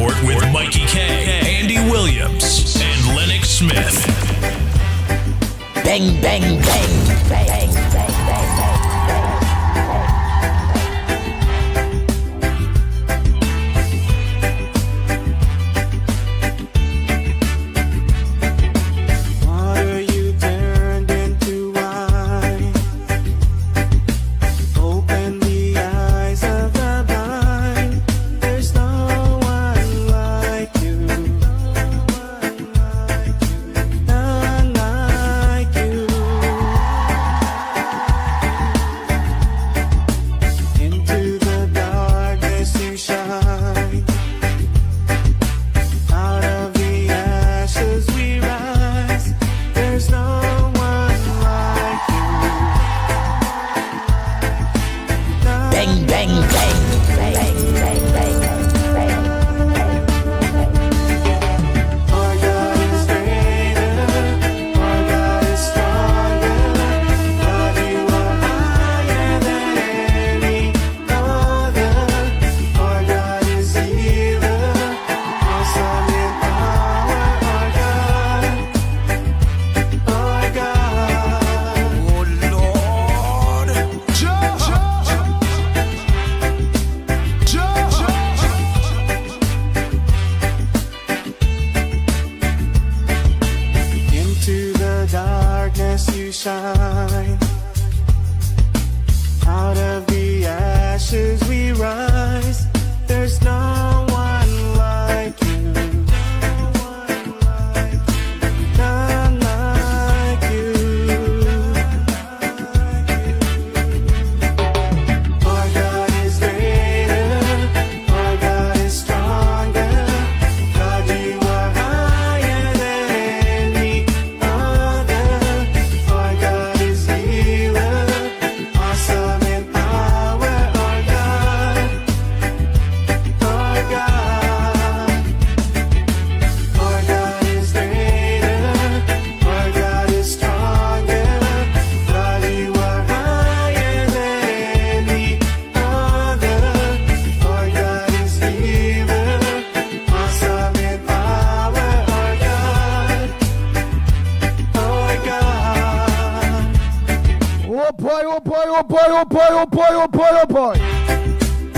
Report with Mikey K, Andy Williams, and Lennox Smith. Bang, bang, bang, bang, bang, bang.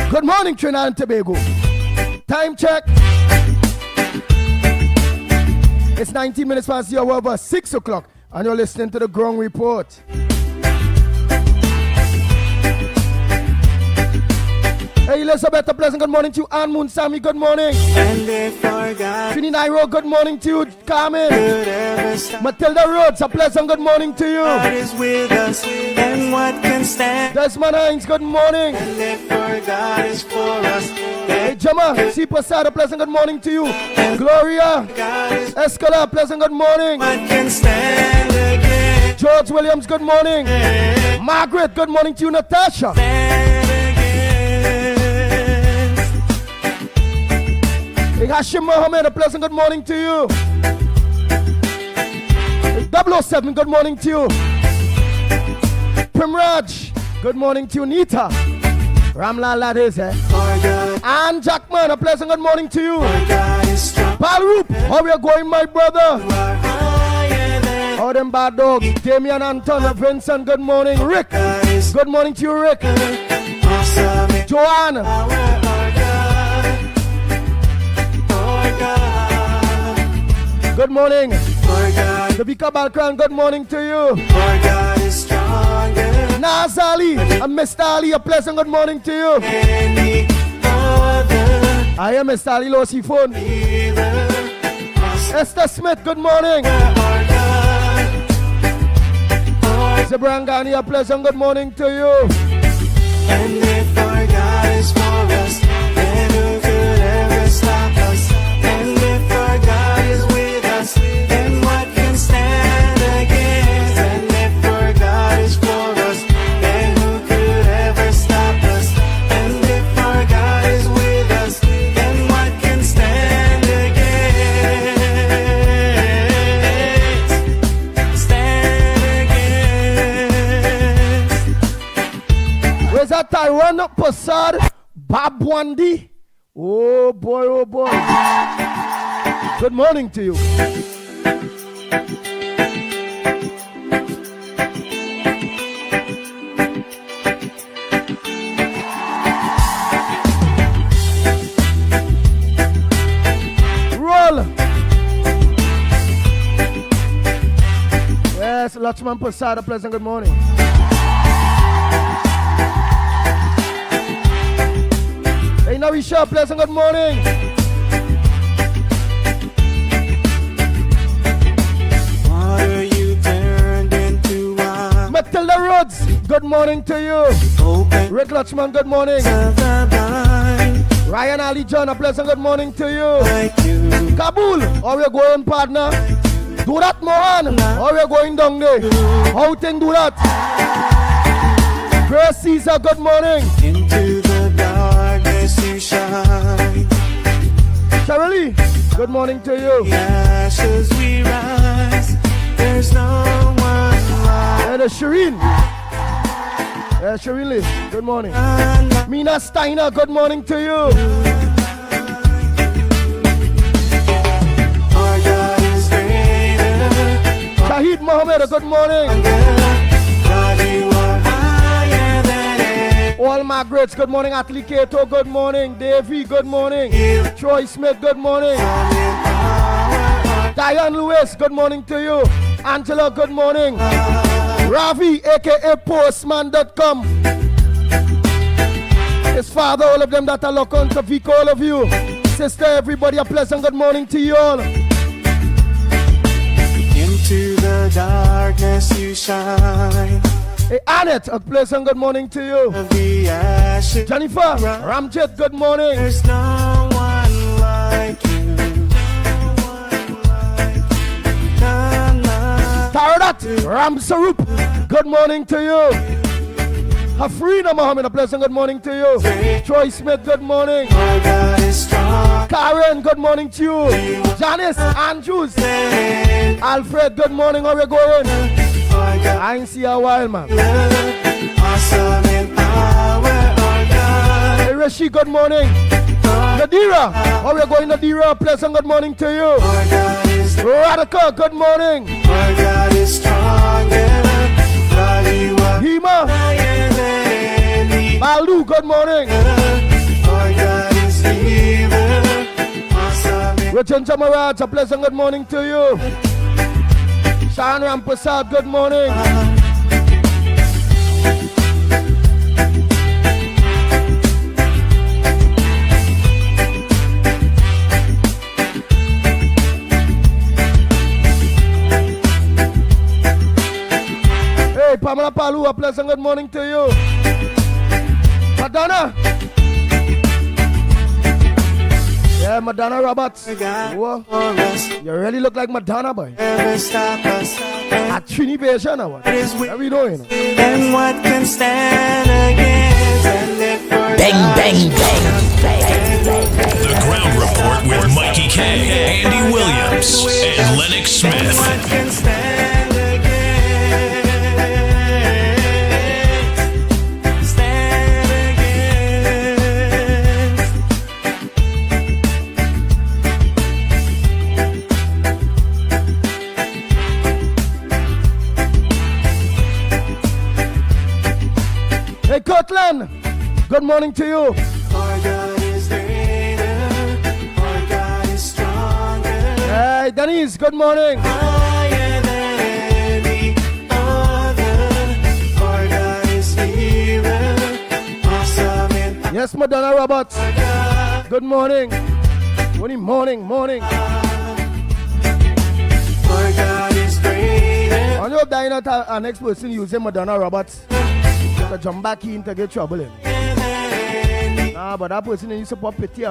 Good morning, Trinidad and Tobago. Time check. It's 19 minutes past the hour of 6 o'clock, and you're listening to the Ground Report. Hey, Elizabeth, a pleasant good morning to you. Ann Moon Sammy, good morning. Trini Nairo, good morning to you. Carmen. Matilda Rhodes, a pleasant good morning to you. God is with us, and what can stand? Desmond Hines, good morning. And if our God is for us, hey, Jama, Sipasad, a pleasant good morning to you. Gloria Escala, a pleasant good morning. What can stand again? George Williams, good morning. Margaret, good morning to you. Natasha. Hashim Mohammed, a pleasant good morning to you. 007, good morning to you. Primraj, good morning to you. Nita. Ramla, that is, Ann Jackman, a pleasant good morning to you. Pal Roop, how are you going, my brother? How them bad dogs? Damian Anton, Vincent, good morning. Rick, good morning to you, Rick. Joanne. Good morning. Davika Balkran, good morning to you. Naz Ali and Mr. Ali, a pleasant good morning to you. I am Mr. Ali Losi phone. Esther Smith, good morning. Zebrangani, a pleasant good morning to you. And if our God is for us, then who could ever stop us? And if our God is with us, then what can stand against? And if our God is for us, then who could ever stop us? And if our God is with us, then what can stand against? Stand against. Where's that Tyrone Passad? Babwandi? Oh boy, oh boy. Good morning to you. Roll. Yes, Lachman Posada, pleasant good morning. Hey, Narisha, pleasant good morning. Water you turned into wine. Matilda Rhodes, good morning to you. Open Rick Lachman, good morning. the blind Ryan Ali John, a pleasant good morning to you. like you. Kabul, how we going, partner? Do that, Mohan. How we going down there? How thing do that? Grace Caesar, good morning. Into the darkness you shine. Shirley, good morning to you. The ashes we rise. There's no one like And Shireen. Shireen Lee, good morning. Mina Steiner, good morning to you. our God is greater. Shahid Mohammed, good morning. God, you are higher than it. All Margarets, good morning. Atlee Kato, good morning. Davey, good morning. Troy Smith, good morning. Diane Lewis, good morning to you. Angela, good morning. Ravi, aka Postman.com. His father, all of them that are locked on to Vic, all of you. Sister, everybody, a pleasant good morning to you all. Into the darkness you shine. Hey, Annette, a pleasant good morning to you. Of the ashes, Jennifer, Ramjet, good morning. there's no one like you. None like Taradat, Ram Sarup, good morning to you. Hafrina Mohammed, a pleasant good morning to you. Troy Smith, good morning. our God is strong. Karen, good morning to you. Janice, Andrews, Alfred, good morning. How are you going? Our God, I ain't see you a while, man. awesome in power. Our God, Hey, Rishi, good morning. Nadira, how are you going, Nadira? Pleasant good morning to you. our God is Radical, good morning. our God is stronger. God, you are Hema, higher than any. Malu, good morning. Our God is healer. Awesome in Richard Chamaraj, a pleasant good morning to you. Shan Rampasad, good morning. Hey, Pamela Palu, a pleasant good morning to you. Madonna. Yeah, Madonna Roberts. Whoa. for us. You really look like Madonna, boy. Never stop us. A Trini Bayesian or what? What are we doing? And what can stand against? And if we're Bang, bang, bang, bang, bang, bang. The Ground Report with Mikey K, Andy Williams, and Lennox what Smith. can stand against? Stand against. Hey, Cortland. Good morning to you. Our God is greater. Our God is stronger. Hey, Denise. Good morning. Higher than any other. Our God is healer. Awesome in Yes, Madonna Roberts. God. Good morning. Morning. Our God is greater. On your diner, our next person using Madonna Roberts to jump back in to get trouble in. Nah, but that person used to pop pitiya.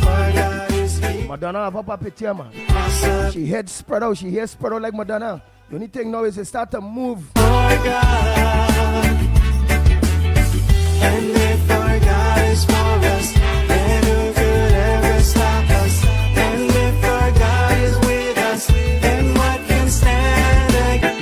Our God is healer. Madonna have a pop pitiya, man. Awesome. She head spread out. She hair spread out like Madonna. The only thing now is to start to move. Our God. And if our God is for us, then who could ever stop us? And if our God is with us, then what can stand against?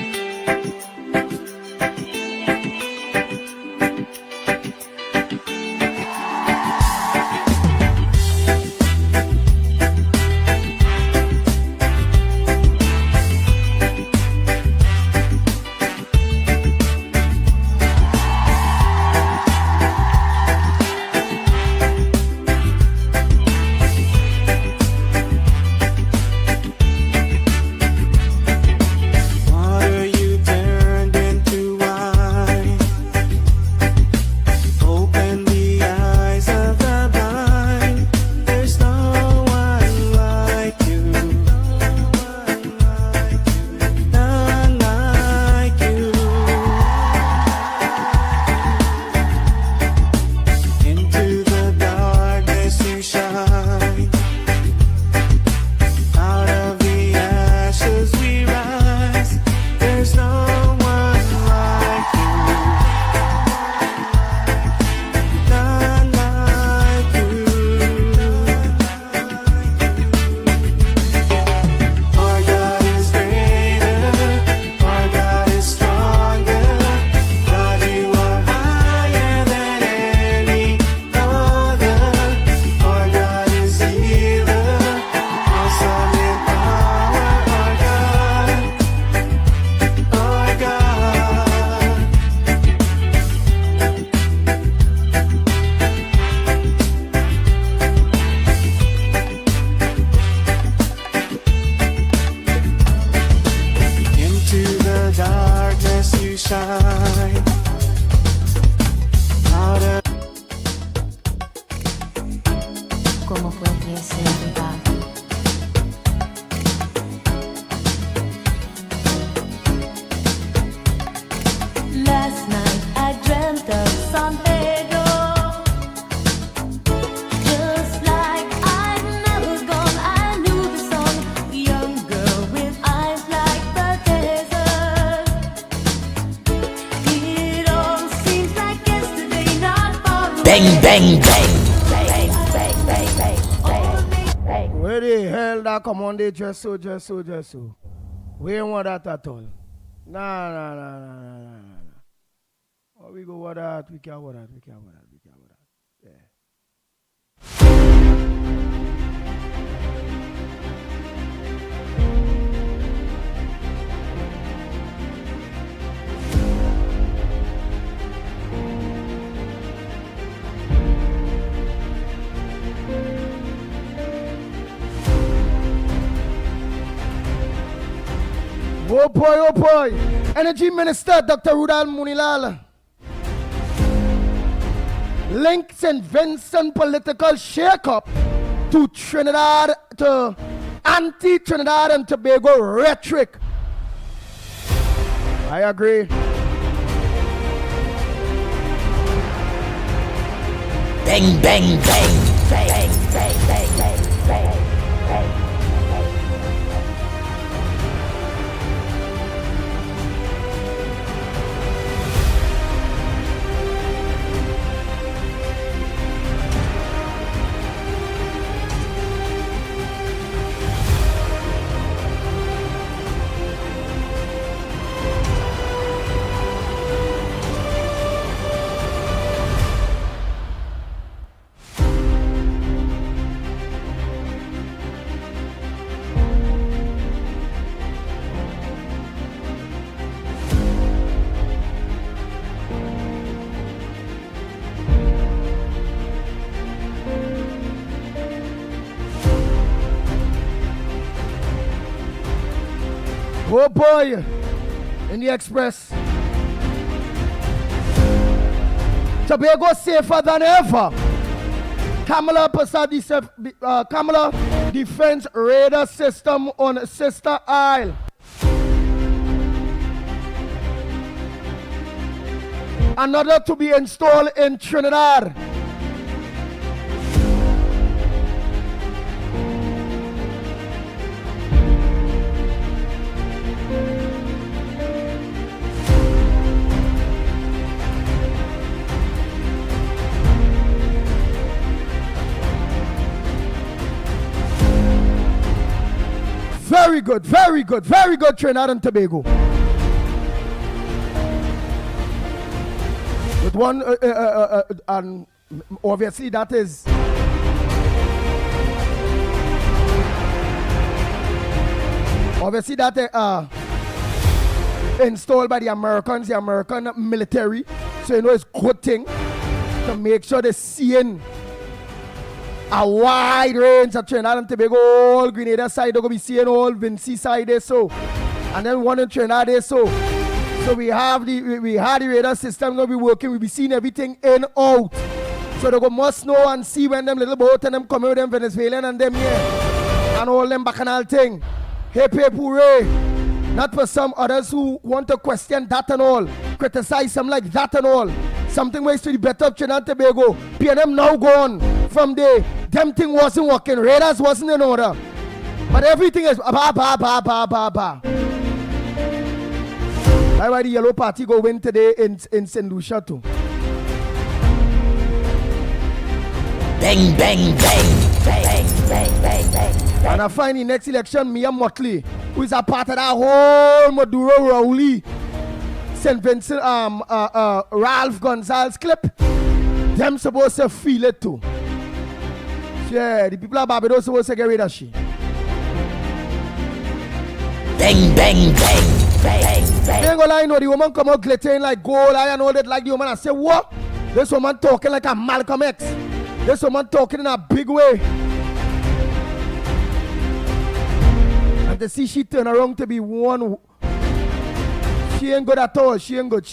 Last night I dreamt of San Pedro, just like I'd never gone. I knew the song, young girl with eyes like the desert. It all seems like yesterday, not far away. Bang, bang, bang. Where the hell that come on, they just so. We ain't want that at all. Nah. Oh, we go with that, we can't with that. Yeah. Oh boy. Energy Minister Dr. Rudal Munilal. Links St. Vincent political shake-up to Trinidad, to anti-Trinidad and Tobago rhetoric. I agree. Bang, bang, bang. Oh boy, in the Express. Tobago safer than ever. Kamala Defense Radar System on Sister Isle. Another to be installed in Trinidad. Very good, Trinidad and Tobago. With one, and obviously that is installed by the Americans, the American military. So you know it's a good thing to make sure they're seeing a wide range of Trinidad and Tobago, all Grenada side, they're going to be seeing all Vinci side there, so. And then one in Trinidad there, so. So we have the radar system going to be working, we'll be seeing everything in, out. So they go must know and see when them little boat and them coming with them Venezuelan and them here. And all them bacchanal thing. Hip hip hooray. Not for some others who want to question that and all. Criticize them like that and all. Something ways to the better of Trinidad and Tobago. PNM now gone from there. Them thing wasn't working. Radars wasn't in order. But everything is ba. That's why the Yellow Party go win today in St. Lucia too. Bang, bang, bang. And I find the next election, Mia Motley, who is a part of that whole Maduro Rauli, St. Vincent, Ralph Gonzalez clip, them supposed to feel it too. Yeah, the people of Barbados supposed to get rid of she. Bang, bang, bang. They ain't gonna lie, no, the woman come out glittering like gold, and all that, like the woman. I say, what? This woman talking like a Malcolm X. This woman talking in a big way. And to see she turn around to be one, she ain't good at all. She ain't good.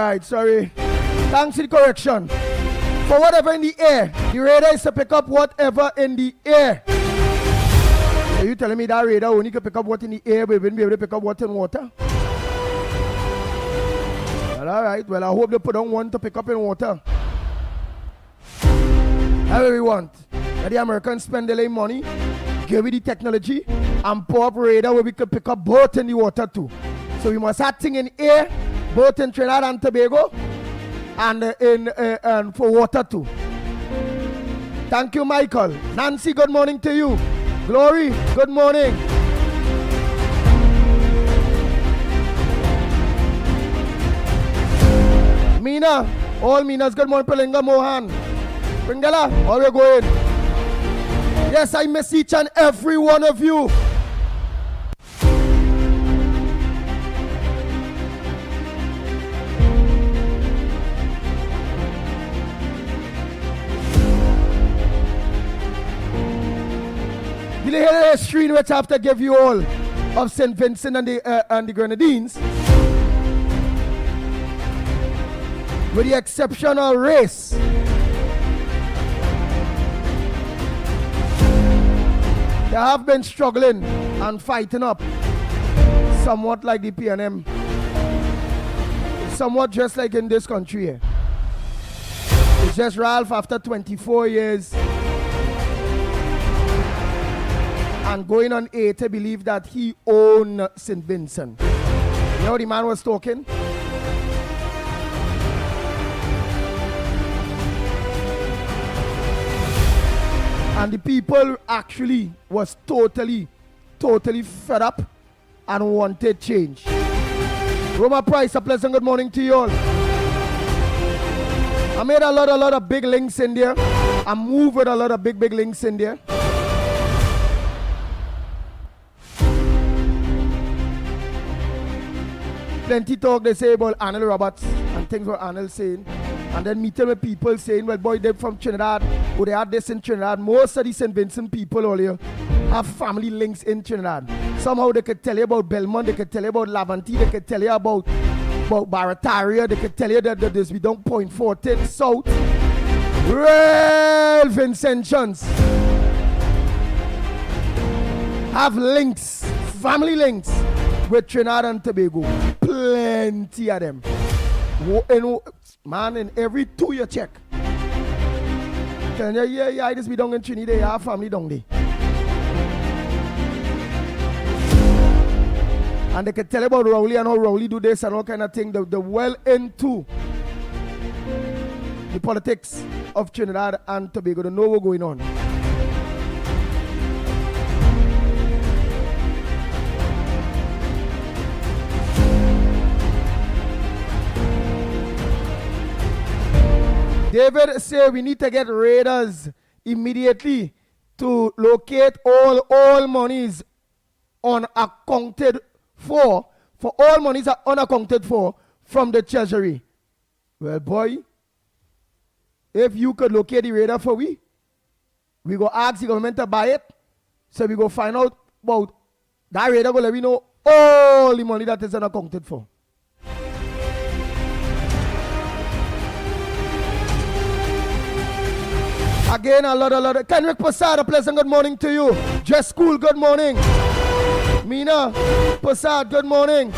Alright, sorry. Thanks for the correction. For whatever in the air, the radar is to pick up whatever in the air. Are you telling me that radar only can pick up what in the air, but we wouldn't be able to pick up what in water? Well, alright, well I hope they put on one to pick up in water. That's what we want. Let the Americans spend their money, give me the technology, and pour up radar where we can pick up both in the water too. So we must have things in air, both in Trinidad and Tobago, and for water too. Thank you, Michael. Nancy, good morning to you. Glory, good morning. Mina, all Minas, good morning. Pelinga, Mohan. Pringala, how are you going? Yes, I miss each and every one of you. Did you hear the history which I have to give you all of St. Vincent and the Grenadines? With the exceptional race. They have been struggling and fighting up, somewhat like the PNM, somewhat just like in this country here. It's just Ralph after 24 years and going on 80 believe that he owned St. Vincent. You know the man was talking? And the people actually was totally fed up and wanted change. Roma Price, a pleasant good morning to you all. I made a lot of big links in there. I moved with a lot of big links in there. Plenty talk they say about Arnold Roberts and things what Arnold saying. And then meeting with people saying, well, boy, they're from Trinidad, or they had this in Trinidad. Most of the St. Vincent people all here have family links in Trinidad. Somehow they could tell you about Belmont, they could tell you about Laventille, they could tell you about Barataria, they could tell you that there's we don't point 14 South. Real Vincentians have links, family links with Trinidad and Tobago. Plenty of them. Man, in every 2 year check. Can you yeah, I just be down in Trinidad, you have family down there. And they can tell about Rowley and how Rowley do this and all kind of thing. They're well into the politics of Trinidad and Tobago. They know what's going on. David said we need to get raiders immediately to locate all monies unaccounted for all monies are unaccounted for from the treasury. Well, boy, if you could locate the raider for we go ask the government to buy it, so we go find out about that raider, go let me know all the money that is unaccounted for. Again, a lot of Kenrick Passad, a pleasant good morning to you. Just School, good morning. Mina Passad, good morning.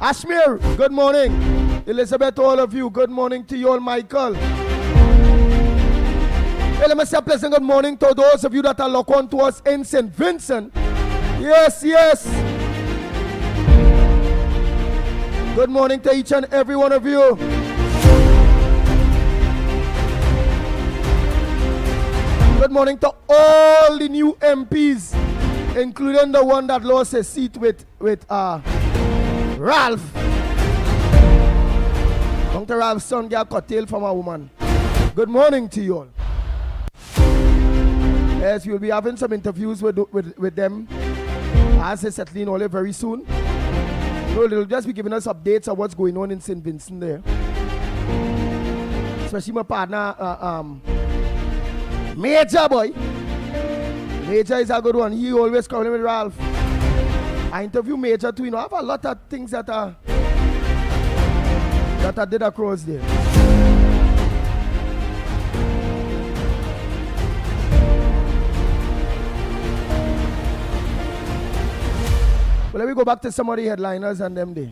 Ashmir, good morning. Elizabeth, all of you, good morning to you all. Michael. Hey, let me say a pleasant good morning to those of you that are locked on to us in St. Vincent. Yes. Good morning to each and every one of you. Good morning to all the new MPs, including the one that lost his seat with Ralph. Dr. Ralph's son got curtailed from a woman. Good morning to you all. Yes, we'll be having some interviews with them as they settle in all very soon. So they'll just be giving us updates of what's going on in St. Vincent there. Especially my partner, Major boy. Major is a good one. He always calling with Ralph. I interview Major too. You know, I have a lot of things that are that I did across there. Well, let me go back to some of the headliners and them there.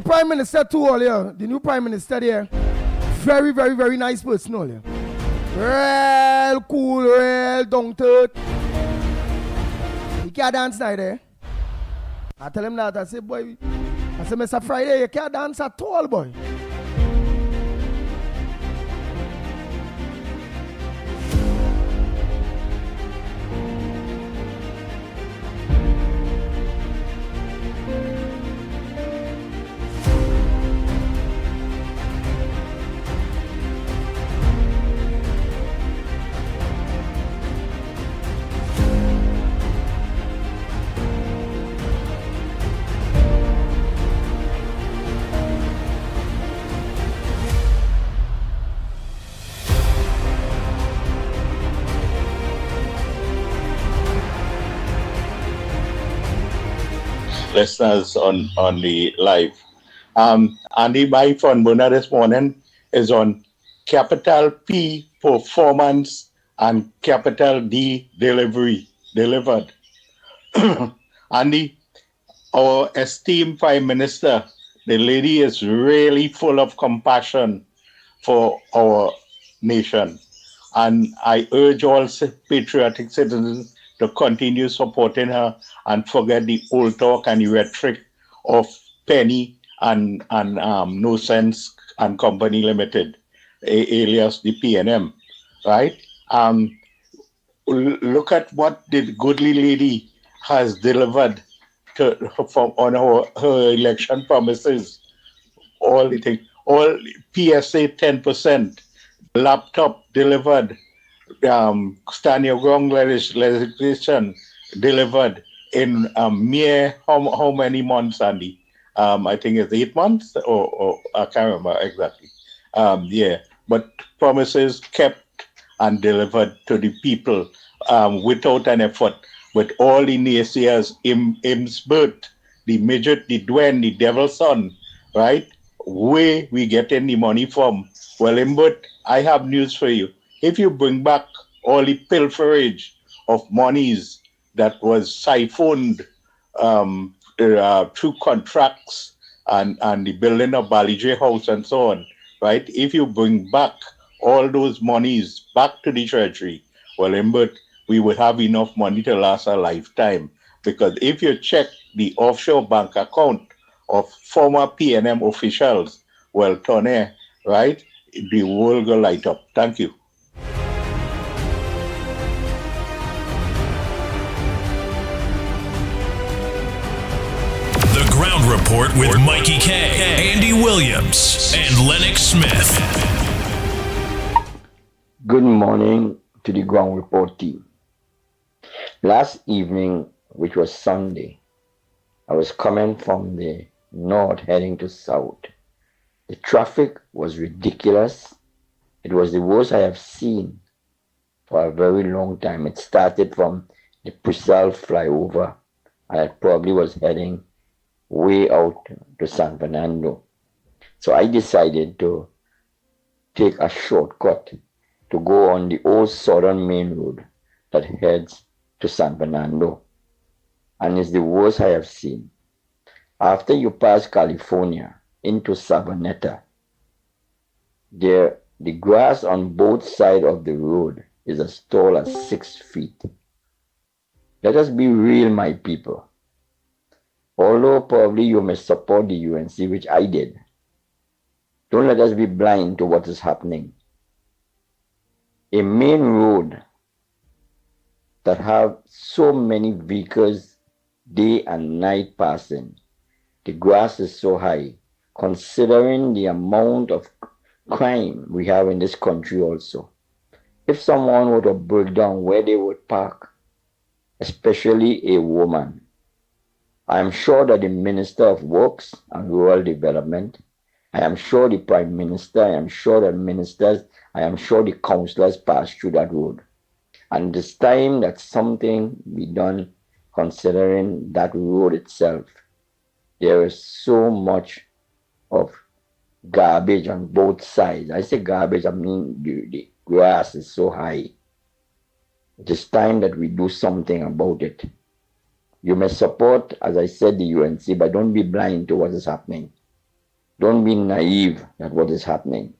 Prime Minister too earlier, the new Prime Minister there, very, very, very nice person earlier. Real cool, real down to earth. He can't dance now there. I tell him that, I say, boy, I say, Mr. Friday, you can't dance at all, boy. Listeners on the live. Andy, my phone burner this morning is on capital P performance and capital D delivered. Andy, our esteemed Prime Minister, the lady is really full of compassion for our nation. And I urge all patriotic citizens to continue supporting her and forget the old talk and the rhetoric of Penny and No Sense and Company Limited, alias the PNM, right? Look at what the goodly lady has delivered on her election promises. All the things, all PSA 10%, laptop delivered, stand your ground legislation delivered in mere how many months, Andy? I think it's 8 months, or I can't remember exactly. Yeah, but promises kept and delivered to the people without an effort. With all the naysayers, Im's birth, the midget, the Dwen, the devil's son, right? Where we getting the money from? Well, Imbert, I have news for you. If you bring back all the pilferage of monies that was siphoned through contracts and the building of Balije House and so on, right? If you bring back all those monies back to the treasury, well, Imbert, we would have enough money to last a lifetime. Because if you check the offshore bank account of former PNM officials, well, Tony, right? The world will light up. Thank you. The Ground Report with Mikey K, Andy Williams, and Lennox Smith. Good morning to the Ground Report team. Last evening, which was Sunday, I was coming from the north heading to south. The traffic was ridiculous. It was the worst I have seen for a very long time. It started from the Prisal flyover, and I probably was heading way out to San Fernando. So I decided to take a shortcut to go on the old southern main road that heads to San Fernando. And it's the worst I have seen. After you pass California into Sabaneta, The grass on both sides of the road is as tall as 6 feet. Let us be real, my people. Although probably you may support the UNC, which I did, don't let us be blind to what is happening. A main road that have so many vehicles day and night passing, the grass is so high, considering the amount of crime we have in this country also. If someone were to break down where they would park, especially a woman, I am sure that the Minister of Works and Rural Development, I am sure the Prime Minister, I am sure the ministers, I am sure the councillors pass through that road. And it's time that something be done considering that road itself. There is so much of garbage on both sides. I say garbage, I mean the grass is so high. It is time that we do something about it. You may support, as I said, the UNC, but don't be blind to what is happening. Don't be naive at what is happening.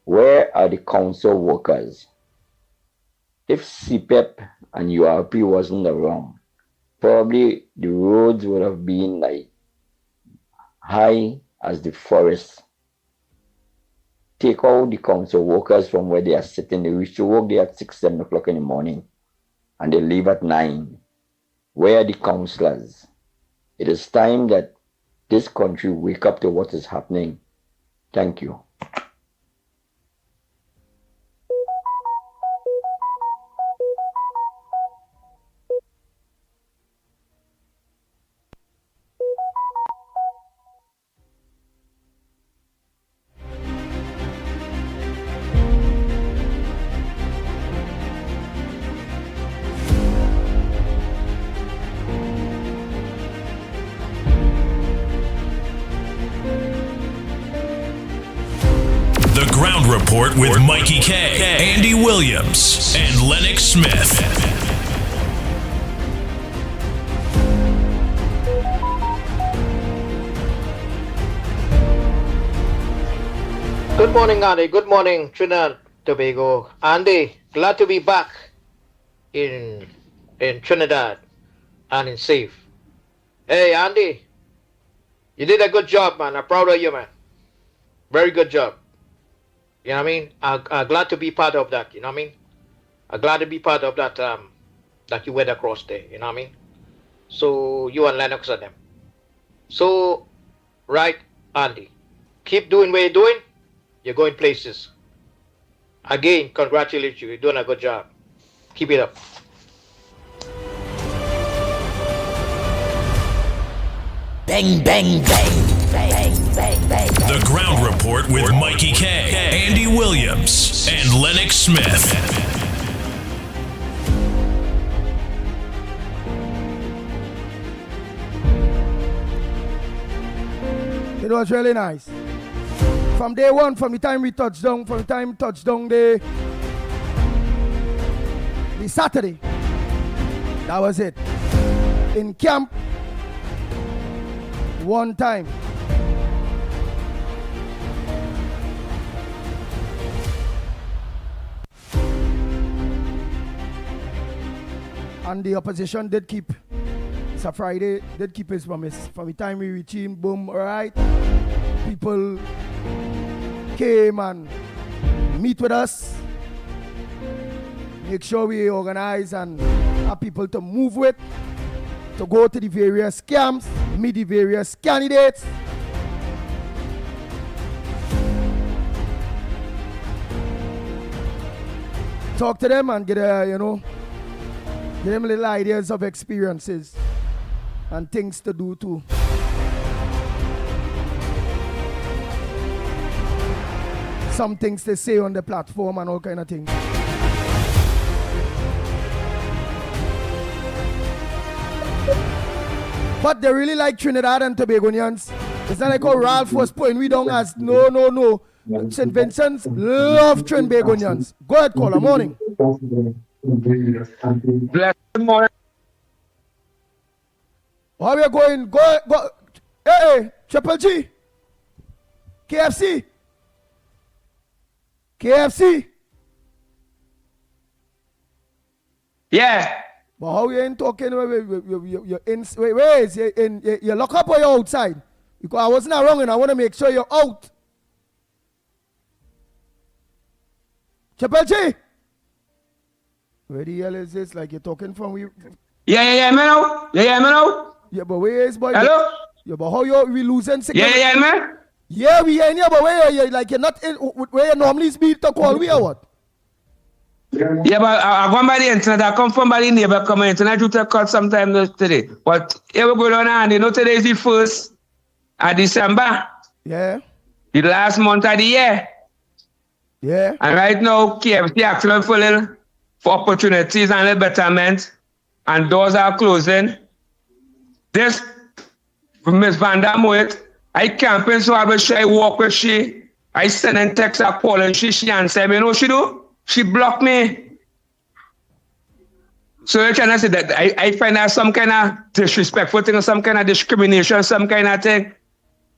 Where are the council workers? If CPEP and URP wasn't around, probably the roads would have been like high as the forest. Take out the council workers from where they are sitting. They reach to work there at 6, 7 o'clock in the morning, and they leave at 9. Where are the councillors? It is time that this country wake up to what is happening. Thank you. Ground Report with Mikey K, Andy Williams, and Lennox Smith. Good morning, Andy. Good morning, Trinidad, Tobago. Andy, glad to be back in Trinidad and in safe. Hey, Andy, you did a good job, man. I'm proud of you, man. Very good job. You know what I mean? I'm glad to be part of that. You know what I mean? I'm glad to be part of that. That you went across there. You know what I mean? So you and Lennox and them. So, right, Andy, keep doing what you're doing. You're going places. Again, congratulate you. You're doing a good job. Keep it up. Bang, bang, bang. Bang, bang, bang. The Ground Report with Mikey K, Andy Williams, and Lennox Smith. It was really nice. From day one, from the time we touched down, the Saturday, that was it. In camp, one time. And the opposition did keep, Sir Friday did keep his promise. From the time we reached him, boom, all right. People came and meet with us. Make sure we organize and have people to move with, to go to the various camps, meet the various candidates. Talk to them and get give them little ideas of experiences and things to do too. Some things they say on the platform and all kind of things. But they really like Trinidad and Tobagonians. It's not like how Ralph was putting we down as no. St. Vincent's love Trinbagonians. Go ahead, caller. Morning. Blessed morning. How are we going? Go. Hey, Triple G. KFC. KFC. Yeah. But how you ain't talking? You're in. Where is you in? You lock up or you outside? Because I wasn't wrong, and I want to make sure you're out. Chapelchi. Where the hell is this? Like you're talking from we? Yeah, man out. Yeah, man out. Yeah, but where is boy? Hello. Yeah, but how you we losing signal? Yeah, man. Yeah, we in here, but where you like you're not in where you normally speak to call we or what? Yeah, but I go by the internet. I come from by the neighbor. Come on internet. You take call sometime today. But here we go on, and you know today is the 1st of December. Yeah. The last month of the year. Yeah. And right now, KFC actually for opportunities and a betterment, and doors are closing. This Miss Van der Moet, I camping so I will share walk with she. I send and text her call and she answer me. You know what she do? She blocked me. So you can say that I find that some kind of disrespectful thing, or some kind of discrimination, some kind of thing.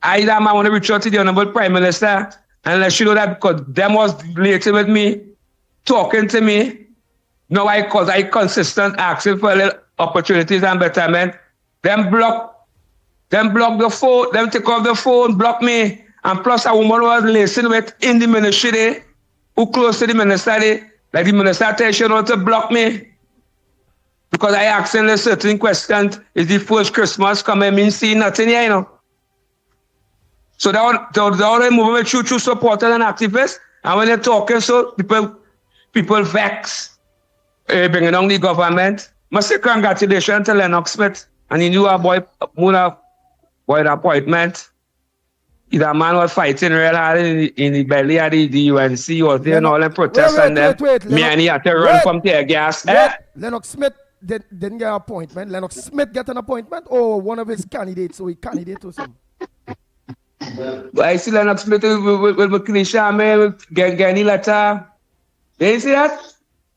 I want to reach out to the Honorable Prime Minister and let you know that because them was related with me, talking to me. Now I consistent asking for little opportunities and betterment. Them block the phone, them take off the phone, block me. And plus a woman was listening with in the ministry there, who close to the minister there, like the minister tells you not to block me. Because I asked him a certain question, is the first Christmas coming, mean see nothing here, you know. So the other movement true supporters and activists, and when they're talking, so people vex, bringing down the government. Must say congratulations to Lennox Smith and the new boy appointment. The man was fighting real hard in the belly of the UNC, was there and all them protests and them. Me and he had to run from tear gas. Lennox Smith didn't get an appointment. Lennox Smith get an appointment or one of his candidates, so he candidate or something. But I see Lennox Smith with Krisha, man, Gani letter. You see that?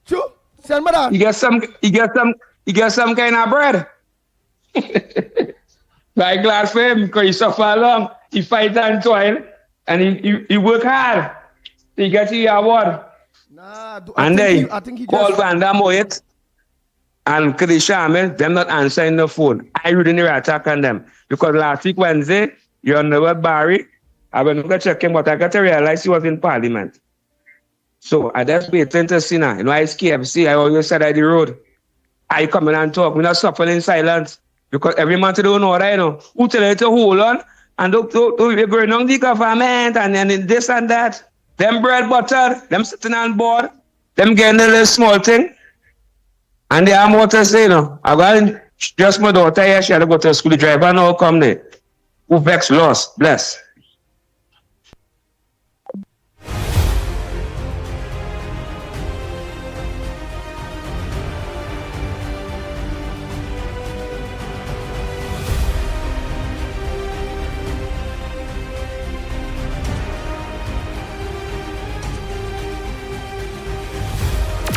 True. Send me that. He get some kind of bread. But glad for him because he suffer long. He fight and toil and he work hard. He get the award. I think he called Van der Moet and Krisha, man, them not answering the phone. I really attack on them. Because last week Wednesday, you're on the web Barry. I went to check him, but I got to realize he was in Parliament. So I just waiting to see now. You know, I KFC, I always said at the road. I come in and talk. We're not suffering in silence. Because every month you don't know that, you know. Who tell you to hold on and don't bring on the government and this and that. Them bread butter, them sitting on board, them getting a little small thing. And they have more to say, you know. I got just my daughter here, she had to go to a school driver now come there. Who vex lost, bless.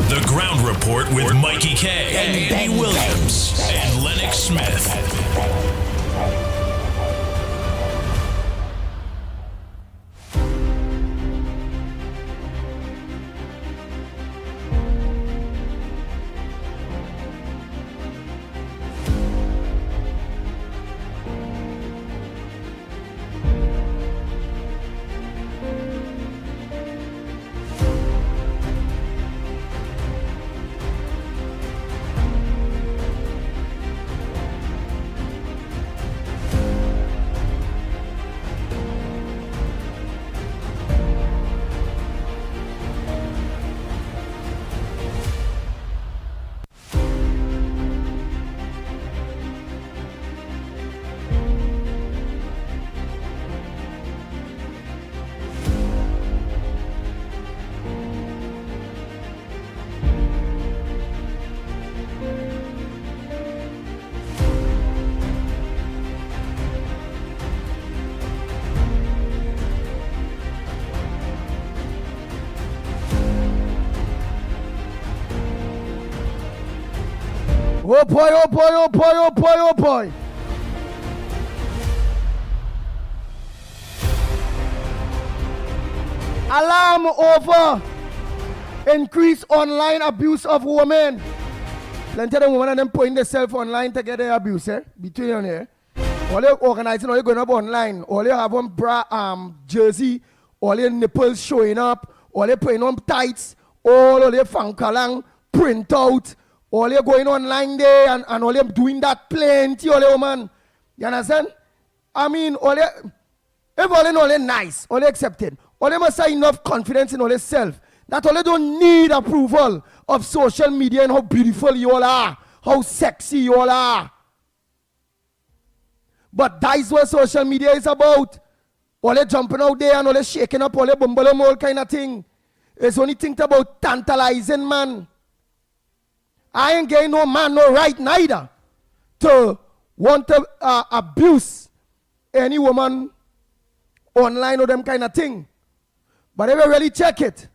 The Ground Report with Mikey K, Andy Williams, and Lennox Smith. Oh boy, oh boy, oh boy, oh boy, oh boy. Alarm over increased online abuse of women. Plenty of them women and them putting themselves online to get their abuse, between you here. All they organizing, all they going up online, all they have on bra jersey, all their nipples showing up, all they putting on tights, all they fankalang, print out, all they going online there and all they doing that plenty, all they woman. You understand? I mean, all they, if all they nice, all they accepted, all they must have enough confidence in all they self. That all they don't need approval of social media and how beautiful you all are, how sexy you all are. But that's what social media is about. All they jumping out there and all they shaking up, all they bumbling, all kind of thing. It's only think about tantalizing, man. I ain't getting no man no right neither to want to abuse any woman online or them kind of thing. But if you really check it,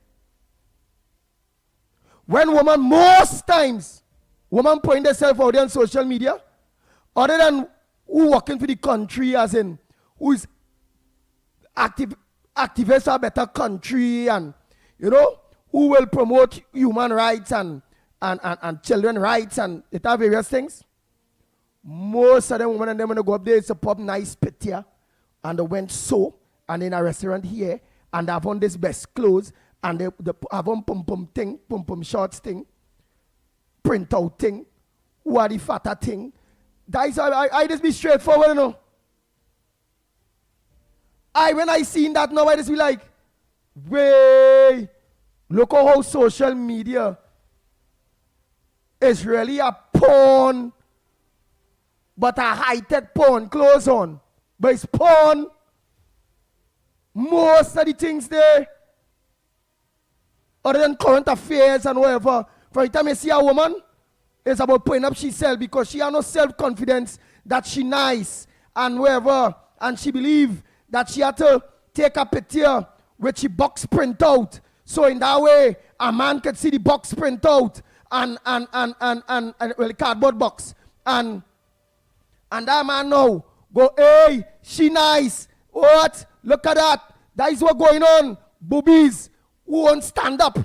when woman, most times, woman point themselves out there on social media, other than who working for the country, as in who is activists for a better country, and you know, who will promote human rights and children rights and it have various things. Most of them women and them when they go up there, it's a pub nice pit here, and they went so, and in a restaurant here, and they have on this best clothes, and they have on pum shorts thing, print out thing, who are the fatter thing. That is, I just be straightforward, you know. When I seen that now, I just be like, way, look how social media is really a porn, but a high-tech porn, clothes on. But it's porn. Most of the things there, other than current affairs and whatever, from the time you see a woman, it's about putting up herself because she has no self-confidence that she nice and whatever, and she believe that she had to take a picture with she box print out. So in that way, a man could see the box print out and well, the cardboard box. And that man now go, hey, she nice. What? Look at that. That is what going on. Boobies who won't stand up,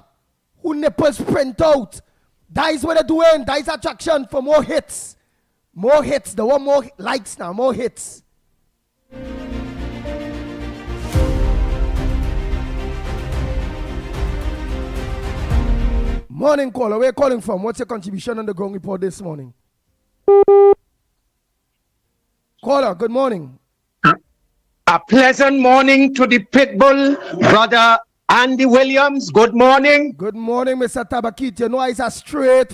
who nipples print out. That is what they're doing. That is attraction for more hits. More hits. They want more likes now, more hits. Morning caller, where are you calling from? What's your contribution on the ground report this morning? Caller, good morning. A pleasant morning to the pitbull, brother Andy Williams. Good morning. Good morning, Mr. Tabakit. You know, I just straight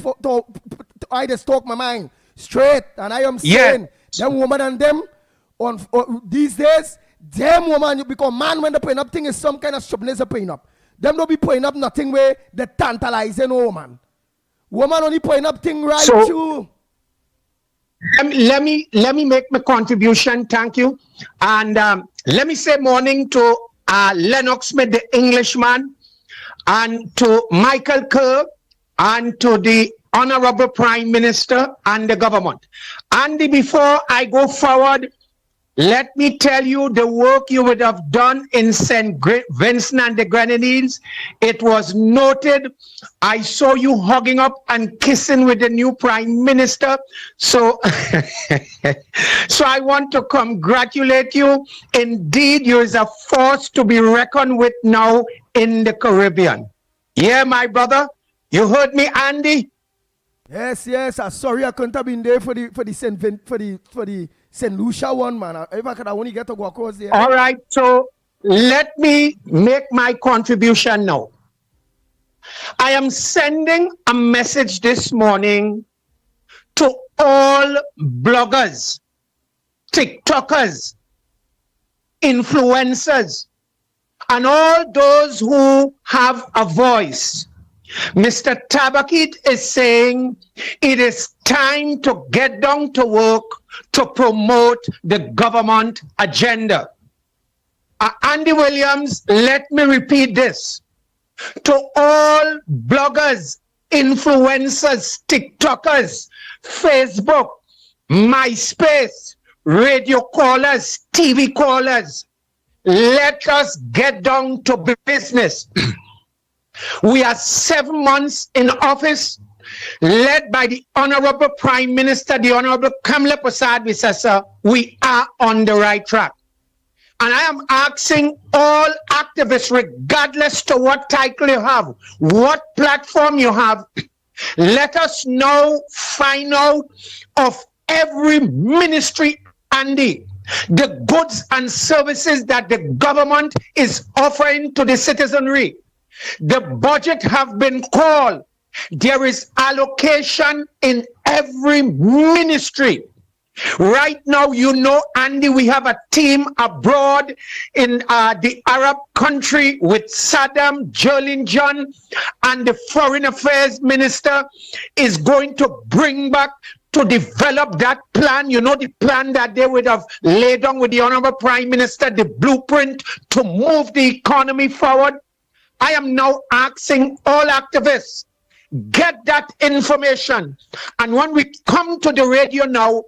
I just talk my mind straight, and I am saying, them woman and them on these days, them woman you become man when they putting up thing is some kind of stubbornness they putting up. Them don't be putting up nothing where they tantalizing woman. Woman only putting up thing right too. Let me make my contribution. Thank you, and let me say morning to Lennox Smith, the Englishman, and to Michael Kerr, and to the Honorable Prime Minister and the government. Andy, before I go forward, let me tell you the work you would have done in St. Vincent and the Grenadines. It was noted. I saw you hugging up and kissing with the new Prime Minister. So, so I want to congratulate you. Indeed, you is a force to be reckoned with now in the Caribbean. Yeah, my brother. You heard me, Andy? Yes. I'm sorry I couldn't have been there for the St. Lucia one, man. If I could only get to go across there. All right, so let me make my contribution now. I am sending a message this morning to all bloggers, TikTokers, influencers, and all those who have a voice. Mr. Tabakit is saying it is time to get down to work to promote the government agenda. Andy Williams, let me repeat this. To all bloggers, influencers, TikTokers, Facebook, MySpace, radio callers, TV callers, let us get down to business. We are 7 months in office, led by the Honorable Prime Minister, the Honorable Kamala Prasad Visasa. We are on the right track. And I am asking all activists, regardless to what title you have, what platform you have, let us now find out of every ministry and the goods and services that the government is offering to the citizenry. The budget have been called. There is allocation in every ministry. Right now, you know, Andy, we have a team abroad in the Arab country with Saddam John, and the Foreign Affairs Minister is going to bring back to develop that plan. You know, the plan that they would have laid down with the Honorable Prime Minister, the blueprint to move the economy forward. I am now asking all activists, get that information. And when we come to the radio now,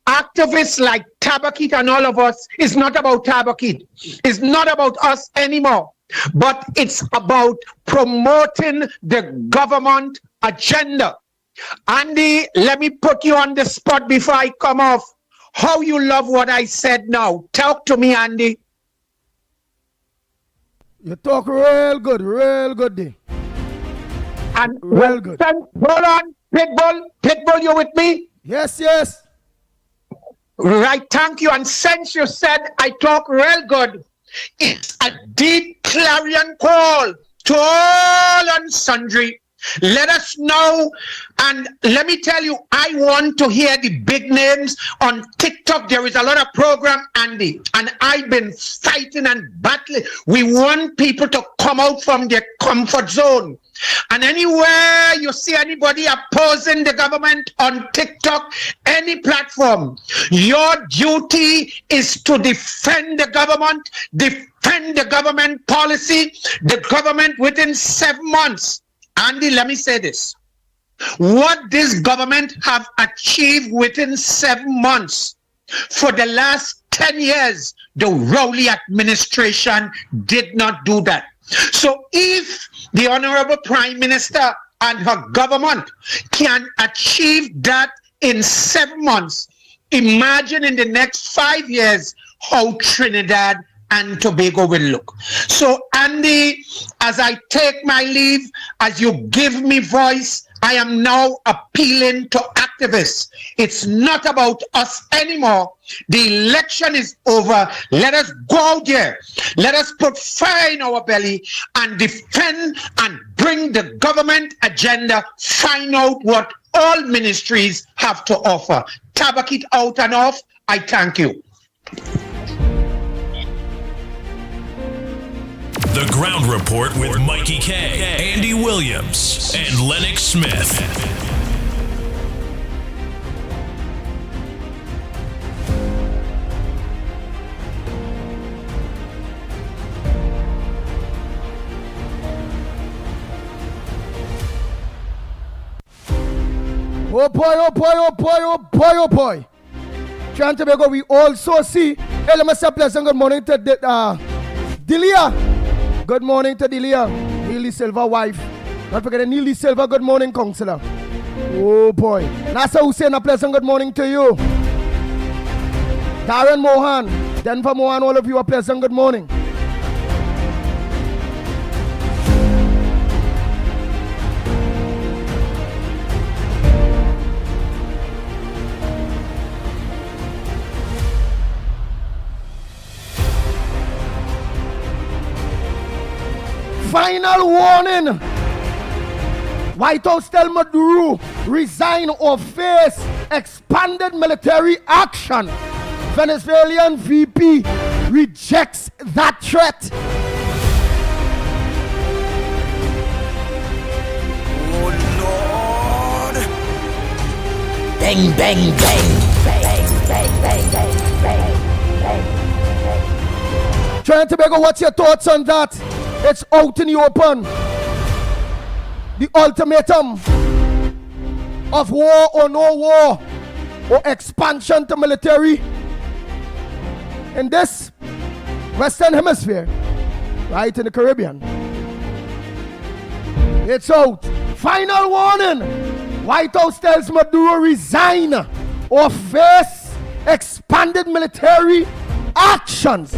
activists like Tabakit and all of us, it's not about Tabakit. It's not about us anymore. But it's about promoting the government agenda. Andy, let me put you on the spot before I come off. How you love what I said now? Talk to me, Andy. You talk real good, D. And real good. Hold on, Pitbull, you with me? Yes, yes. Right, thank you. And since you said I talk real good, it's a deep clarion call to all and sundry. Let us know, and let me tell you, I want to hear the big names on TikTok. There is a lot of program, Andy, and I've been fighting and battling. We want people to come out from their comfort zone. And anywhere you see anybody opposing the government on TikTok, any platform, your duty is to defend the government policy, the government within 7 months. Andy, let me say this. What this government have achieved within 7 months, for the last 10 years, the Rowley administration did not do that. So if the Honorable Prime Minister and her government can achieve that in 7 months, imagine in the next 5 years how Trinidad and Tobago will look. So, Andy, as I take my leave, as you give me voice, I am now appealing to activists. It's not about us anymore. The election is over. Let us go out there. Let us put fire in our belly and defend and bring the government agenda. Find out what all ministries have to offer. Tabak it out and off. I thank you. The Ground Report with Mikey K, Andy Williams, and Lennox Smith. Oh boy, oh boy, oh boy, oh boy, oh boy. Trying to make we also see. Hey, let me say pleasant good morning to Delia. Good morning to Delia, Neely Silva wife. Not forgetting Neely Silva, good morning, Councillor. Oh boy. Nasa Hussein, a pleasant good morning to you. Darren Mohan, Denver Mohan, all of you a pleasant good morning. Final warning. White House tell Maduro resign or face expanded military action. Venezuelan VP rejects that threat. Oh Lord. Bang, bang, bang. Bang, bang, bang, bang, bang, bang. Trying to make what's your thoughts on that? It's out in the open. The ultimatum of war or no war, or expansion to military. In this, Western Hemisphere, right in the Caribbean. It's out. Final warning. White House tells Maduro resign or face expanded military actions.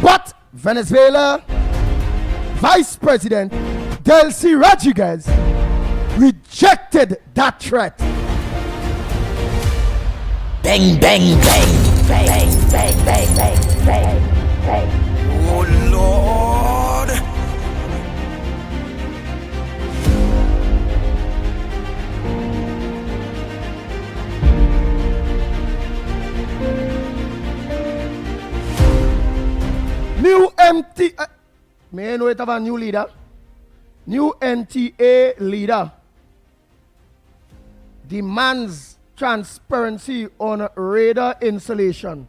But Venezuela Vice President Delcy Rodriguez rejected that threat. Bang, bang, bang, bang, bang, bang, bang, bang, bang. Oh Lord. New MT. May I know it have a new leader? New NTA leader demands transparency on radar installation.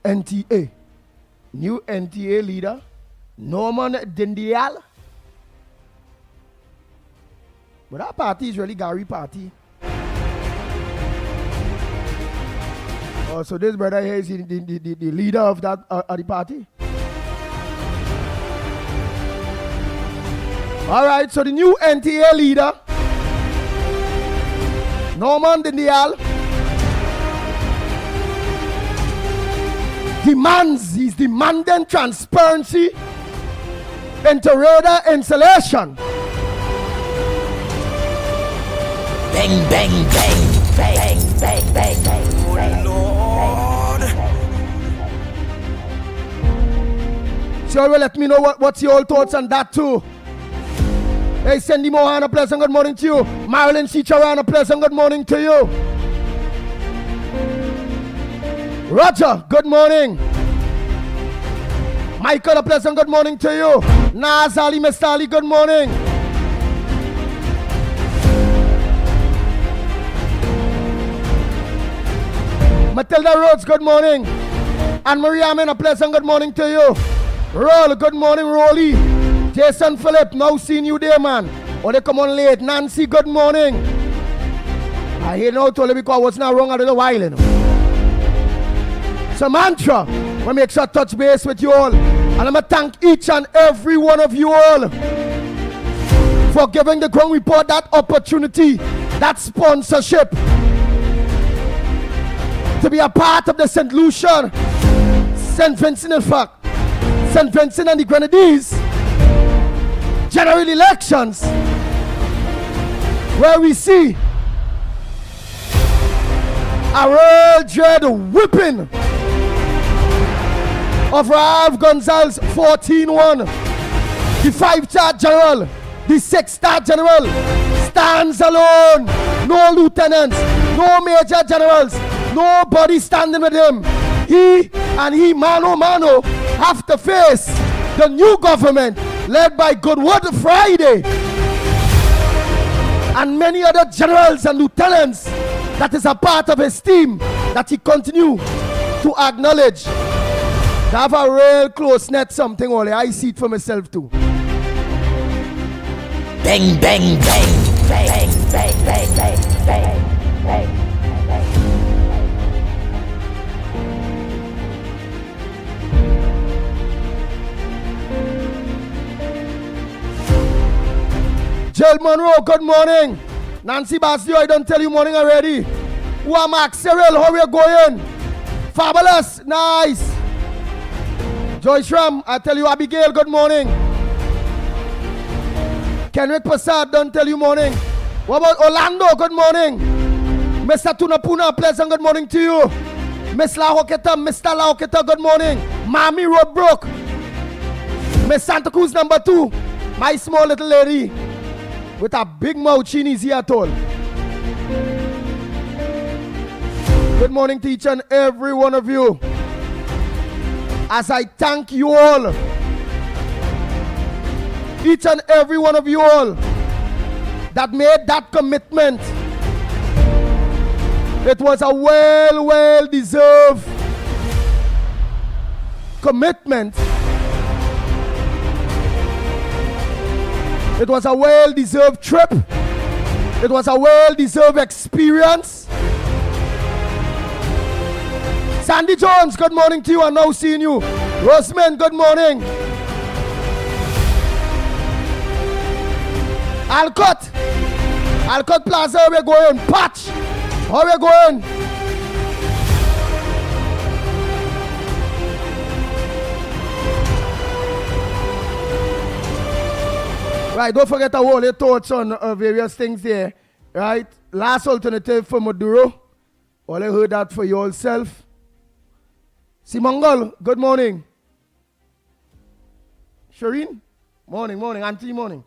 NTA. New NTA leader, Norman Dindial. But that party is really Gary party. Oh, so this brother here is the leader of that of the party. All right, so the new NTA leader, Norman Dindial, he's demanding transparency into radar installation. Bang, bang, bang, bang, bang, bang, bang, bang. Lord. So you will let me know what's your thoughts on that too. Hey, Cindy Mohan, a pleasant good morning to you. Marilyn C. Charan, a pleasant good morning to you. Roger, good morning. Michael, a pleasant good morning to you. Naz Ali, Mr. Ali, good morning. Matilda Rhodes, good morning. Anne Marie Amin, a pleasant good morning to you. Roll, good morning, Rolly. Jason Phillip, now seeing you there, man. Oh, they come on late. Nancy, good morning. I hear now told you because I was not wrong a little while, you know. Samantha, I make sure I touch base with you all. And I'm going to thank each and every one of you all for giving the Ground Report that opportunity, that sponsorship, to be a part of the St. Lucia, St. Vincent in fact, St. Vincent and the Grenadines general elections, where we see a real dread whipping of Rav Gonzalez 14-1. The 5-star general, the 6-star general stands alone. No lieutenants, no major generals, nobody standing with him. He mano mano have to face the new government led by Goodwood Friday and many other generals and lieutenants that is a part of his team that he continue to acknowledge. They have a real close net something only. I see it for myself too. Bang, bang, bang, bang, bang, bang, bang, bang, bang. Jill Monroe, good morning. Nancy Basio, I don't tell you morning already. Wamak Cyril, how are you going? Fabulous, nice. Joyce Ram, I tell you Abigail, good morning. Kenrick Prasad, don't tell you morning. What about Orlando, good morning. Mr. Tunapuna, pleasant good morning to you. Miss Lahoketa, Mr. Lahoketa, good morning. Mami Roadbrook. Miss Santa Cruz number 2, my small little lady with a big mouth, she needs here at all. Good morning to each and every one of you. As I thank you all, each and every one of you all that made that commitment. It was a well deserved commitment. It was a well-deserved trip. It was a well-deserved experience. Sandy Jones, good morning to you. I'm now seeing you. Roseman, good morning. Alcott Plaza, how we going? Patch, how we going? Right, don't forget to hold your thoughts on various things there. Right, last alternative for Maduro. All I heard that for yourself. Simongol, good morning. Shireen, morning. Auntie, morning.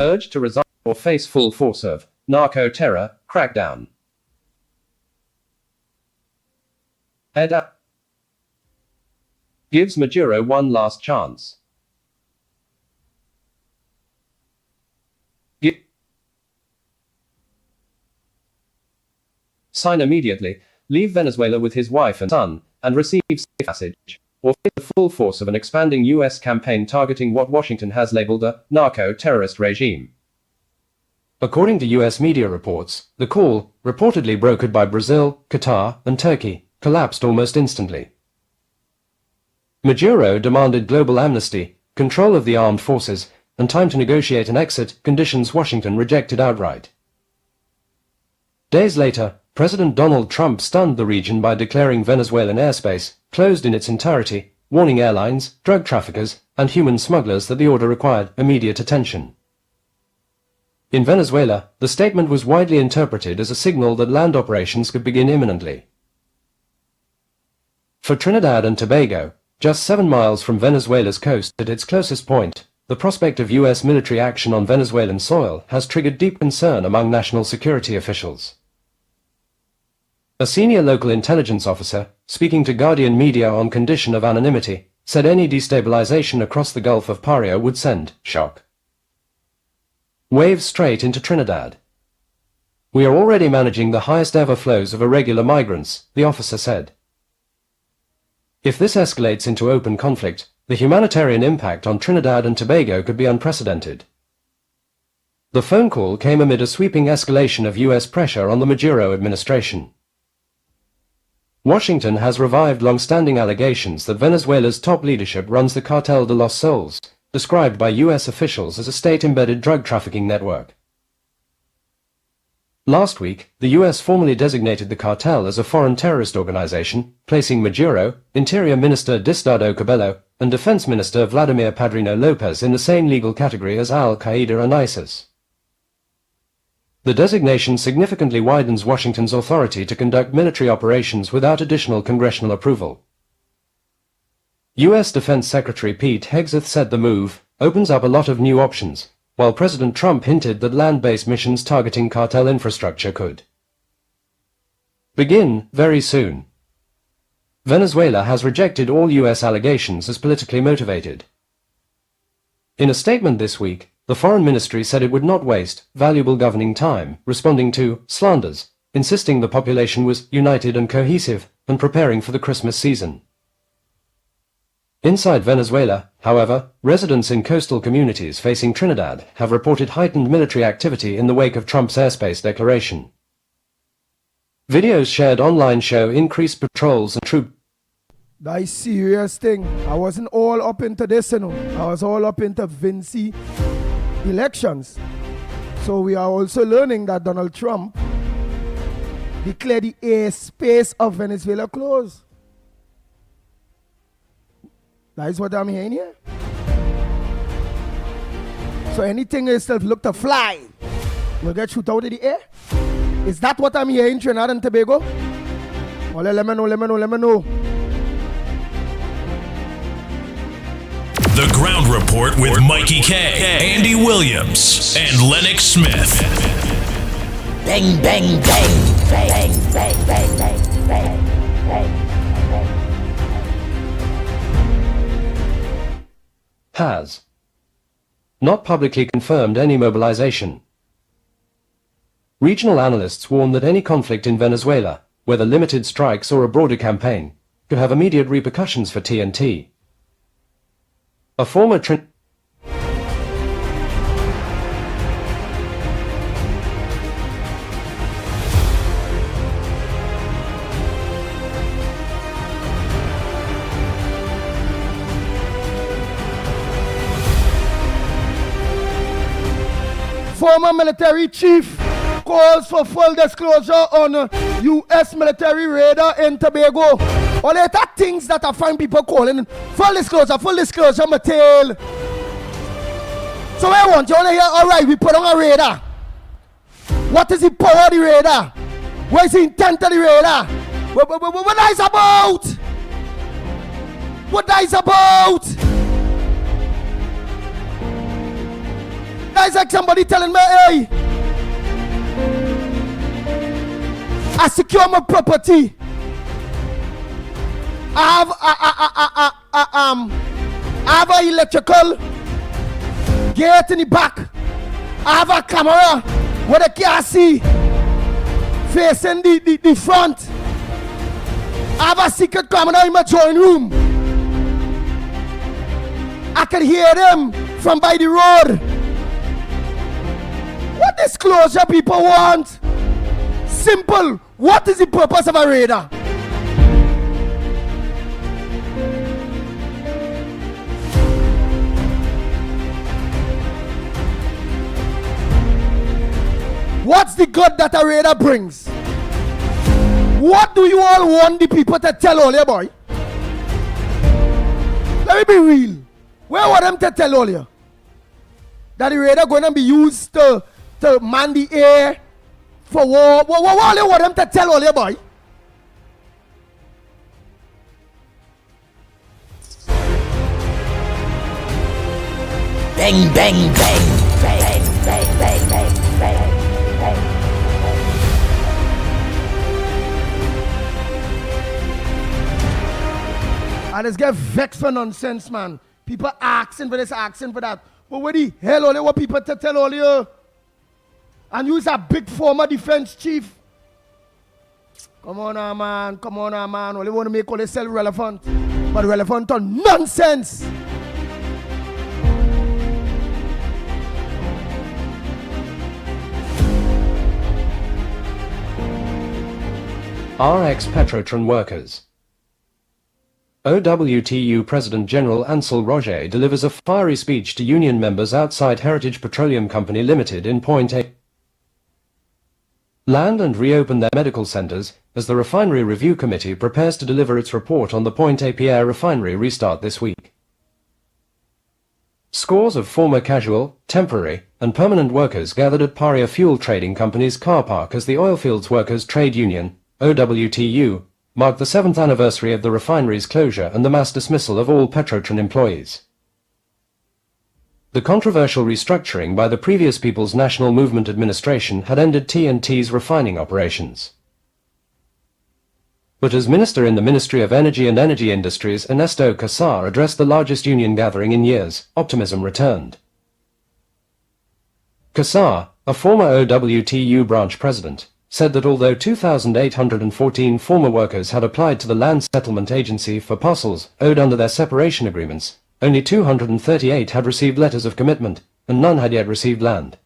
Urged to resign or face full force of narco terror crackdown. EDA gives Maduro one last chance. Sign immediately, leave Venezuela with his wife and son, and receive safe passage, or face the full force of an expanding U.S. campaign targeting what Washington has labeled a narco-terrorist regime. According to U.S. media reports, the call, reportedly brokered by Brazil, Qatar, and Turkey, collapsed almost instantly. Maduro demanded global amnesty, control of the armed forces, and time to negotiate an exit, conditions Washington rejected outright. Days later, President Donald Trump stunned the region by declaring Venezuelan airspace closed in its entirety, warning airlines, drug traffickers, and human smugglers that the order required immediate attention. In Venezuela, the statement was widely interpreted as a signal that land operations could begin imminently. For Trinidad and Tobago, just 7 miles from Venezuela's coast at its closest point, the prospect of U.S. military action on Venezuelan soil has triggered deep concern among national security officials. A senior local intelligence officer, speaking to Guardian media on condition of anonymity, said any destabilization across the Gulf of Paria would send shock waves straight into Trinidad. We are already managing the highest ever flows of irregular migrants, the officer said. If this escalates into open conflict, the humanitarian impact on Trinidad and Tobago could be unprecedented. The phone call came amid a sweeping escalation of U.S. pressure on the Maduro administration. Washington has revived long-standing allegations that Venezuela's top leadership runs the Cartel de los Soles, described by U.S. officials as a state-embedded drug trafficking network. Last week, the U.S. formally designated the cartel as a foreign terrorist organization, placing Maduro, Interior Minister Diosdado Cabello, and Defense Minister Vladimir Padrino Lopez in the same legal category as Al-Qaeda and ISIS. The designation significantly widens Washington's authority to conduct military operations without additional congressional approval. U.S. Defense Secretary Pete Hegseth said the move opens up a lot of new options, while President Trump hinted that land-based missions targeting cartel infrastructure could begin very soon. Venezuela has rejected all U.S. allegations as politically motivated. In a statement this week, the Foreign Ministry said it would not waste valuable governing time responding to slanders, insisting the population was united and cohesive and preparing for the Christmas season. Inside Venezuela, however, residents in coastal communities facing Trinidad have reported heightened military activity in the wake of Trump's airspace declaration. Videos shared online show increased patrols and troop. That's serious thing. I wasn't all up into this, you know. I was all up into Vinci elections. So we are also learning that Donald Trump declared the airspace of Venezuela closed. That is what I'm hearing here. So anything itself look to fly will get shoot out of the air. Is that what I'm hearing, Trinidad and Tobago? Well, let me know. The Ground Report with Mikey K, Andy Williams, and Lennox Smith. Bang, bang, bang. bang, bang, bang, bang, bang, bang, bang. Has not publicly confirmed any mobilization. Regional analysts warn that any conflict in Venezuela, whether limited strikes or a broader campaign, could have immediate repercussions for TNT. A former Former military chief calls for full disclosure on U.S. military radar in Tobago. Or later things that I find people calling full disclosure, Mattel. So I want you to hear, all right, we put on a radar. What is the power of the radar? What is the intent of the radar? What that is about? What that is about? That's like somebody telling me, hey, I secure my property. I have an electrical gate in the back. I have a camera where they can't see facing the front. I have a secret camera in my drawing room. I can hear them from by the road. What disclosure people want? Simple. What is the purpose of a radar? What's the good that a radar brings? What do you all want the people to tell all you, boy? Let me be real. Where want them to tell all you? That the radar going to be used to man the air for war. What do you want them to tell all you, boy? Bang, bang, bang, bang, bang, bang, bang, bang, bang. I just get vexed for nonsense, man. People asking for this, asking for that. But what the hell all you want people to tell all you? And you's a big former defense chief. Come on now, man. Come on now, man. All you want to make all yourself relevant. But relevant on nonsense. RX Petrotron workers. OWTU President General Ansel Roger delivers a fiery speech to union members outside Heritage Petroleum Company Limited in Point A. Land and reopen their medical centres as the Refinery Review Committee prepares to deliver its report on the Point A Pierre refinery restart this week. Scores of former casual, temporary, and permanent workers gathered at Paria Fuel Trading Company's car park as the Oilfields Workers Trade Union, OWTU, marked the 7th anniversary of the refinery's closure and the mass dismissal of all Petrotron employees. The controversial restructuring by the previous People's National Movement administration had ended TNT's refining operations. But as Minister in the Ministry of Energy and Energy Industries, Ernesto Cassar addressed the largest union gathering in years, optimism returned. Cassar, a former OWTU branch president, said that although 2,814 former workers had applied to the Land Settlement Agency for parcels owed under their separation agreements, only 238 had received letters of commitment, and none had yet received land.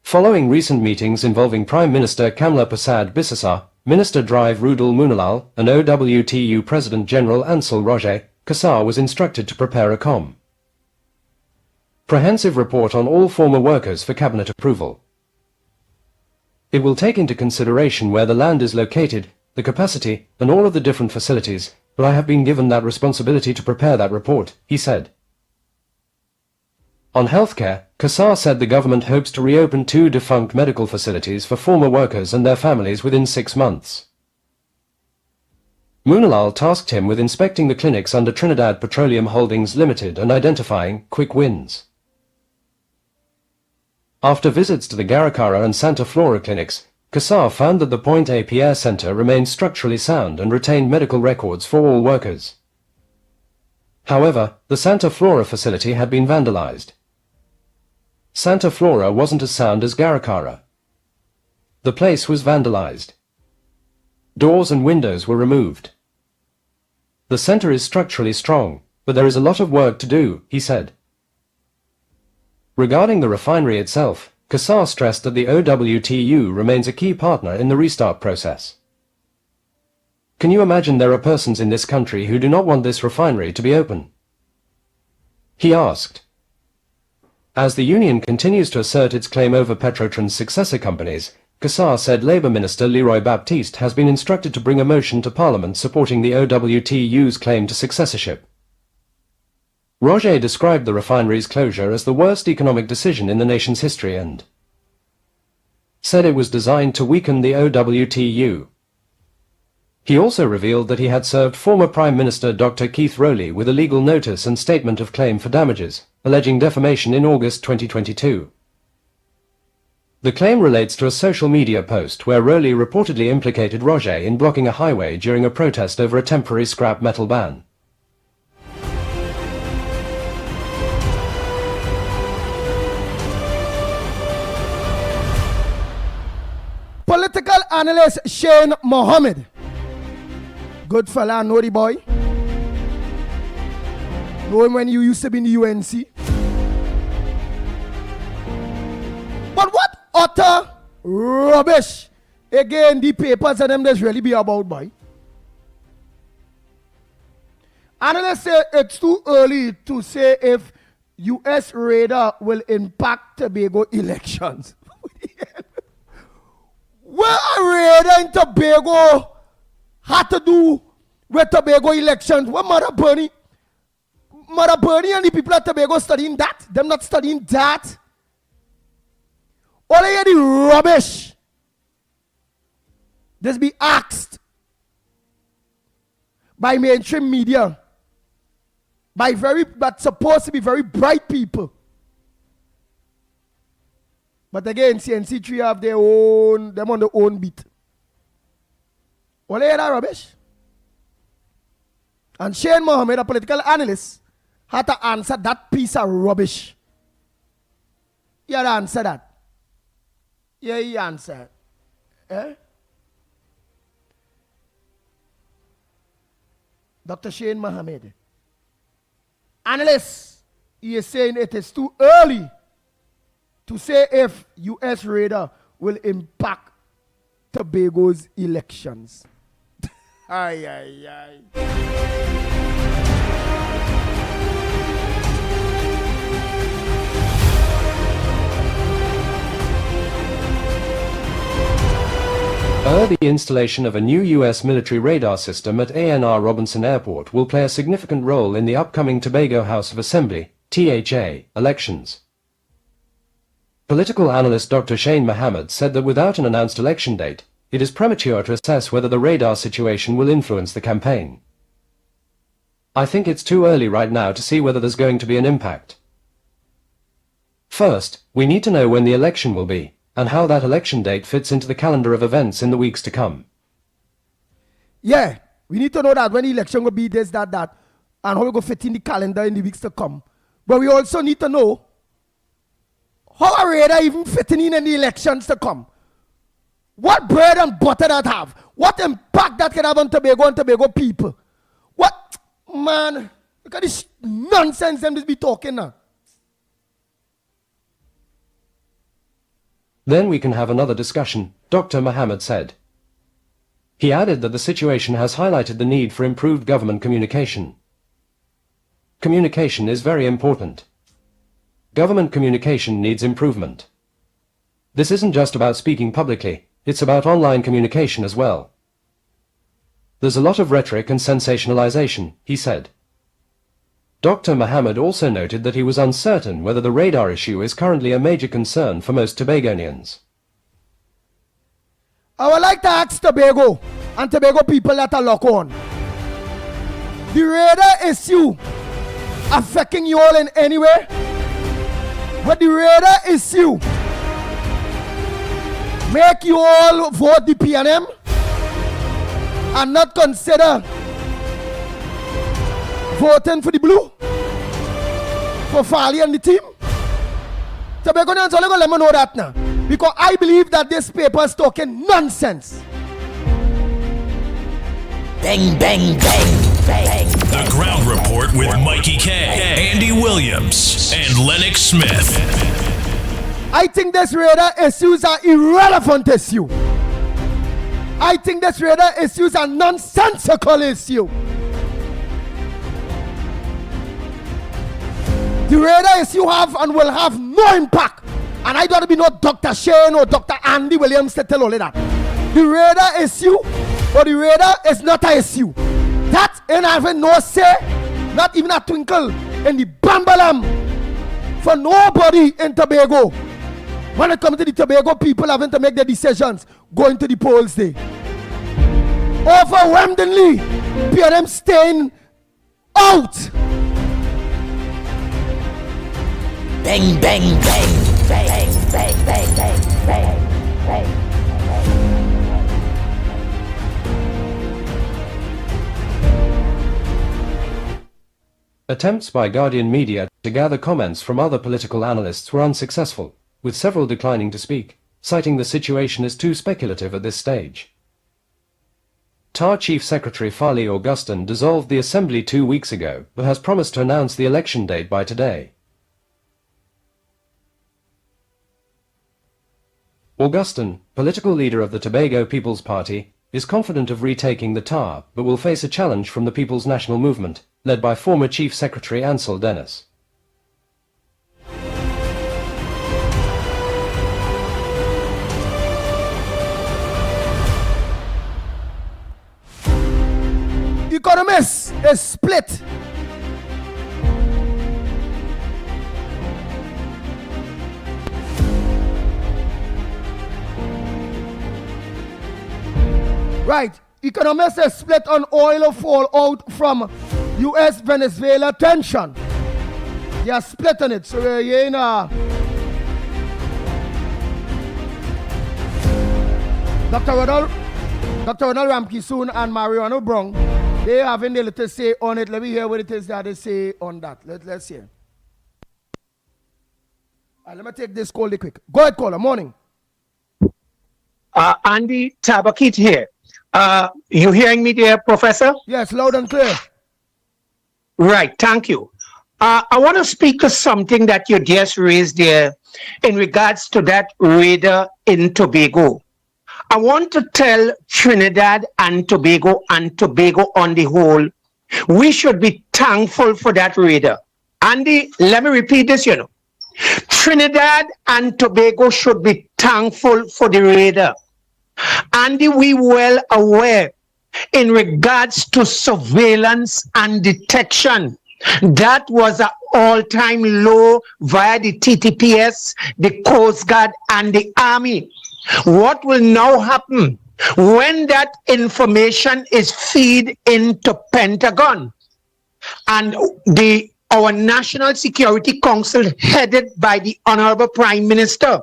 Following recent meetings involving Prime Minister Kamla Persad Bissessar, Minister Drive Rudal Munalal, and OWTU President General Ansel Roger, Cassar was instructed to prepare a comprehensive report on all former workers for cabinet approval. It will take into consideration where the land is located, the capacity, and all of the different facilities, but I have been given that responsibility to prepare that report, he said. On healthcare, Cassar said the government hopes to reopen 2 defunct medical facilities for former workers and their families within 6 months. Munalal tasked him with inspecting the clinics under Trinidad Petroleum Holdings Limited and identifying quick wins. After visits to the Garikara and Santa Flora clinics, Kerr found that the Point APR Center remained structurally sound and retained medical records for all workers. However, the Santa Flora facility had been vandalized. Santa Flora wasn't as sound as Garakara. The place was vandalized. Doors and windows were removed. The center is structurally strong, but there is a lot of work to do, he said. Regarding the refinery itself, Kerr stressed that the OWTU remains a key partner in the restart process. Can you imagine there are persons in this country who do not want this refinery to be open? He asked. As the union continues to assert its claim over Petrotran's successor companies, Kerr said Labour Minister Leroy Baptiste has been instructed to bring a motion to Parliament supporting the OWTU's claim to successorship. Roger described the refinery's closure as the worst economic decision in the nation's history and said it was designed to weaken the OWTU. He also revealed that he had served former Prime Minister Dr. Keith Rowley with a legal notice and statement of claim for damages, alleging defamation in August 2022. The claim relates to a social media post where Rowley reportedly implicated Roger in blocking a highway during a protest over a temporary scrap metal ban. Political analyst Shane Mohammed. Good fella, know the boy. Know him when you used to be in the UNC. But what utter rubbish again the papers and them there's really be about, boy. Analysts say it's too early to say if US radar will impact Tobago elections. Where a radar in Tobago had to do with Tobago elections? What Mother Bernie and the people at Tobago studying that? Them not studying that? All I hear the rubbish. This be asked by mainstream media, but supposed to be very bright people. But again, CNC3 have their own, them on their own beat. All I hear that rubbish. And Shane Mohammed, a political analyst, had to answer that piece of rubbish. He had to answer that. Yeah, he answered. Eh? Dr. Shane Mohammed. Analyst, he is saying it is too early to say if US radar will impact Tobago's elections. Ay, ay, ay. The installation of a new US military radar system at ANR Robinson Airport will play a significant role in the upcoming Tobago House of Assembly, THA, elections. Political analyst Dr. Shane Mohammed said that without an announced election date, it is premature to assess whether the radar situation will influence the campaign. I think it's too early right now to see whether there's going to be an impact. First, we need to know when the election will be, and how that election date fits into the calendar of events in the weeks to come. Yeah, we need to know that when the election will be this, that, and how it will fit in the calendar in the weeks to come. But we also need to know how a radar even fitting in the elections to come. What bread and butter that have? What impact that can have on Tobago and Tobago people? What? Man, look at this nonsense them just be talking now. Then we can have another discussion, Dr. Mohammed said. He added that the situation has highlighted the need for improved government communication. Communication is very important. Government communication needs improvement. This isn't just about speaking publicly, it's about online communication as well. There's a lot of rhetoric and sensationalization, he said. Dr. Mohammed also noted that he was uncertain whether the radar issue is currently a major concern for most Tobagonians. I would like to ask Tobago and Tobago people that are locked on. The radar issue affecting you all in any way? But the radar issue make you all vote the PNM and not consider voting for the blue? For Farley and the team? Tobago let me know that now. Because I believe that this paper is talking nonsense. Bang, bang, bang, bang. The Ground Report with Mikey K, Andy Williams, and Lennox Smith. I think this radar issues are irrelevant issue. I think this radar issues are nonsensical issue. The radar issue have and will have no impact. And I don't be no Dr. Shane or Dr. Andy Williams to tell all of that. The radar issue, but the radar is not an issue. That ain't having no say, not even a twinkle in the bambalam for nobody in Tobago. When it comes to the Tobago people having to make their decisions, going to the polls day. Overwhelmingly, PNM staying out. Bang, bang, bang, bang, bang, bang, bang, bang, bang. Attempts by Guardian Media to gather comments from other political analysts were unsuccessful, with several declining to speak, citing the situation as too speculative at this stage. TAR Chief Secretary Farley Augustin dissolved the Assembly 2 weeks ago, but has promised to announce the election date by today. Augustin, political leader of the Tobago People's Party, is confident of retaking the TAR, but will face a challenge from the People's National Movement, led by former Chief Secretary Ansel Dennis. Economists is split. Right, economists are split on oil fallout from U.S.-Venezuela tension. They are split on it, so you're in a... Dr. Ronald Ramkissoon and Mariano Brown, they having a little say on it. Let me hear what it is that they say on that. Let's hear. Let me take this call quick. Go ahead, caller. Morning. Andy Tabakit here. You hearing me there, Professor? Yes, loud and clear. Right, thank you. I want to speak to something that you just raised there in regards to that raider in Tobago. I want to tell Trinidad and Tobago on the whole, we should be thankful for that raider. Andy, let me repeat this, Trinidad and Tobago should be thankful for the raider. Andy, we well aware in regards to surveillance and detection, that was an all-time low via the TTPS, the Coast Guard, and the Army. What will now happen when that information is fed into Pentagon and our National Security Council, headed by the Honorable Prime Minister,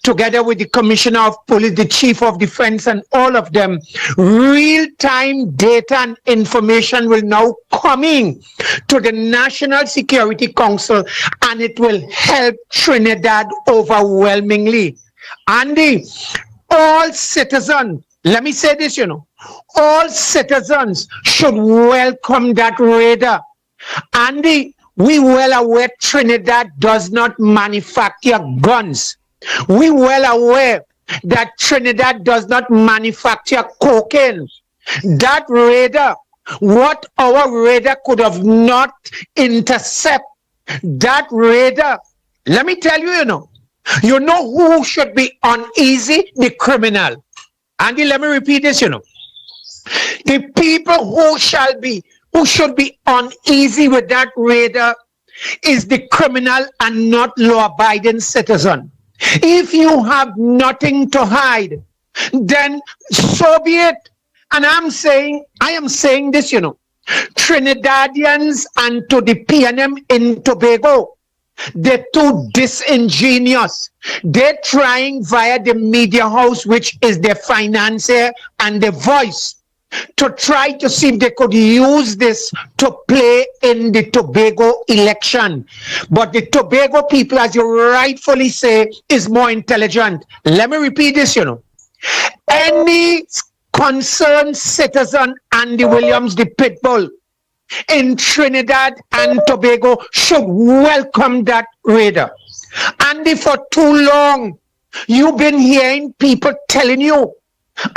together with the Commissioner of Police, the Chief of Defense, and all of them, real-time data and information will now coming to the National Security Council, and it will help Trinidad overwhelmingly. Andy, all citizens, let me say this, all citizens should welcome that raider. Andy, we well aware Trinidad does not manufacture guns. We well aware that Trinidad does not manufacture cocaine. That raider, what our raider could have not intercept, that raider, let me tell you, you know who should be uneasy? The criminal. Andy, let me repeat this, The people who should be uneasy with that raider is the criminal and not law-abiding citizen. If you have nothing to hide, then so be it. And I am saying this, Trinidadians and to the PNM in Tobago, They're too disingenuous. They're trying via the media house, which is their financier and the voice, to try to see if they could use this to play in the Tobago election. But the Tobago people, as you rightfully say, is more intelligent. Let me repeat this, Any concerned citizen, Andy Williams, the pitbull, in Trinidad and Tobago should welcome that raider. Andy, for too long, you've been hearing people telling you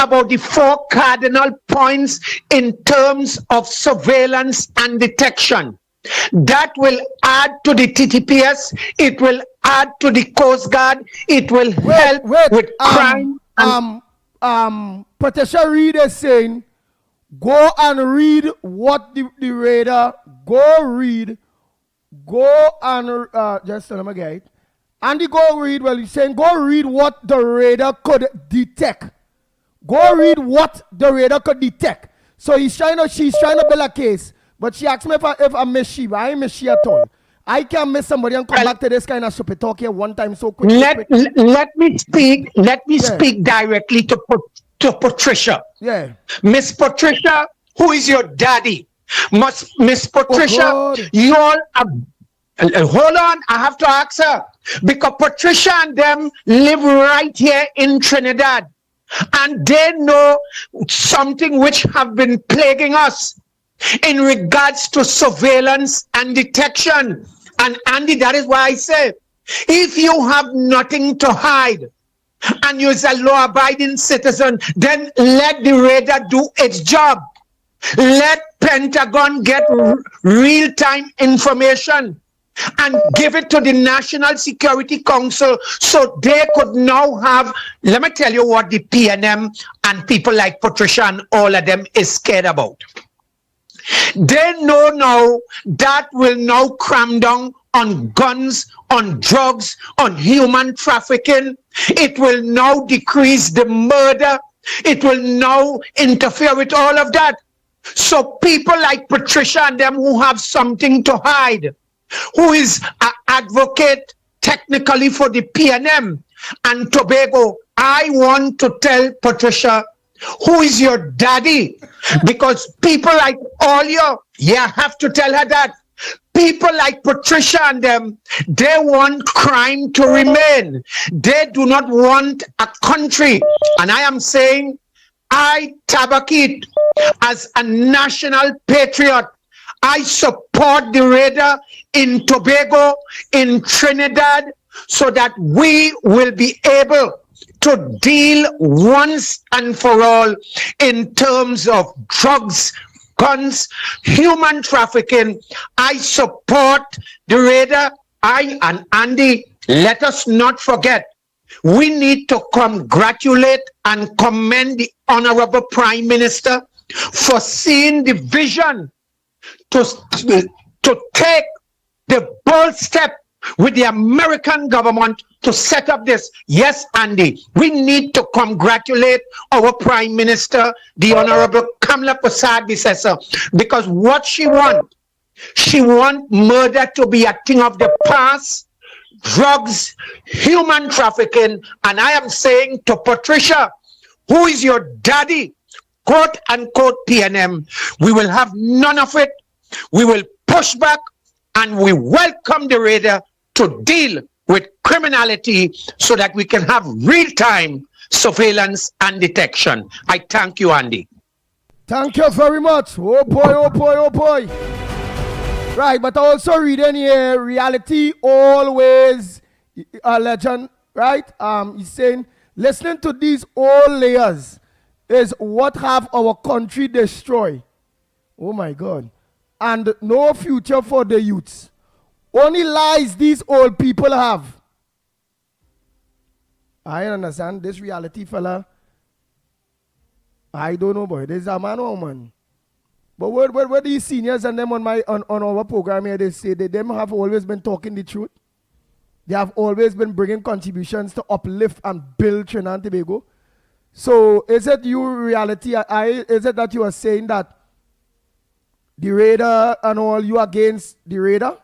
about the 4 cardinal points in terms of surveillance and detection. That will add to the TTPS, it will add to the Coast Guard, it will help with crime. Patricia Reed is saying, go and read what the radar, just tell him again. Andy, go read, well, he's saying, go read what the radar could detect. Go read what the radar could detect. So she's trying to build a case, but she asked me if I miss she, but I ain't miss she at all. I can't miss somebody and come back to this kind of stupid talk here one time so quick. Let me speak directly to Patricia. Yeah. Miss Patricia, who is your daddy? Miss Patricia, you all hold on, I have to ask her. Because Patricia and them live right here in Trinidad. And they know something which have been plaguing us in regards to surveillance and detection. And Andy, that is why I say, if you have nothing to hide and you're a law-abiding citizen, then let the radar do its job. Let Pentagon get real-time information and give it to the National Security Council so they could now have, let me tell you what the PNM and people like Patricia and all of them is scared about. They know now that will now cram down on guns, on drugs, on human trafficking. It will now decrease the murder. It will now interfere with all of that. So people like Patricia and them who have something to hide, who is an advocate technically for the PNM and Tobago, I want to tell Patricia, who is your daddy? Because people like all you have to tell her that. People like Patricia and them, they want crime to remain. They do not want a country. And I am saying, I, Tabakit, as a national patriot, I support the radar in Tobago, in Trinidad, so that we will be able to deal once and for all in terms of drugs, guns, human trafficking. I support the radar. I and Andy, let us not forget, we need to congratulate and commend the Honorable Prime Minister for seeing the vision to take the bold step with the American government to set up this. Yes, Andy, we need to congratulate our Prime Minister, the Honorable Kamala Prasad-Bissessar, because what she wants murder to be a thing of the past, drugs, human trafficking, and I am saying to Patricia, who is your daddy, quote unquote PNM, we will have none of it. We will push back and we welcome the radar to deal with criminality so that we can have real-time surveillance and detection. I thank you, Andy. Thank you very much. Oh boy, oh boy, oh boy. Right, but I also read in here, reality always a legend, right? He's saying, listening to these old layers is what have our country destroyed. Oh my God. And no future for the youths. Only lies these old people have. I understand this reality, fella. I don't know, boy. This is a man or woman. But what these seniors and them on our program here, they say that them have always been talking the truth. They have always been bringing contributions to uplift and build Trinidad and Tobago. So is it your reality? Is it that you are saying that the radar and all, you against the radar?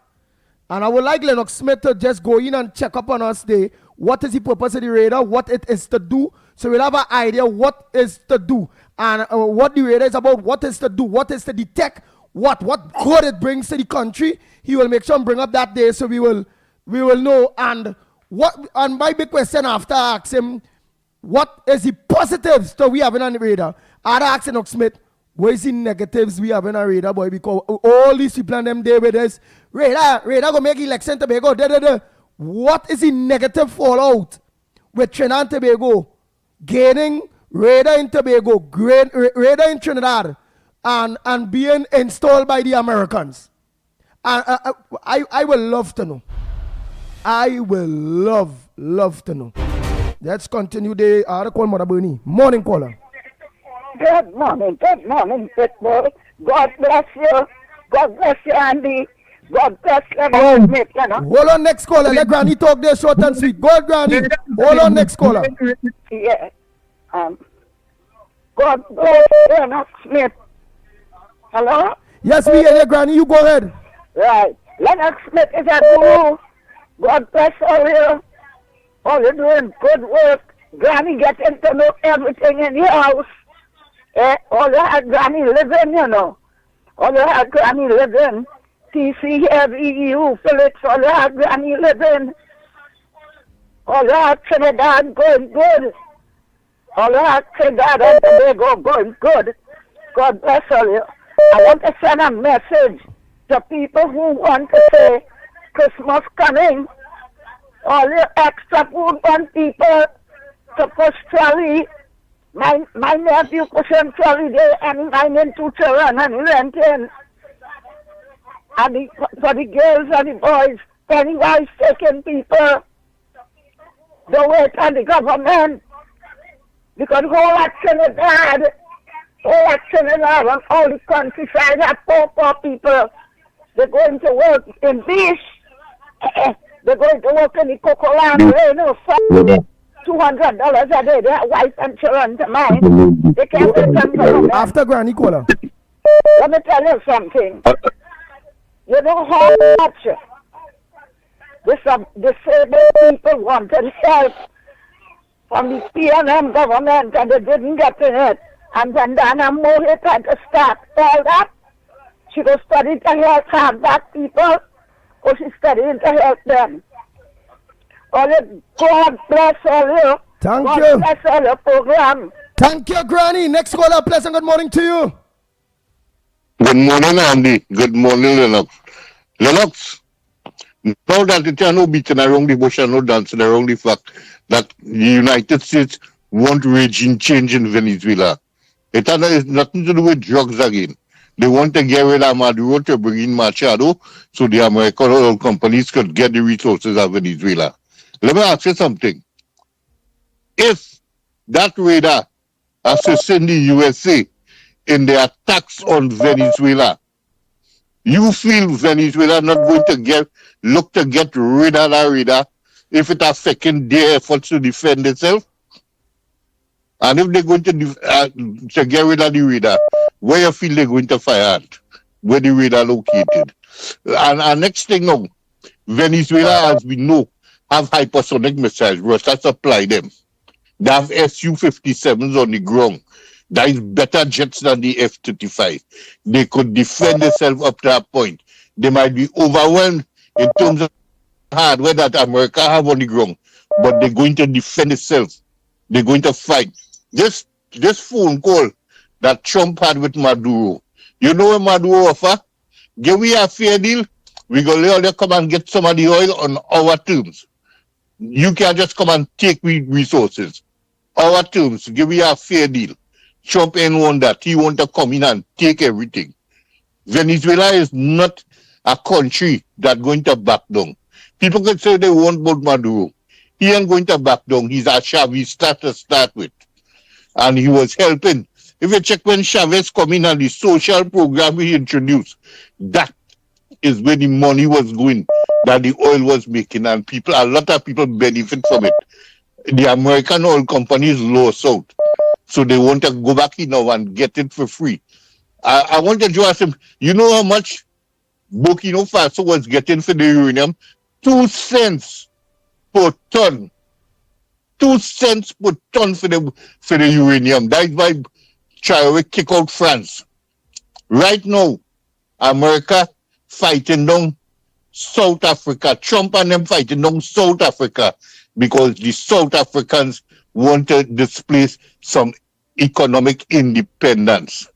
And I would like Lennox Smith to just go in and check up on us there. What is the purpose of the radar? What it is to do? So we'll have an idea what is to do and what the radar is about. What is to do? What is to detect? What good it brings to the country? He will make sure and bring up that day, so we will know. And my big question after I ask him, what is the positives that we having on the radar? I'd ask Lennox Smith, what is the negatives we have in our radar, boy? Because all these people and them there with us, radar go make election Tobago. What is the negative fallout with Trinidad and Tobago gaining radar in Tobago, radar in Trinidad, and being installed by the Americans? And I will love to know. I will love to know. Let's continue the call, Mother Bernie. Morning caller. Good morning, people. God bless you. God bless you, Andy. God bless Lennox Smith, you know. Hold on, next caller. Let Granny talk there short and sweet. Go on, Granny. Hold on, next caller. Yeah. God bless Lennox Smith. Hello? Yes, we hear you, Granny. You go ahead. Right. Lennox Smith is a guru. God bless all you. All you doing good work. Granny getting to know everything in your house. All you had Granny living, you know. All you had Granny living. TC here, EU, Phillips, all you had Granny living. All you had Trinidad going good. All you had Trinidad and Tobago going good. God bless all you. I want to send a message to people who want to say Christmas coming. All your extra food want people to push trolley. My nephew pushing trolley there and mine in 2 children and he went in. And for the girls and the boys, Pennywise taking people. Don't wait on the government. Because whole action is bad. Whole action is bad on all the countryside are poor people. They're going to work in beach. They're going to work in the cocoa land, you know, $200 a day. They have wife and children to mind. They can't get them from After Granny caller. Let me tell you something. You know how much disabled people wanted help from the PNM government and they didn't get it. And then Dana Moore tried to start all that. She was studying to help hardback people, or she studying to help them. All you, God bless all you. Thank God you. bless all your program. Thank you, Granny. Next caller, pleasant good morning to you. Good morning, Andy. Good morning, Lennox. Lennox, now that it are no beating around the bush and no dancing around the fact that the United States want regime change in Venezuela. It has nothing to do with drugs again. They want to get rid of Maduro to bring in Machado so the American oil companies could get the resources of Venezuela. Let me ask you something. If that radar assisting the USA in their attacks on Venezuela, you feel Venezuela not going to look to get rid of that radar if it affecting their efforts to defend itself? And if they're going to get rid of the radar, where you feel they're going to fire at? Where the radar located? And next thing now, Venezuela, as we know, have hypersonic missiles. Russia supply them. They have Su-57s on the ground. That is better jets than the F-35. They could defend themselves up to that point. They might be overwhelmed in terms of hardware that America have on the ground, but they're going to defend itself. They're going to fight. This phone call that Trump had with Maduro, you know what Maduro offer? Give we a fair deal, we're going to let you come and get some of the oil on our terms. You can't just come and take resources. Our terms, give me a fair deal. Trump ain't want that. He want to come in and take everything. Venezuela is not a country that's going to back down. People can say they want both Maduro. He ain't going to back down. He's a Chavista to start with. And he was helping. If you check when Chavez come in and the social program he introduced, that is where the money was going, that the oil was making, and a lot of people benefit from it. The American oil companies lost out. So they want to go back in now and get it for free. I want to ask him, you know how much Burkina Faso was getting for the uranium 2 cents per ton. 2 cents per ton for the uranium. That's why China kick out France. Right now, America fighting down South Africa. Trump and them fighting down South Africa because the South Africans want to displace some economic independence.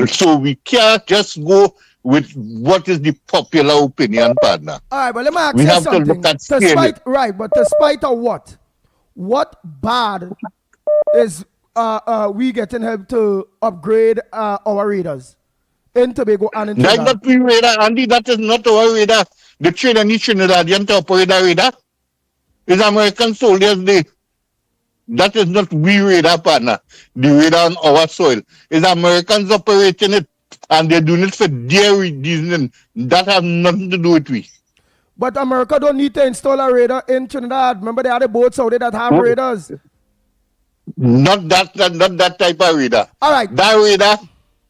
So we can't just go with what is the popular opinion, partner. All right, but let me ask We you have to something. look at scaling. Right, but despite of what? What bad is we getting help to upgrade our radars in Tobago and in That's Trinidad? not we radar, Andy. That is not our radar. The Trinidadian to operate the radar is American soldiers. That is not we radar, partner. The radar on our soil is Americans operating it, and they're doing it for their reason. That has nothing to do with we. But America don't need to install a radar in Trinidad. Remember, they had the boats out there that have radars. Not that type of radar. All right. That radar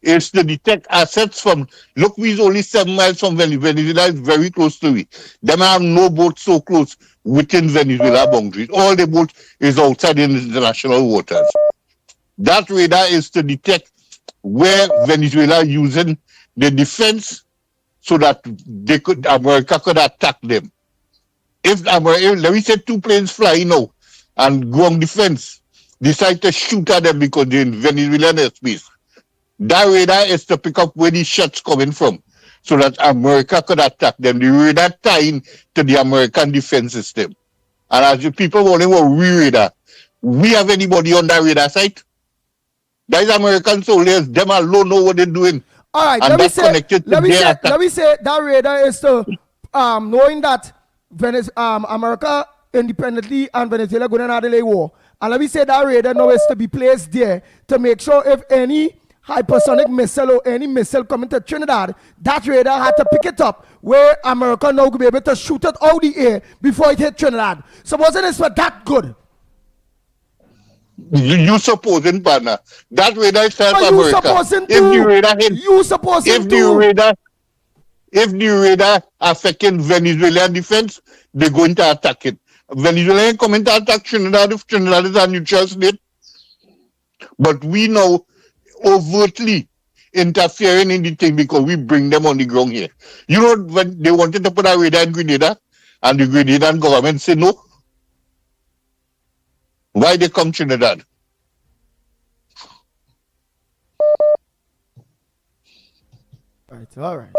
is to detect assets from. Look, we's only 7 miles from Venezuela. Venezuela is very close to we. Them have no boats so close within Venezuela boundaries. All the boats is outside in international waters. That radar is to detect where Venezuela using the defense so that America could attack them. If let me say 2 planes flying now and go on defense, decide to shoot at them because they're in Venezuelan airspace. That radar is to pick up where the shots coming from so that America could attack them. The radar tying to the American defense system. And as the people wondering what we radar, we have anybody on that radar site? That is American soldiers. Them alone know what they're doing. All right, and let me that's connected to let me their say, attack. let me say that radar is to knowing that America independently and Venezuela going to have a war. And let me say that radar now is to be placed there to make sure if any hypersonic missile or any missile coming to Trinidad, that radar had to pick it up where America now will be able to shoot it out the air before it hit Trinidad. So wasn't it for that good? You supposing, partner, that radar is help But you America. supposing If the to. radar hit, You supposing if to. the radar affecting Venezuelan defense, they're going to attack it. Venezuela ain't coming to attack Trinidad if Trinidad is a neutral state. But we know overtly interfering in the thing because we bring them on the ground here. You know when they wanted to put a radar in Grenada and the Grenadian government said no? Why they come Trinidad? All right.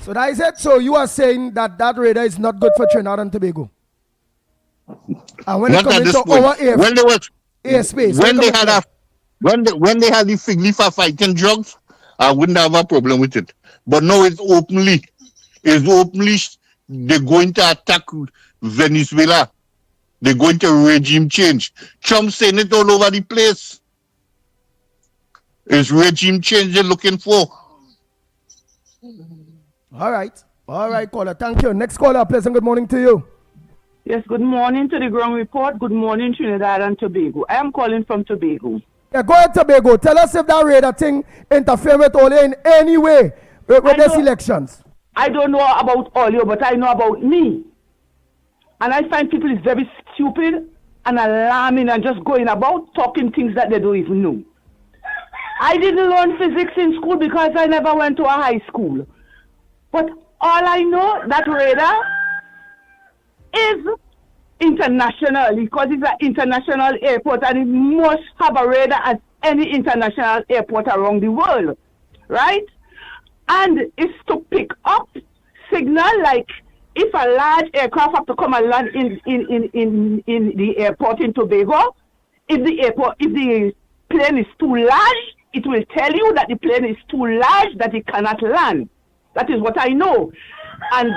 So that is it. So you are saying that that radar is not good for Trinidad and Tobago. And when Not it comes at this into point. our When they was airspace, when they had when they had the fig leaf for fighting drugs, I wouldn't have a problem with it. But now it's openly they're going to attack Venezuela. They're going to regime change. Trump saying it all over the place. It's regime change they're looking for. All right. All right, caller. Thank you. Next caller, pleasant good morning to you. Yes, good morning to the ground report. Good morning, Trinidad and Tobago. I am calling from Tobago. Yeah, go ahead, Tobago. Tell us if that radar thing interfere with Ole in any way with these elections. I don't know about all you, but I know about me. And I find people is very stupid and alarming and just going about talking things that they don't even know. I didn't learn physics in school because I never went to a high school. But all I know, that radar is international because it's an international airport and it must have a radar at any international airport around the world, right? And it's to pick up signal like if a large aircraft have to come and land in the airport in Tobago, if the plane is too large, it will tell you that the plane is too large that it cannot land. That is what I know. And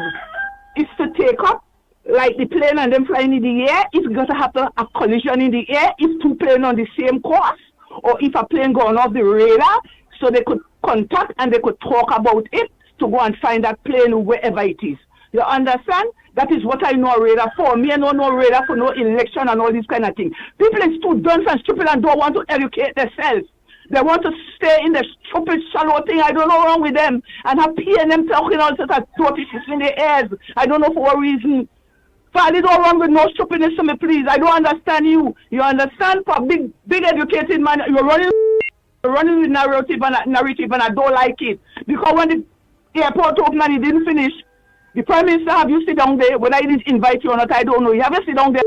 it's to take up like the plane and them flying in the air, it's going to happen a collision in the air if 2 planes on the same course, or if a plane going off the radar, so they could contact and they could talk about it to go and find that plane wherever it is. You understand? That is what I know a radar for. Me, I don't know radar for no election and all these kind of things. People is too dumb and stupid and don't want to educate themselves. They want to stay in the stupid shallow thing. I don't know what's wrong with them. And have PNM talking all sorts of dirty shit in their ears. I don't know for what reason. Father, don't wrong with no stupidness to me, please. I don't understand you. You understand? For big educated man, you're running with narrative and I don't like it. Because when the airport opened and he didn't finish, the Prime Minister have you sit down there, whether he did invite you or not, I don't know. You have to sit down there,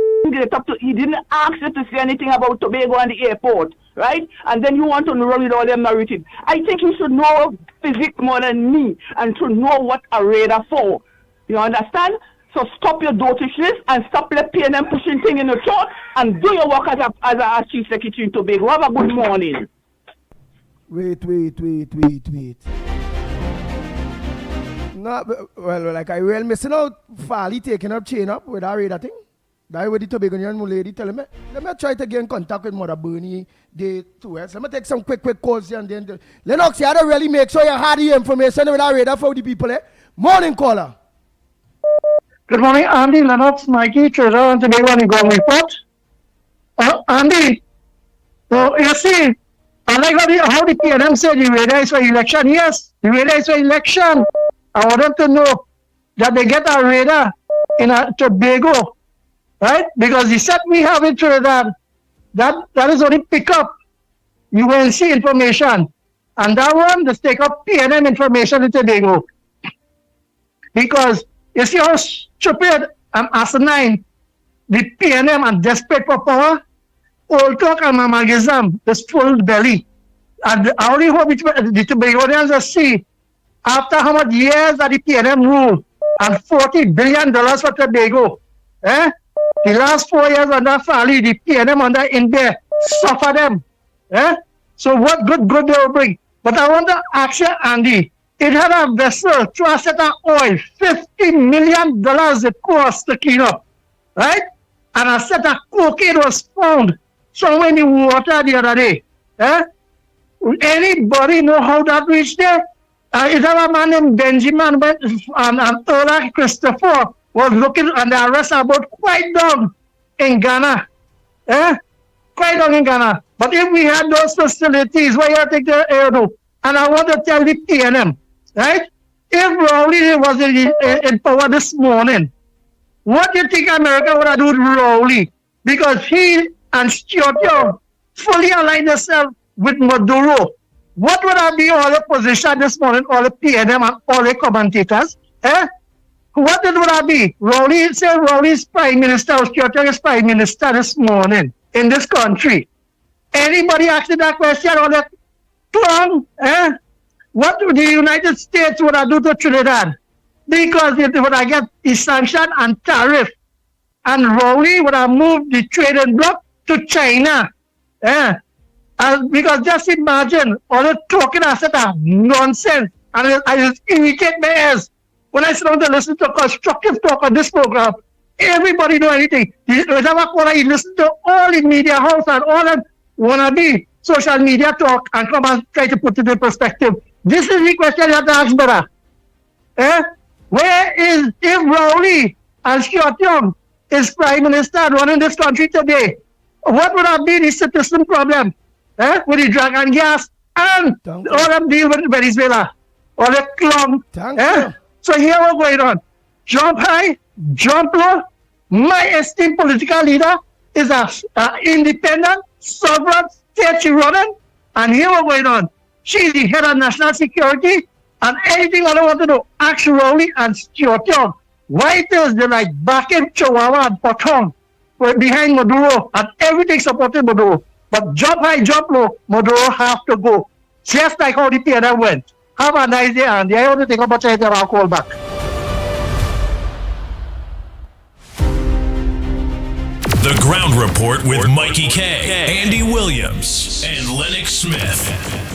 he didn't ask you to say anything about Tobago and the airport, right? And then you want to run with all them narrative. I think you should know physics more than me and to know what a radar for. You understand? So stop your dotishness and stop let PNM pushing thing in the throat and do your work as a Chief Secretary in Tobago. Have a good morning. Wait. No, well, like I will missing out Farley taking up chain up with that radar thing. That way the Tobagonian lady telling me, let me try to get in contact with Mother Bernie day 2S. Let me take some quick calls here and then. Lennox, you had to really make sure you had the information with that radar for the people, eh? Morning caller. Good morning, Andy, Lennox, Mikey, Treasure, and Tobago and Ground Report. Andy, so you see, I like how the PNM said the radar is for election. Yes, the radar is for election. I want them to know that they get a radar in Tobago, right? Because the set we have in Trinidad, that is only pick up UNC information. And that one, just take up PNM information in Tobago. Because you see how stupid and asinine the PNM are desperate for power? Old talk and mamagism, this full belly. And I only hope the Tobagonians see after how much years that the PNM rule and $40 billion for Tobago. The last 4 years under Farley, the PNM under in there suffer them. So what good they will bring? But I want to ask you, Andy, it had a vessel to a set of oil, $50 million it cost to clean up, right? And a set of cocaine was found somewhere in the water the other day. Anybody know how that reached there? Is there a man named Benjamin and Ola Christopher was looking and the arrest about quite down in Ghana. Quite down in Ghana. But if we had those facilities, where you take the and I want to tell the PNM, right? If Rowley was in power this morning, what do you think America would have done with Rowley? Because he and Stuart Young fully aligned themselves with Maduro. What would have been all the position this morning, all the PNM and all the commentators? What would have been? Rowley said Rowley's prime minister, or Stuart Young is prime minister this morning in this country. Anybody asking that question on the tongue? What would the United States would have do to Trinidad? Because they would have get the sanction and tariff. And Rowley would have moved the trading bloc to China. Because just imagine all the talking I said are nonsense. And I just irritate my ears. When I sit down to listen to constructive talk on this program, everybody know anything. You listen to all the media house and all that wannabe social media talk and come and try to put it in perspective. This is the question you have to ask, brother. Where is, if Rowley and Stuart Young is prime minister running this country today, what would have been the citizen problem? With the drug and gas and all them deal with Venezuela. All the clung. So here we're going on. Jump high, jump low. My esteemed political leader is an independent, sovereign state she running. And here we're going on. She's the head of national security. And anything I don't want to know, ask Rowley and Stuart Young. Why is they like back in Chihuahua and Potong behind Maduro and everything supporting Maduro? But jump high, jump low, Maduro have to go. Just like how the PNM went. Have a nice day, Andy. I want to take a bunch of it and I'll call back. The Ground Report with Mikey K, Andy Williams, and Lennox Smith.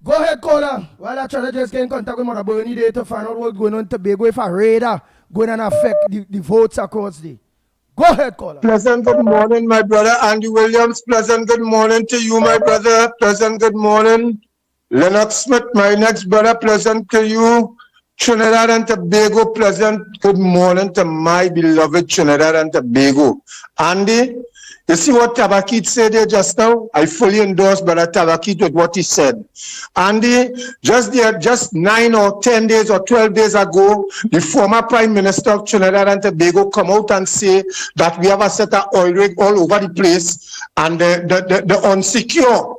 Go ahead, caller. While I try to just get in contact with Mother Bernie there to find out what's going on in Tobago if a radar going and affect the votes across the. Go ahead, caller. Pleasant good morning, my brother Andy Williams. Pleasant good morning to you, my brother. Pleasant good morning, Lennox Smith, my next brother. Pleasant to you, Trinidad and Tobago. Pleasant good morning to my beloved Trinidad and Tobago. Andy, you see what Tabakit said there just now? I fully endorse Brother Tabakit with what he said. Andy, just 9 or 10 days or 12 days ago, the former Prime Minister of Trinidad and Tobago come out and say that we have a set of oil rig all over the place and the unsecure,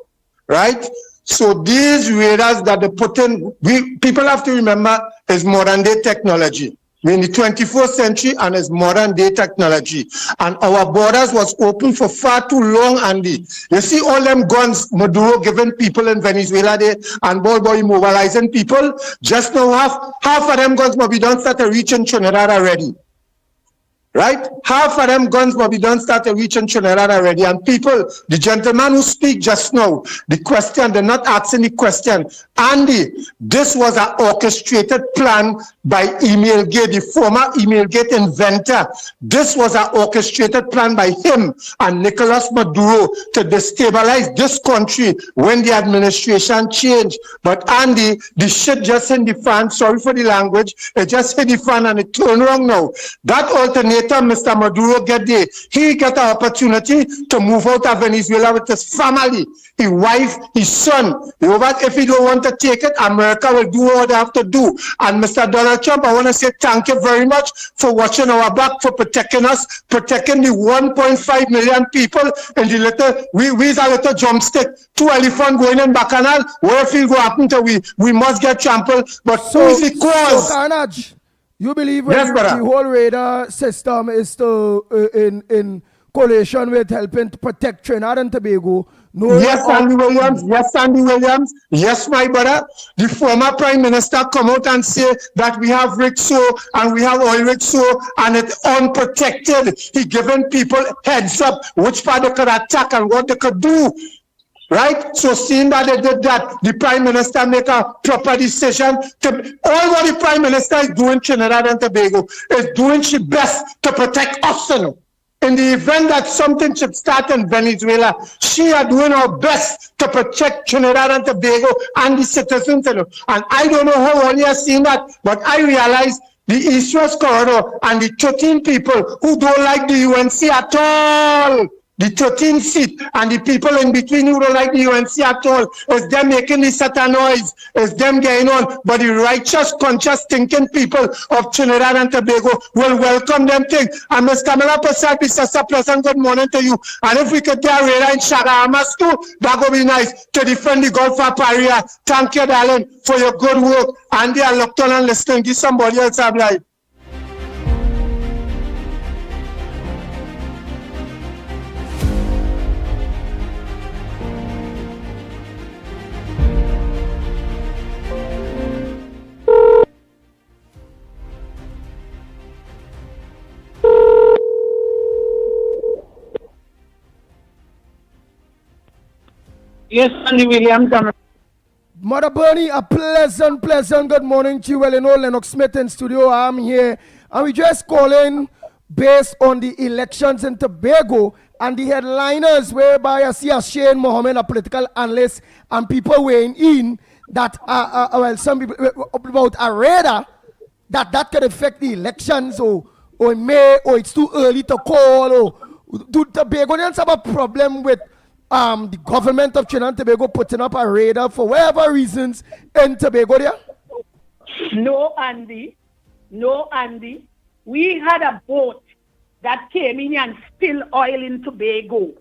right? So these radars that they put in, people have to remember, is modern day technology. We're in the 21st century and it's modern day technology. And our borders was open for far too long, Andy. You see all them guns Maduro giving people in Venezuela there and boy mobilizing people. Just now half of them guns must be done start to reach in Trinidad already. Right? Half of them guns will be done started reaching Trinidad already. And people, the gentleman who speak just now, the question, they're not asking the question. Andy, this was an orchestrated plan by Emailgate, the former Emailgate inventor. This was an orchestrated plan by him and Nicolas Maduro to destabilize this country when the administration changed. But Andy, the shit just hit the fan. Sorry for the language. It just hit the fan and it turned wrong now. That alternative Mr. Maduro get there. He get an opportunity to move out of Venezuela with his family, his wife, his son. If he don't want to take it, America will do what they have to do. And Mr. Donald Trump, I want to say thank you very much for watching our back, for protecting us, protecting the 1.5 million people in the little, we's a little drumstick, 2 elephants going in Bacchanal. Where if it go happen to we must get trampled. But who is the cause? So Carnage, you believe yes, the whole radar system is to in coalition with helping to protect Trinidad and Tobago? No, yes, Andy Williams. Yes, Andy Williams. Yes, my brother. The former Prime Minister come out and say that we have rigs so and we have oil rigs so and it's unprotected. He giving people heads up which part they could attack and what they could do. Right? So seeing that they did that, the Prime Minister make a proper decision. All what the Prime Minister is doing Trinidad and Tobago is doing his best to protect us. In the event that something should start in Venezuela, she are doing her best to protect Trinidad and Tobago and the citizens. And I don't know how all you are seeing that, but I realize the East-West Corridor and the 13 people who don't like the UNC at all, the 13 seat and the people in between who don't like the UNC at all, is them making this set of noise, is them getting on. But the righteous, conscious, thinking people of Trinidad and Tobago will welcome them things. And Ms. Camilla Prasad, Mr. Pleasant, good morning to you. And if we could get a radar in Shagamas too, that would be nice to defend the Gulf of Paria. Thank you, darling, for your good work. And they are locked on and listening. Give somebody else a live. Yes, Andy Williams. Mother Bernie, a pleasant good morning to you. Well, you know, Lennox Smith in studio. I'm here. And we just calling based on the elections in Tobago and the headliners whereby I see a Shane Mohammed, a political analyst, and people weighing in that, well, some people about a radar that could affect the elections or it may, or it's too early to call, or do Tobagonians have a problem with the government of Trinidad and Tobago putting up a radar for whatever reasons in Tobago there? No, Andy. We had a boat that came in and spilled oil in Tobago.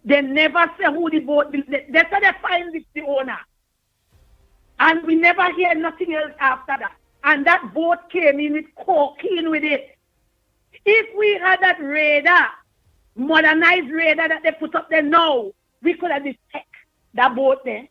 They never say who the boat, they said they find the owner. And we never hear nothing else after that. And that boat came in with cocaine with it. If we had that radar, modernized radar that they put up there now, we could have detected that boat there.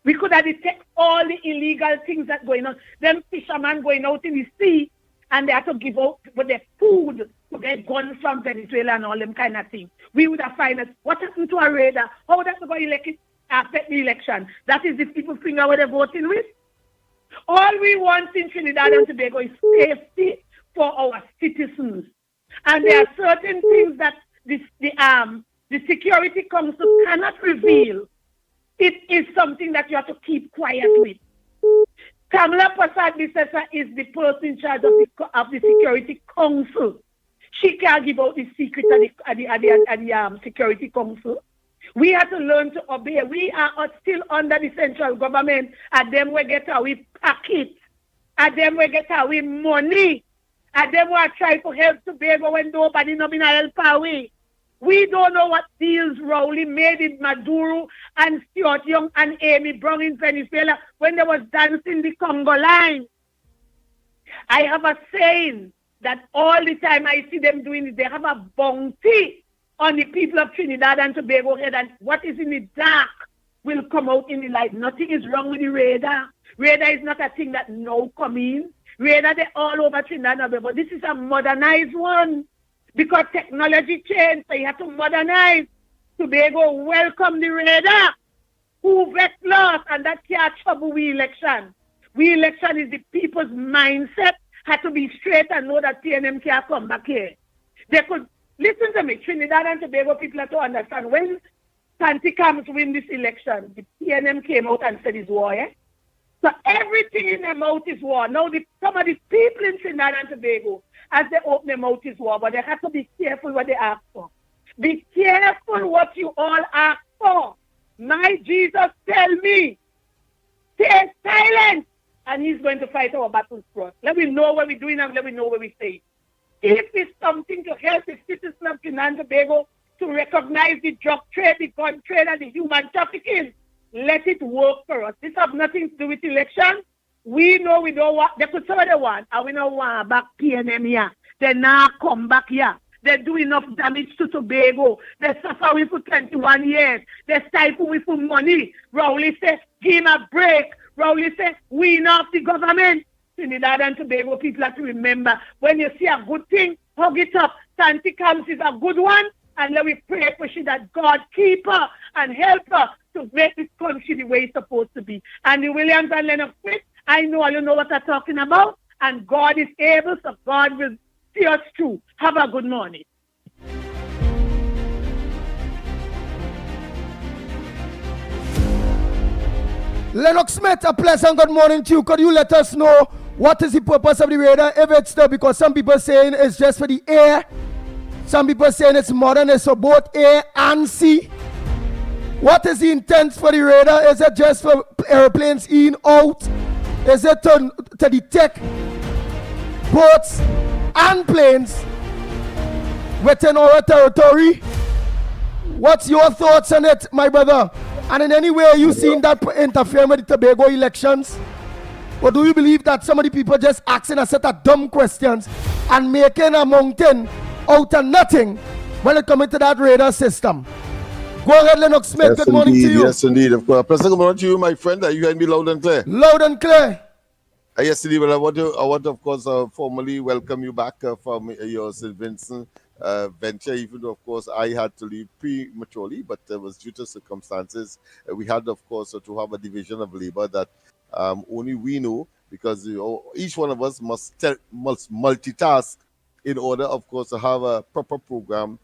We could have detected all the illegal things that going on. Them fishermen going out in the sea and they have to give out with their food to get guns from Venezuela and all them kind of things. We would have found out what happened to our radar, how that's going to affect the election. That is if people figure out what they're voting with. All we want in Trinidad and Tobago is safety for our citizens. And there are certain things that the Security Council cannot reveal. It is something that you have to keep quiet with. Kamala Prasad-Bissessa is the person in charge of the Security Council. She can't give out the secret at the Security Council. We have to learn to obey. We are still under the central government. And them we get our packet. And them we get our money. And them we try to help Tobago when nobody no been help away. We don't know what deals Rowley made with Maduro and Stuart Young and Amy Brown in Venezuela when they was dancing the Congo line. I have a saying that all the time I see them doing it, they have a bounty on the people of Trinidad and Tobago head, and what is in the dark will come out in the light. Nothing is wrong with the radar. Radar is not a thing that no come in. Radar, they're all over Trinidad and Tobago. This is a modernized one because technology changed, so you have to modernize. Tobago welcome the radar. Who vet lost, and that can't trouble we election. We election is the people's mindset had to be straight and know that PNM can't come back here. They could, listen to me, Trinidad and Tobago people have to understand, when Santi comes win this election, the PNM came out and said it's war, eh? So everything in their mouth is war. Now, some of the people in Trinidad and Tobago, as they open their mouth is war, but they have to be careful what they ask for. Be careful what you all ask for. My Jesus tell me, stay silent, and he's going to fight our battles for us. Let me know what we're doing and let me know what we say. If it's something to help the citizens of Trinidad and Tobago to recognize the drug trade, the gun trade, and the human trafficking, let it work for us. This has nothing to do with election. We know we don't want, they could say what they want, and we don't want back PNM here. They now come back here. They do enough damage to Tobago. They suffer with for 21 years. They stifle with for money. Rowley say, give him a break. Rowley say, we not the government. Trinidad and Tobago people have to remember, when you see a good thing, hug it up. Santi comes is a good one, and let me pray for she that God keep her and help her to make this country the way it's supposed to be. And the Williams and Lennox Smith, I know you know what I'm talking about, and God is able, so God will see us through. Have a good morning. Lennox Smith, a pleasant good morning to you. Could you let us know what is the purpose of the radar? If it's there, because some people saying it's just for the air. Some people saying it's modern, it's for both air and sea. What is the intent for the radar? Is it just for airplanes in, out? Is it to detect boats and planes within our territory? What's your thoughts on it, my brother? And in any way you seen that interfere with the Tobago elections? Or do you believe that some of the people just asking a set of dumb questions and making a mountain out of nothing when it comes to that radar system? Go ahead, Lennox Smith. Yes, good morning indeed, to you. Yes, indeed. Of course. President, good morning to you, my friend. You can be loud and clear. Loud and clear. Yes, indeed. Well, I want to, of course, formally welcome you back from your St. Vincent venture, even though, of course, I had to leave prematurely, but it was due to circumstances. We had, of course, to have a division of labor that only we know, because each one of us must multitask in order, of course, to have a proper program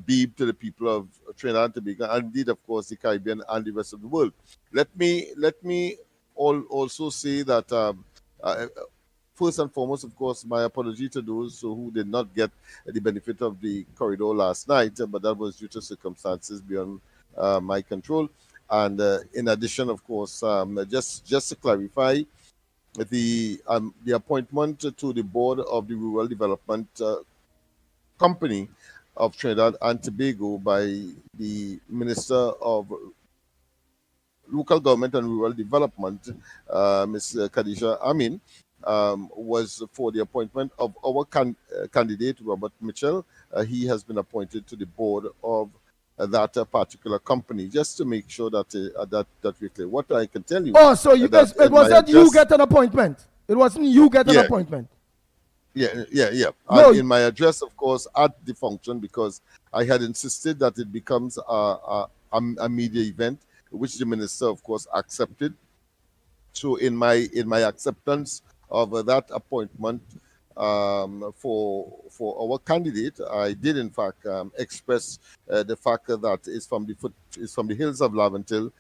be to the people of Trinidad and Tobago, and indeed, of course, the Caribbean and the rest of the world. Let me also say that first and foremost, of course, my apology to those who did not get the benefit of the corridor last night, but that was due to circumstances beyond my control. And in addition, of course, just to clarify, the appointment to the board of the Rural Development Company of Trinidad and Tobago by the Minister of Local Government and Rural Development, Ms. Khadija Amin, was for the appointment of our candidate, Robert Mitchell. He has been appointed to the board of that particular company, just to make sure that that we're clear. What I can tell you. Oh, so you guys, it wasn't you get an appointment. It wasn't you get an appointment. Yeah. No. In my address, of course, at the function, because I had insisted that it becomes a media event, which the minister, of course, accepted. So in my acceptance of that appointment, for our candidate. I did in fact express the fact that is from the hills of Laventille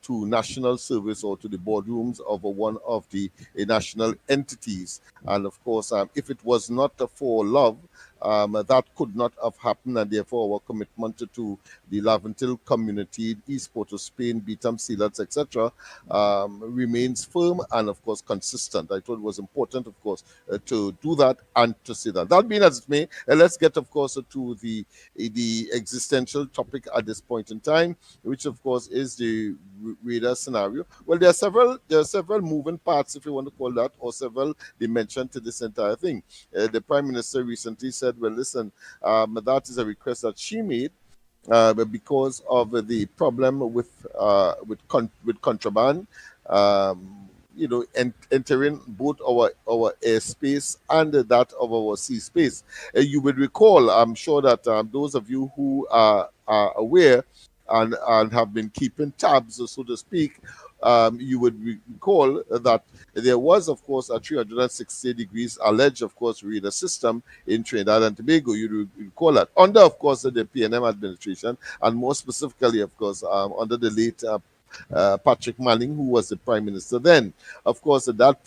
to national service or to the boardrooms of one of the national entities. And of course, if it was not for love, that could not have happened, and therefore our commitment to the Laventille community, East Port of Spain, Beetham, Sealats, etc., remains firm and of course consistent. I thought it was important, of course, to do that and to say that. That being as it may, let's get, of course, to the existential topic at this point in time, which of course is the radar scenario. Well, there are several moving parts, if you want to call that, or several dimensions to this entire thing. The Prime Minister recently said, well, listen, that is a request that she made because of the problem with contraband, entering both our airspace and that of our sea space. You would recall, I'm sure that those of you who are aware and have been keeping tabs, so to speak, you would recall that there was, of course, a 360 degrees alleged, of course, radar system in Trinidad and Tobago. You recall that under, of course, the PNM administration, and more specifically, of course, under the late Patrick Manning, who was the Prime Minister then. Of course, that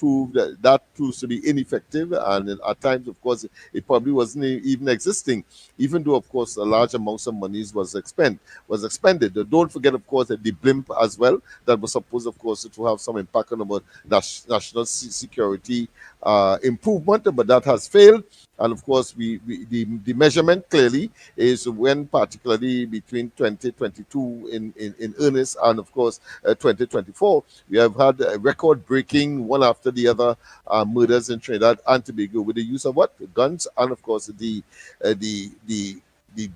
proves to be ineffective, and at times, of course, it probably wasn't even existing, even though, of course, a large amount of monies was expended. Don't forget, of course, that the blimp as well, that was supposed, of course, to have some impact on about national security improvement, but that has failed. And of course, the measurement clearly is when, particularly between 2022 in earnest and of course 2024, we have had record-breaking one after the other murders in Trinidad and Tobago with the use of what? Guns, and of course the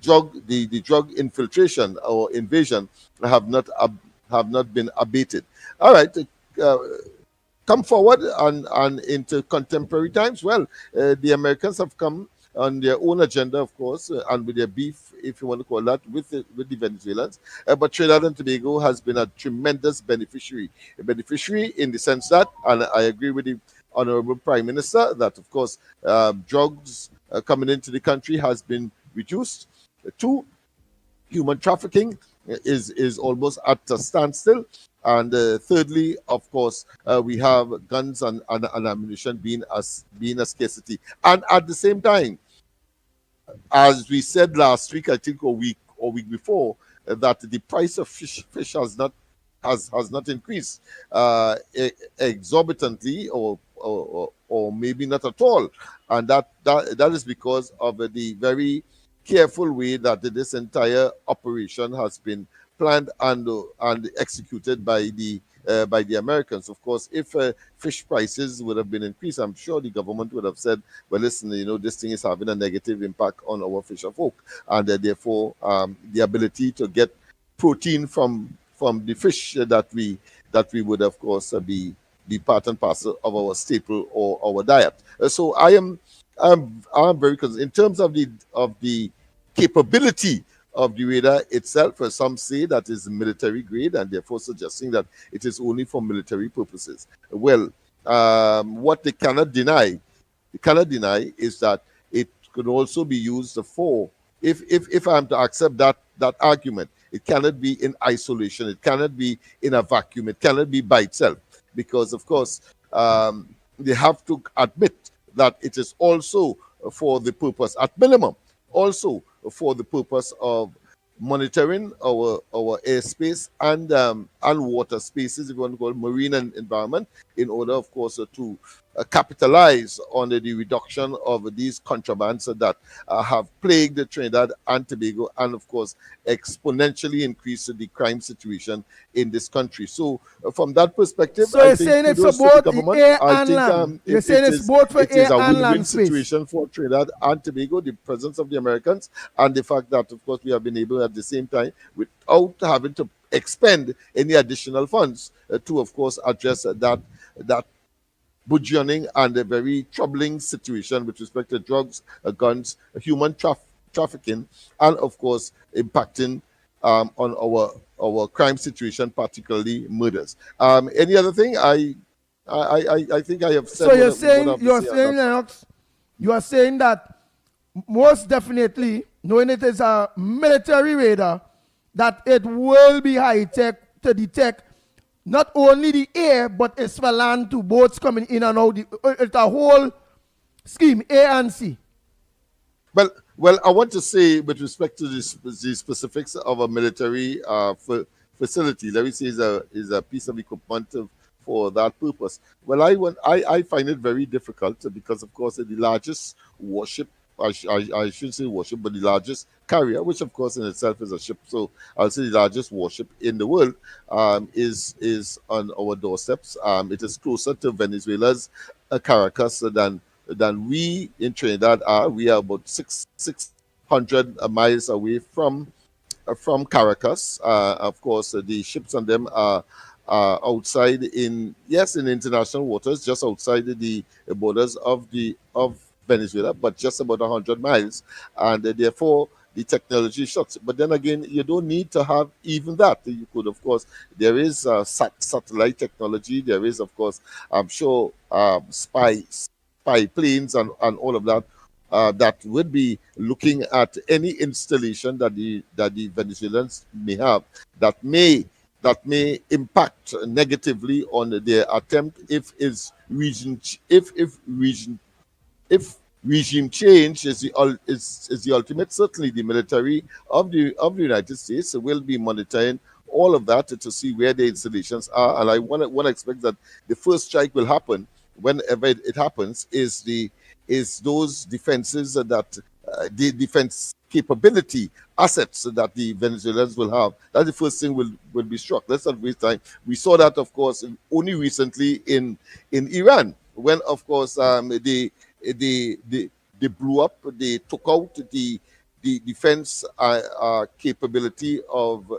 drug infiltration or invasion have not been abated. All right. Come forward and into contemporary times. Well, the Americans have come on their own agenda, of course, and with their beef, if you want to call that, with the Venezuelans. But Trinidad and Tobago has been a tremendous beneficiary in the sense that, and I agree with the Honorable Prime Minister, that of course drugs coming into the country has been reduced. Two, human trafficking is almost at a standstill. And thirdly, of course, we have guns and ammunition being a scarcity. And at the same time, as we said last week, I think, or week before, that the price of fish has not increased exorbitantly or maybe not at all. And that is because of the very careful way that this entire operation has been planned and executed by the Americans. Of course, if fish prices would have been increased, I'm sure the government would have said, well, listen, this thing is having a negative impact on our fisher folk, and therefore the ability to get protein from the fish that we would, of course, be part and parcel of our staple or our diet. So I'm very concerned in terms of the capability of the radar itself. Some say that is military grade, and therefore suggesting that it is only for military purposes. Well, what they cannot deny is that it could also be used for, if I'm to accept that argument, it cannot be in isolation, it cannot be in a vacuum, it cannot be by itself, because of course they have to admit that it is also for the purpose, at minimum, also for the purpose of monitoring our airspace and water spaces, if you want to call it marine environment, in order, of course, to capitalize on the reduction of these contrabands that have plagued Trinidad and Tobago, and of course exponentially increased the crime situation in this country. So from that perspective, so I think it's about air and land. You're saying it's both for it is air a and win-win land space. situation for Trinidad and Tobago, the presence of the Americans, and the fact that, of course, we have been able at the same time, without having to expend any additional funds, to, of course, address that burgeoning and a very troubling situation with respect to drugs, guns, human trafficking, and of course impacting on our crime situation, particularly murders. Any other thing? I think I have said. So you're saying, Lennox, you are saying that most definitely, knowing it is a military radar, that it will be high tech to detect not only the air but as well land to boats coming in and out. It's a whole scheme, A and C. Well, I want to say with respect to the specifics of a military facility, let me say is a piece of equipment for that purpose. Well, I find it very difficult because, of course, the largest warship, I shouldn't say warship, but the largest carrier, which of course in itself is a ship. So I'll say the largest warship in the world is on our doorsteps. It is closer to Venezuela's Caracas than we in Trinidad are. We are about 600 miles away from Caracas. Of course, the ships on them are outside in international waters, just outside the borders of Venezuela, but just about 100 miles, and therefore the technology shocks. But then again, you don't need to have even that. You could, of course, there is satellite technology. There is, of course, I'm sure, spy planes and all of that. That would be looking at any installation that the Venezuelans may have that may impact negatively on their attempt if regime change is the ultimate. Certainly, the military of the United States will be monitoring all of that to see where the installations are, and I want to expect that the first strike will happen whenever it happens is those defenses that the defense capability assets that the Venezuelans will have. That's the first thing will be struck. Let's not waste time. We saw that, of course, only recently in Iran, when, of course, they blew up, they took out the defense capability of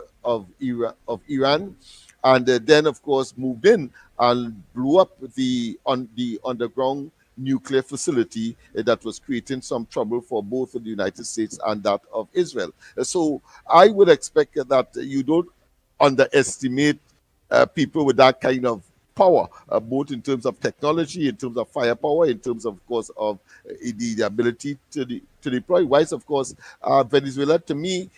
Iran, and then, of course, moved in and blew up the underground nuclear facility that was creating some trouble for both the United States and that of Israel. So I would expect that you don't underestimate people with that kind of power, both in terms of technology, in terms of firepower, in terms, of course, of the ability to deploy. Wise, of course, Venezuela, to me,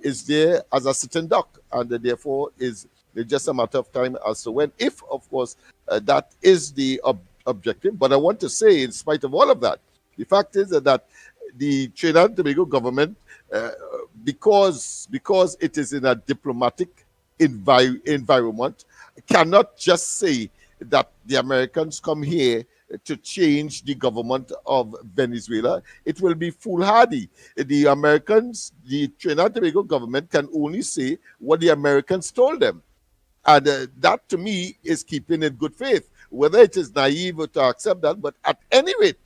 is there as a sitting duck, and therefore is just a matter of time as to when, if, of course, that is the objective. But I want to say, in spite of all of that, the fact is that the Trinidad and Tobago government, because it is in a diplomatic environment, cannot just say that the Americans come here to change the government of Venezuela. It will be foolhardy. The Americans, the Trinidad and Tobago government, can only say what the Americans told them. And that, to me, is keeping in good faith. Whether it is naive to accept that, but at any rate,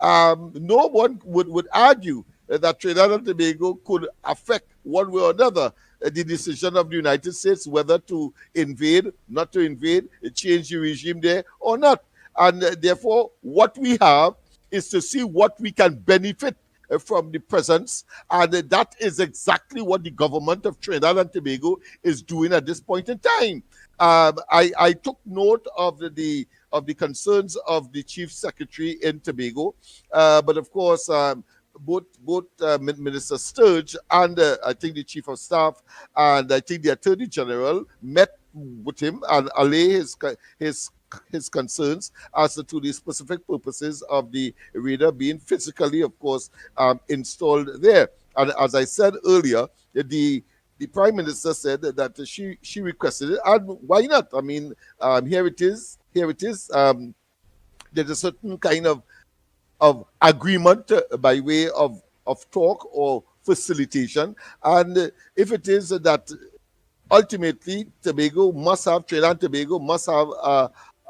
no one would argue that Trinidad and Tobago could affect one way or another the decision of the United States whether to invade, not to invade, change the regime there or not. And therefore, what we have is to see what we can benefit from the presence, and that is exactly what the government of Trinidad and Tobago is doing at this point in time. I took note of the concerns of the chief secretary in Tobago, but of course, both Minister Sturge and I think the chief of staff and I think the attorney general met with him and allay his concerns as to the specific purposes of the radar being physically, of course, installed there. And as I said earlier, the Prime Minister said that she requested it, and why not? I mean, here it is. There's a certain kind of agreement by way of talk or facilitation, and if it is that ultimately Trinidad and Tobago must have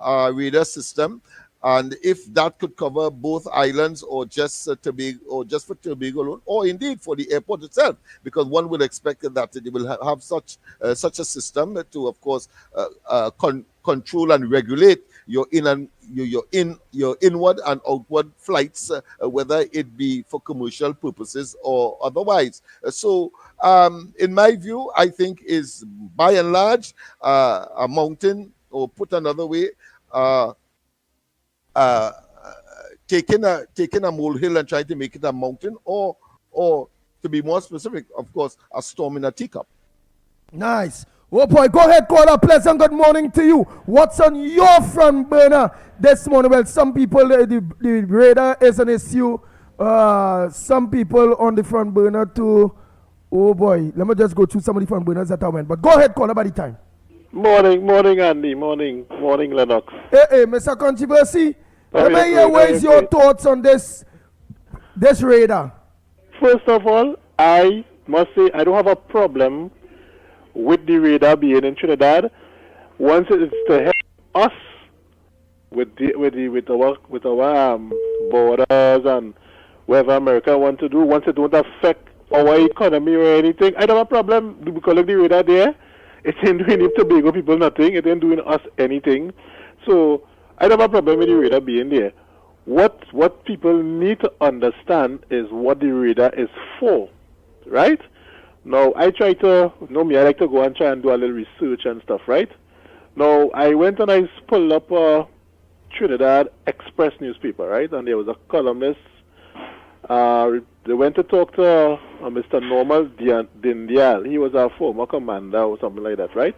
a radar system, and if that could cover both islands or just Tobago, or just for Tobago alone, or indeed for the airport itself, because one would expect that they will have such a system to, of course, control and regulate your inward and outward flights, whether it be for commercial purposes or otherwise. So, in my view, I think is by and large a mountain, or put another way, taking a molehill and trying to make it a mountain, or to be more specific, of course, a storm in a teacup. Nice. Oh boy, go ahead, caller. Pleasant good morning to you. What's on your front burner this morning? Well, some people, the radar is an issue. Some people on the front burner too. Oh boy, let me just go through some of the front burners that I went. But go ahead, caller, by the time. Morning, Andy. Morning, Lennox. Hey, Mr. Controversy. Let me hear what is your thoughts on this radar. First of all, I must say I don't have a problem with the radar being in Trinidad. Once it's to help us with our borders and whatever America want to do, once it don't affect our economy or anything, I don't have a problem because of the radar there. It ain't doing Tobago people nothing. It ain't doing us anything. So I don't have a problem with the radar being there. What people need to understand is what the radar is for, right? Now, I like to go and try and do a little research and stuff, right? Now, I went and I pulled up a Trinidad Express newspaper, right? And there was a columnist. They went to talk to Mr. Normal Dindial. He was a former commander or something like that, right?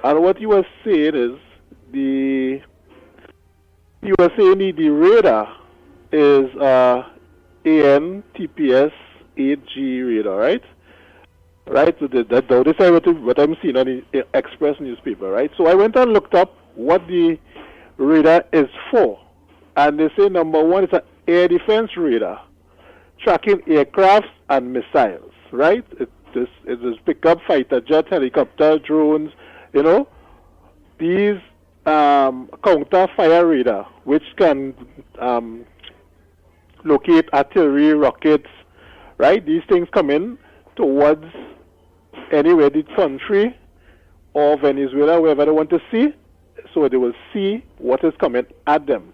And what he was saying is the radar is ANTPS 8G radar, right? Right, so this is what I'm seeing on the Express newspaper, right? So I went and looked up what the radar is for, and they say number one is an air defense radar, tracking aircrafts and missiles, right? It just pick up fighter jet, helicopter, drones, these counter fire radar, which can locate artillery, rockets, right? These things come in towards anywhere the country or Venezuela, wherever they want to see, so they will see what is coming at them,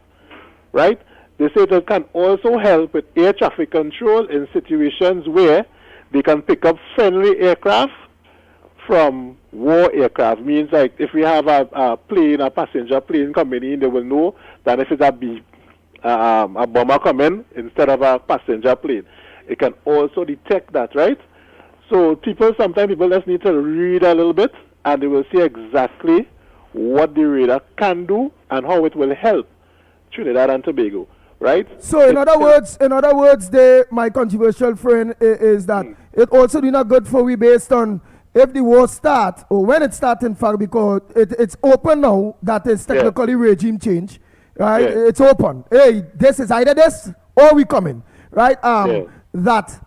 right? They say that can also help with air traffic control in situations where they can pick up friendly aircraft from war aircraft. Means like if we have a plane, a passenger plane coming in, they will know that if it's a bomber coming instead of a passenger plane. It can also detect that, right? So sometimes people just need to read a little bit and they will see exactly what the radar can do and how it will help Trinidad and Tobago, right? So in other words, my controversial friend is that it also do not good for we based on if the war start or when it starts in fact, because it's open now that is technically regime change, right? Yeah. It's open. Hey, this is either this or we coming, right? That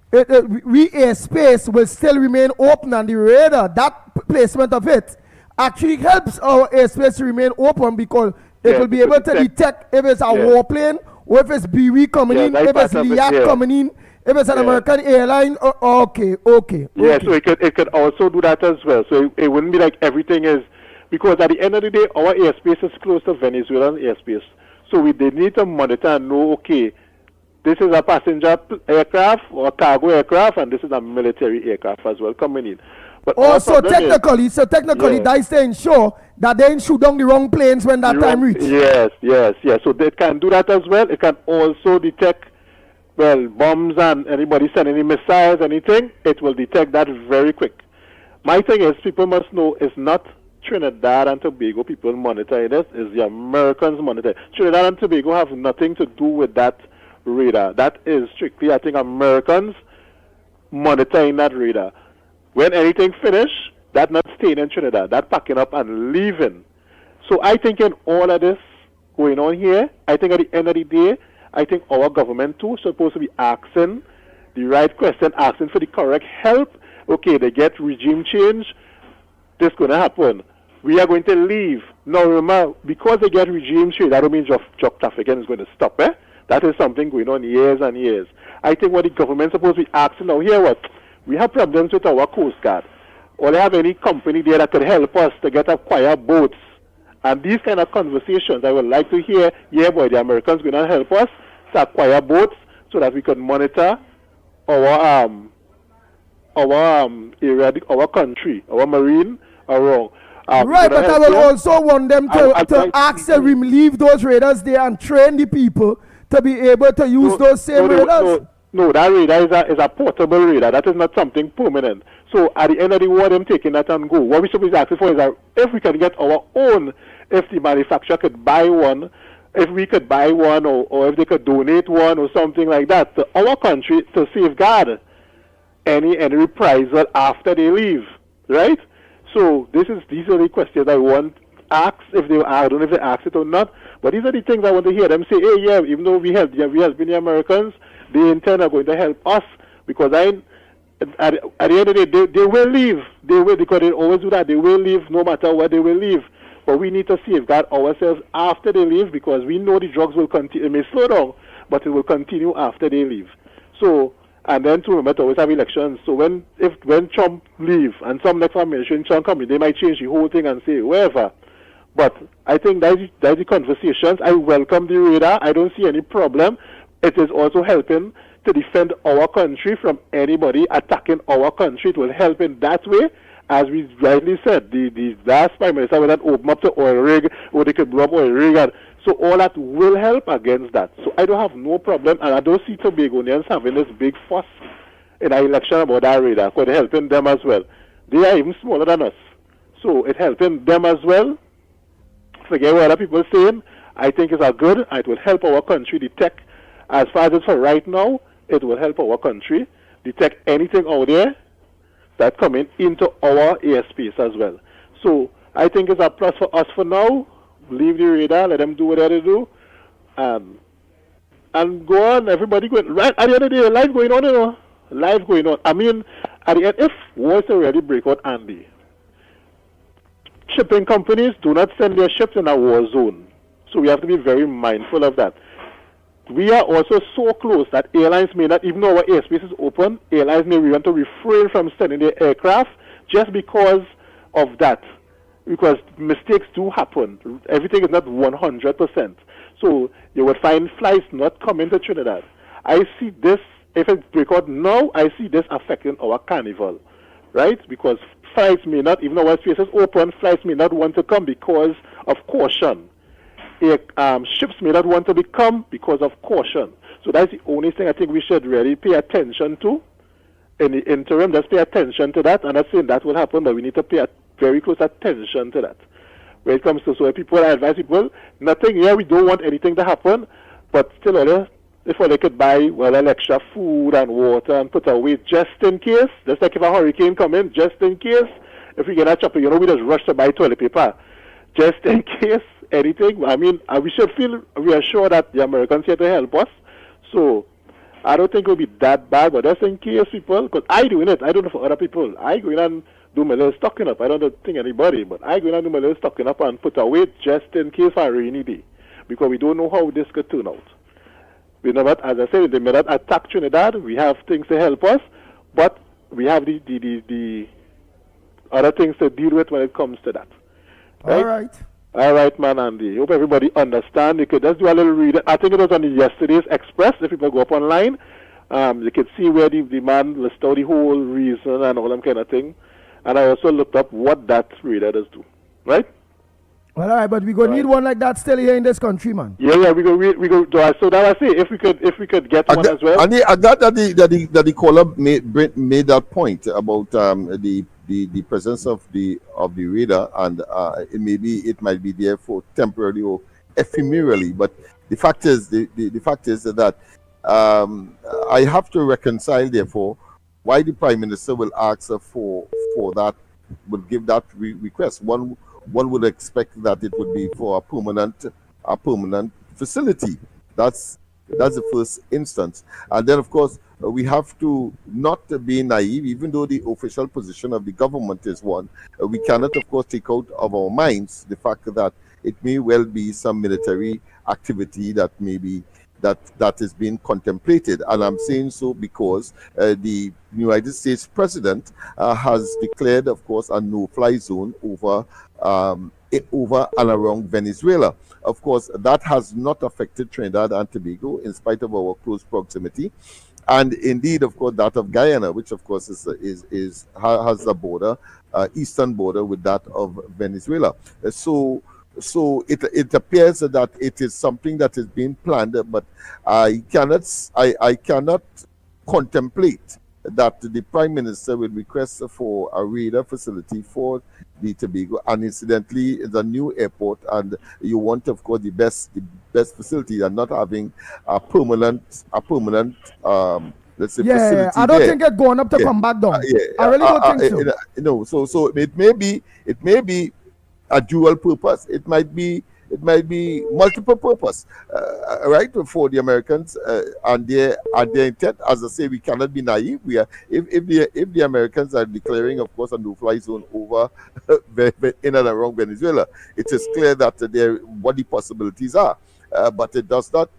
we airspace will still remain open, and the radar, that placement of it actually helps our airspace to remain open because it will be able to detect if it's a warplane or if it's BW coming in, if it's LIAC coming in, if it's an American airline. Okay. Yeah, so it could also do that as well. So it wouldn't be like everything is, because at the end of the day, our airspace is close to Venezuelan airspace. So they need to monitor and know, okay, this is a passenger aircraft or cargo aircraft, and this is a military aircraft as well coming in. But also technically, that is to ensure that they didn't shoot down the wrong planes when that time reaches. Yes. So they can do that as well. It can also detect, bombs and anybody sending any missiles, anything. It will detect that very quick. My thing is, people must know it's not Trinidad and Tobago people monitoring this, it's the Americans monitoring. Trinidad and Tobago have nothing to do with that radar. That is strictly, I think, Americans monitoring that radar. When anything finish, that not staying in Trinidad, that packing up and leaving. So I think in all of this going on here, I think at the end of the day, I think our government too supposed to be asking the right question, asking for the correct help. Okay, they get regime change, this going to happen. We are going to leave. Now remember, because they get regime change, that don't mean drug trafficking is going to stop, That is something going on years and years. I think what the government supposed to be asking now, here what? We have problems with our Coast Guard. Or they have any company there that could help us to acquire boats. And these kind of conversations, I would like to hear, the Americans going to help us to acquire boats so that we can monitor our area, our country, our marine around. Right, but I will also want them to leave those radars there and train the people to be able to use those same radars? No, that radar is a portable radar. That is not something permanent. So at the end of the war, them taking that and go. What we supposed to ask for is that if we can get our own, if the manufacturer could buy one, if we could buy one, or if they could donate one or something like that to our country to safeguard any reprisal after they leave, right? So these are the questions I want asked. If they, I don't know if they ask it or not, but these are the things I want to hear them say. Hey, yeah, even though we help the Americans, they in turn are going to help us, because at the end of the day, they will leave. They will, because they always do that. They will leave no matter what. They will leave. But we need to safeguard ourselves after they leave, because we know the drugs will continue. It may slow down, but it will continue after they leave. So, and then to remember to always have elections. So when Trump leave and some next administration Trump come in, they might change the whole thing and say whatever. But I think that's the conversations. I welcome the radar. I don't see any problem. It is also helping to defend our country from anybody attacking our country. It will help in that way. As we rightly said, the last Prime Minister will not open up the oil rig, or they could blow up oil rig. And so all that will help against that. So I don't have no problem, and I don't see Tobagonians having this big fuss in our election about that radar, because it's helping them as well. They are even smaller than us. So it's helping them as well. Forget what other people are saying. I think it's a good, and it will help our country detect. As far as it's for right now, it will help our country detect anything out there that's coming into our airspace as well. So I think it's a plus for us for now. Leave the radar, let them do whatever they do, and go on. Everybody going right at the end of the day, life going on, you know. Life going on. I mean, at the end, if wars already break out, Andy, shipping companies do not send their ships in a war zone. So we have to be very mindful of that. We are also so close that airlines may not, even though our airspace is open, airlines may want to refrain from sending their aircraft just because of that. Because mistakes do happen. Everything is not 100%. So you would find flights not coming to Trinidad. I see this, if it break out now, I see this affecting our carnival, right? Because flights may not, even though our space is open, flights may not want to come because of caution. Ships may not want to come because of caution. So that's the only thing I think we should really pay attention to. In the interim, just pay attention to that. I'm not saying that will happen, but we need to pay very close attention to that. When it comes to, so people, I advise people, nothing here, we don't want anything to happen, but still, if they could buy, extra food and water and put away just in case, just like if a hurricane come in, just in case, if we get a chopper, we just rush to buy toilet paper, just in case, anything. I mean, we should feel reassured that the Americans here to help us. So I don't think it will be that bad, but just in case people, because I doing it, I don't know for other people. I go in and do my little stocking up. I don't think anybody, but I go in and do my little stocking up and put away just in case for a rainy day, because we don't know how this could turn out. We know that, as I said, they may not attack Trinidad. We have things to help us, but we have the other things to deal with when it comes to that. Right? All right, man, Andy. Hope everybody understand. You could just do a little reading. I think it was on yesterday's Express. If people go up online, you could see where the man lists out the whole reason and all that kind of thing. And I also looked up what that reader does do. Right? Well, all right, but we gonna need one like that still here in this country, man. Yeah, we go. So that I say, if we could get one as well. And the caller made that point about the presence of the radar, and it might be there for temporarily or ephemerally. But the fact is that I have to reconcile, therefore, why the Prime Minister will ask for that, would give that request. One would expect that it would be for a permanent facility. That's the first instance. And then, of course, we have to not be naive, even though the official position of the government is one. We cannot, of course, take out of our minds the fact that it may well be some military activity that is being contemplated. And I'm saying so because the United States President has declared, of course, a no-fly zone over and around Venezuela. Of course, that has not affected Trinidad and Tobago in spite of our close proximity. And indeed, of course, that of Guyana, which of course has a border, eastern border with that of Venezuela. So So it appears that it is something that is being planned, but I cannot contemplate that the Prime Minister will request for a radar facility for the Tobago, and incidentally, it's a new airport, and you want, of course, the best facility, and not having a permanent let's say facility I don't there. think it's going up to come back down. I really don't think so. So it may be a dual purpose. It might be multiple purpose, right, for the Americans and their intent. As I say, we cannot be naive. We are if the Americans are declaring, of course, a no-fly zone over in and around Venezuela, it is clear that what the possibilities are. But it does not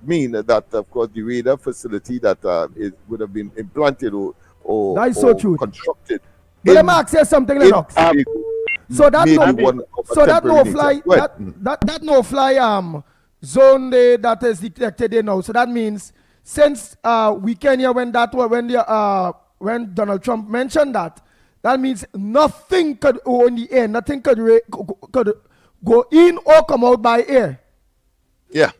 mean that, of course, the radar facility that it would have been implanted or That's so true. constructed. But let me ask you something, Lennox. So that no fly zone there that is detected there now. So that means since we can hear when Donald Trump mentioned that means nothing could go in the air, nothing could go in or come out by air. Yeah.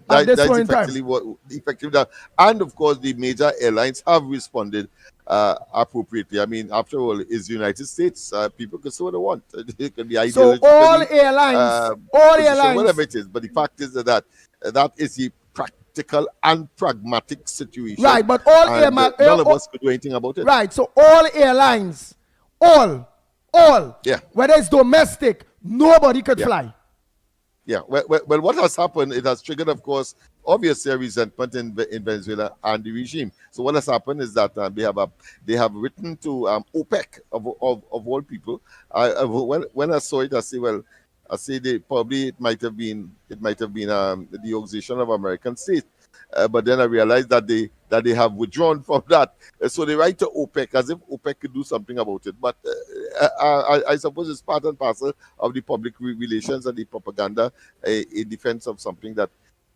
At this That's point in time. effectively what effective that, and of course the major airlines have responded appropriately. I mean, after all, it's the United States. People can say what they want. It can be So all airlines, whatever it is. But the fact is that is the practical and pragmatic situation. Right, but all none of us could do anything about it. Right, so all airlines, all, yeah, whether it's domestic, nobody could fly. Yeah, well, what has happened, it has triggered, of course, obviously a resentment in Venezuela and the regime. So what has happened is that they have written to OPEC of all people. When I saw it, I say it might have been the Organization of American States. But then I realized that they have withdrawn from that. So they write to OPEC as if OPEC could do something about it. But I suppose it's part and parcel of the public relations and the propaganda in defense of something that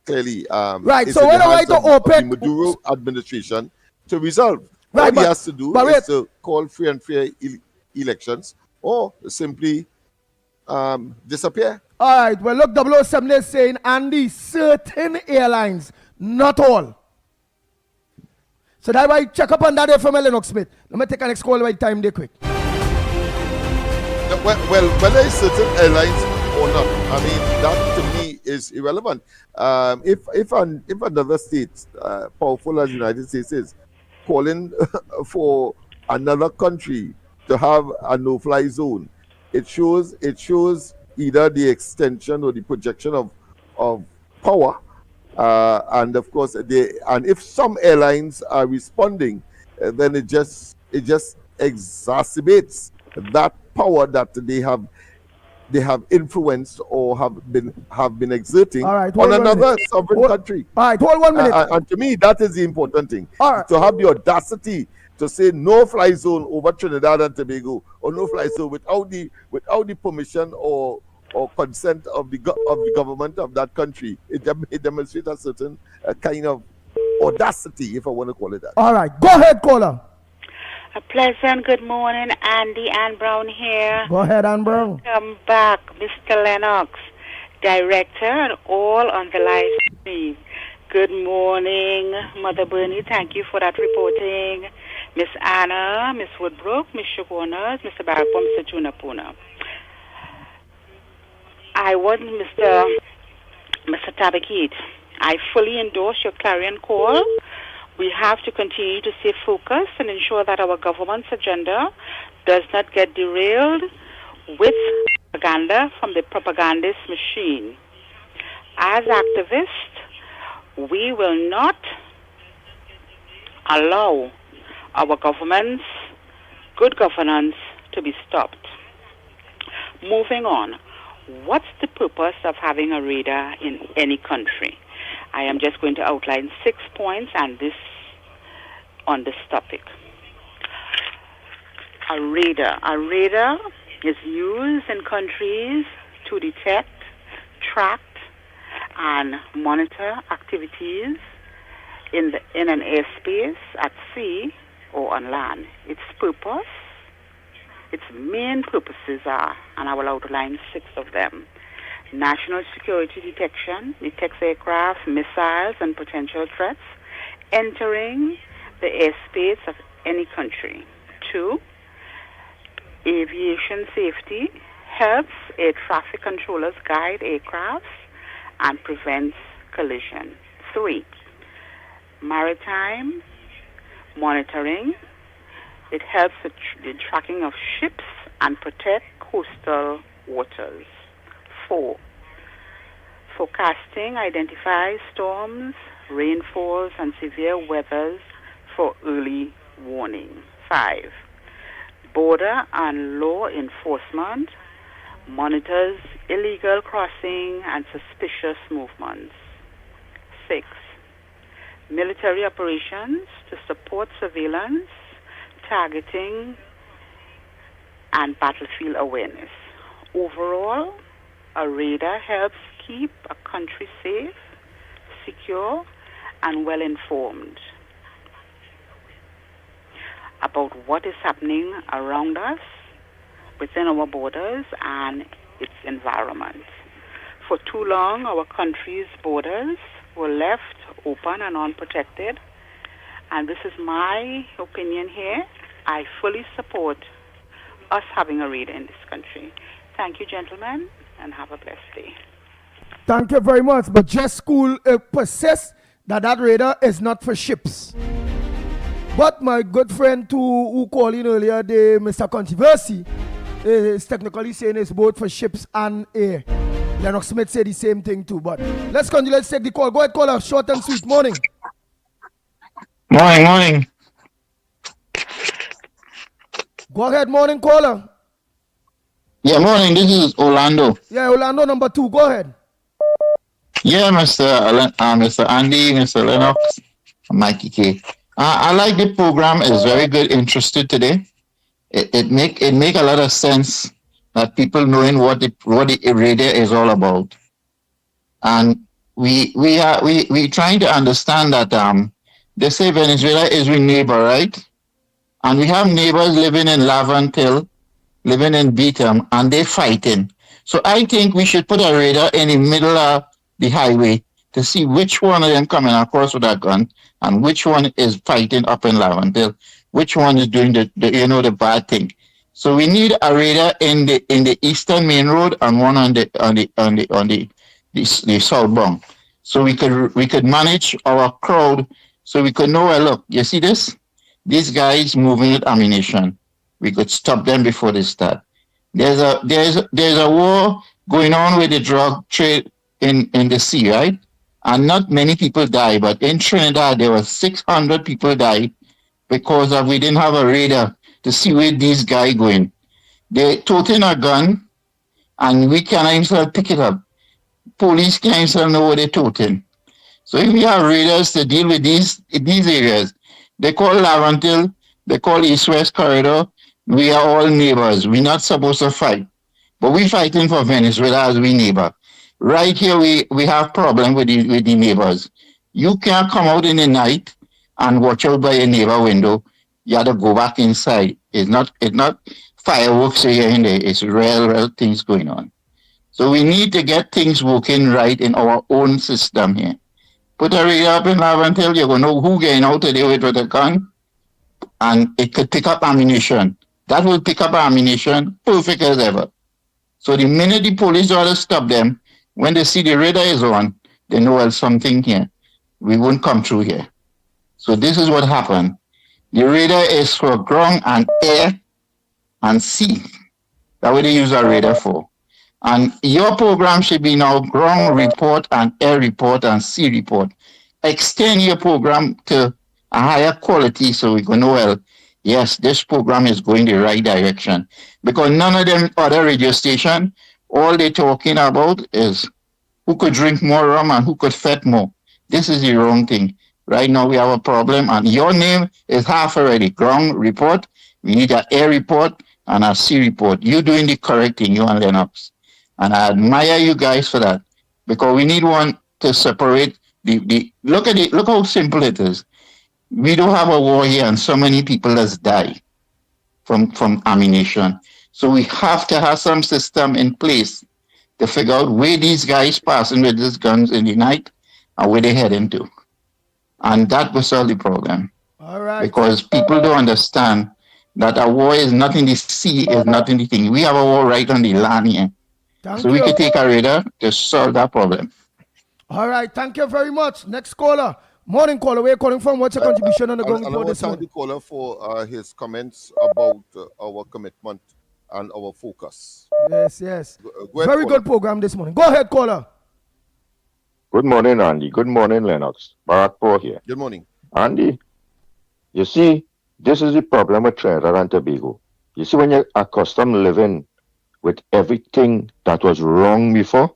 clearly right. is So in when the I write hands to of OPEC, the Maduro administration to resolve. Right, All he has to do is to call free and fair elections, or simply disappear. All right, well, look, 007 is saying, Andy, certain airlines, not all. So that's why check up on that there from Lennox Smith. Let me take a next call by time there quick. Well, whether it's certain airlines or not, I mean, that to me is irrelevant. If another state, powerful as the United States is, calling for another country to have a no-fly zone, it shows either the extension or the projection of power, and of course if some airlines are responding, then it just exacerbates that power that they have influenced or have been exerting on another sovereign country. All right, hold 1 minute. And to me, that is the important thing. To have the audacity to say no fly zone over Trinidad and Tobago, or no fly zone without the permission or consent of the government of that country. It demonstrates a certain kind of audacity, if I want to call it that. All right, go ahead, caller. A pleasant good morning, Andy Ann Brown here. Go ahead, Ann Brown. Welcome back, Mr. Lennox, director, and all on the live stream. Good morning, Mother Bernie. Thank you for that reporting. Miss Anna, Miss Woodbrook, Miss Shogunas, Mr. Barapon, Mr. Junapuna. I want Mr. Tabakit. I fully endorse your clarion call. We have to continue to stay focused and ensure that our government's agenda does not get derailed with propaganda from the propagandist machine. As activists, we will not allow our government's good governance to be stopped. Moving on, what's the purpose of having a radar in any country? I am just going to outline 6 points on this topic. A radar is used in countries to detect, track, and monitor activities in an airspace, at sea, or on land. Its purpose Its main purposes are, and I will outline 6 of them. National security detection, detects aircraft, missiles, and potential threats entering the airspace of any country. 2, aviation safety, helps air traffic controllers guide aircrafts and prevents collision. 3, maritime monitoring, it helps with the tracking of ships and protect coastal waters. 4, forecasting identifies storms, rainfalls, and severe weathers for early warning. 5, border and law enforcement, monitors illegal crossing and suspicious movements. 6, military operations to support surveillance, targeting, and battlefield awareness. Overall, a radar helps keep a country safe, secure, and well informed about what is happening around us, within our borders, and its environment. For too long, our country's borders were left open and unprotected, and this is my opinion here. I fully support us having a radar in this country. Thank you, gentlemen, and have a blessed day. Thank you very much. But just school persists that radar is not for ships. But my good friend who called in earlier, the Mr. Controversy, is technically saying it's both for ships and air. Lennox Smith said the same thing too. But let's continue. Let's take the call. Go ahead, caller. Short and sweet. Morning. Morning. Go ahead, morning, caller. Yeah, morning. This is Orlando. Yeah, Orlando number 2. Go ahead. Yeah, Mr. Andy, Mr. Lennox, Mikey K. I like the program. It's very good, interested today. It make a lot of sense that people knowing what the radio is all about, and we trying to understand that they say Venezuela is our neighbor, right? And we have neighbors living in Laventille, living in Beetham, and they're fighting. So I think we should put a radar in the middle of the highway to see which one of them coming across with a gun and which one is fighting up in Laventille, which one is doing the bad thing. So we need a radar in the eastern main road and one on the southbound. So we could manage our crowd, so we could know, well, look, you see this? These guys moving with ammunition. We could stop them before they start. There's a war going on with the drug trade in the sea, right? And not many people die, but in Trinidad there were 600 people died because we didn't have a radar to see where these guys going. They toting a gun, and we can't even pick it up. Police can't even know what they're toting. So if we have radars to deal with these areas, they call Laventille, they call East-West Corridor. We are all neighbors. We're not supposed to fight, but we're fighting for Venezuela as we neighbor. Right here, we have problem with the neighbors. You can't come out in the night and watch out by your neighbor window. You have to go back inside. It's not fireworks here in there. It's real things going on. So we need to get things working right in our own system here. Put a radar up in Laventille, you're going to know who getting out today with a gun, and it could pick up ammunition. That will pick up ammunition, perfect as ever. So the minute the police want to stop them, when they see the radar is on, they know, well, something here. We won't come through here. So this is what happened. The radar is for ground and air and sea. That's what they use a radar for. And your program should be now ground report and air report and sea report. Extend your program to a higher quality so we can know, well, yes, this program is going the right direction. Because none of them other radio stations, all they're talking about is who could drink more rum and who could fat more. This is the wrong thing. Right now we have a problem, and your name is half already. Ground report, we need an air report and a sea report. You're doing the correct thing, you and Lennox. And I admire you guys for that, because we need one to separate look how simple it is. We don't have a war here and so many people has died. from ammunition. So we have to have some system in place to figure out where these guys passing with these guns in the night and where they heading to. And that will solve the problem. All right. Because people don't understand that a war is not in the sea, is not in the thing. We have a war right on the land here. Thank So we you. can take a radar to solve that problem. All right, thank you very much. Next caller. Morning caller, where you calling from? What's your contribution on the ground And I report want this to thank morning? the caller for his comments about our commitment and our focus. Yes, yes. Go ahead, Very caller. good program this morning. Go ahead, caller. Good morning, Andy. Good morning, Lennox. Barakpur here. Good morning. Andy, you see, this is the problem with Trinidad and Tobago. You see, when you're accustomed living with everything that was wrong before,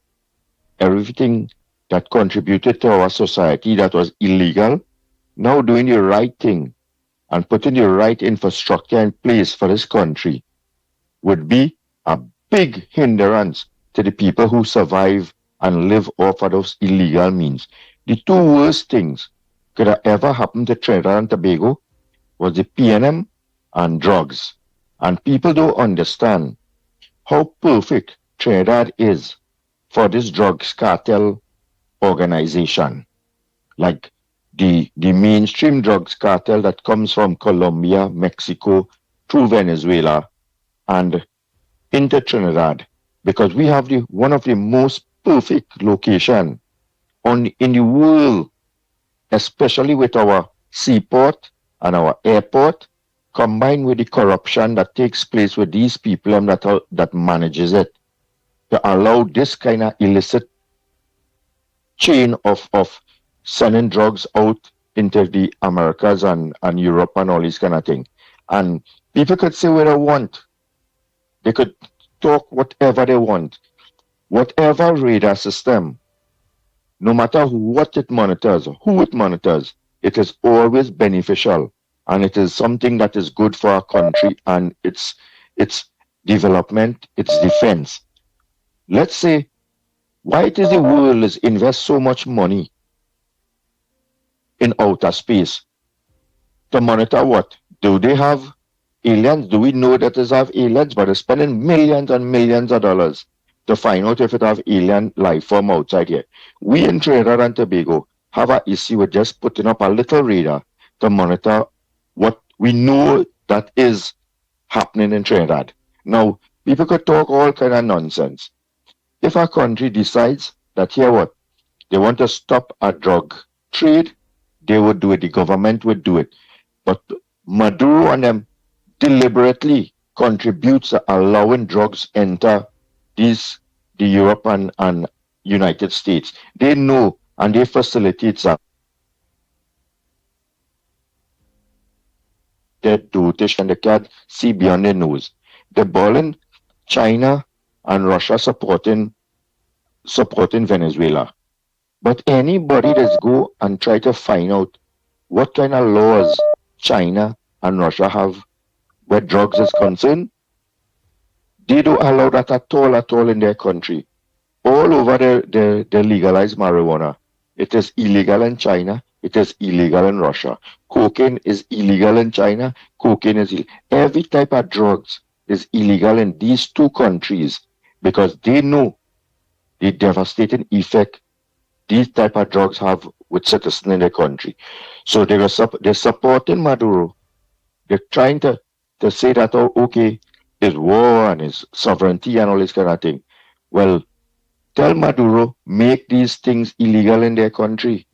everything that contributed to our society that was illegal, now doing the right thing and putting the right infrastructure in place for this country would be a big hindrance to the people who survive and live off of those illegal means. The two worst things could have ever happened to Trinidad and Tobago was the PNM and drugs. And people don't understand how perfect Trinidad is for this drugs cartel organization. Like the mainstream drugs cartel that comes from Colombia, Mexico, through Venezuela, and into Trinidad. Because we have one of the most perfect location in the world, especially with our seaport and our airport, combined with the corruption that takes place with these people and that manages it, to allow this kind of illicit chain of selling drugs out into the Americas and Europe and all these kind of thing. And people could say what they want. They could talk whatever they want. Whatever radar system, no matter what it monitors, who it monitors, it is always beneficial. And it is something that is good for our country and its development, its defense. Let's say, why does the world invest so much money in outer space to monitor what? Do they have aliens? Do we know that they have aliens? But they're spending millions and millions of dollars to find out if it have alien life form outside here. We in Trinidad and Tobago have an issue with just putting up a little radar to monitor what we know that is happening in Trinidad. Now, people could talk all kind of nonsense. If a country decides that here what, they want to stop a drug trade, they would do it. The government would do it. But Maduro and them deliberately contributes to allowing drugs enter the Europe and United States. They know and they facilitate that. They do this and they can't see beyond their nose. They're balling China and Russia supporting Venezuela. But anybody that's go and try to find out what kind of laws China and Russia have where drugs is concerned, they don't allow that at all in their country. All over they legalize marijuana. It is illegal in China. It is illegal in Russia. Cocaine is illegal in China. Cocaine is every type of drugs is illegal in these two countries because they know the devastating effect these type of drugs have with citizens in their country. So they're supporting Maduro. They're trying to say that, oh, okay, it's war and it's sovereignty and all this kind of thing. Well, tell Maduro, make these things illegal in their country.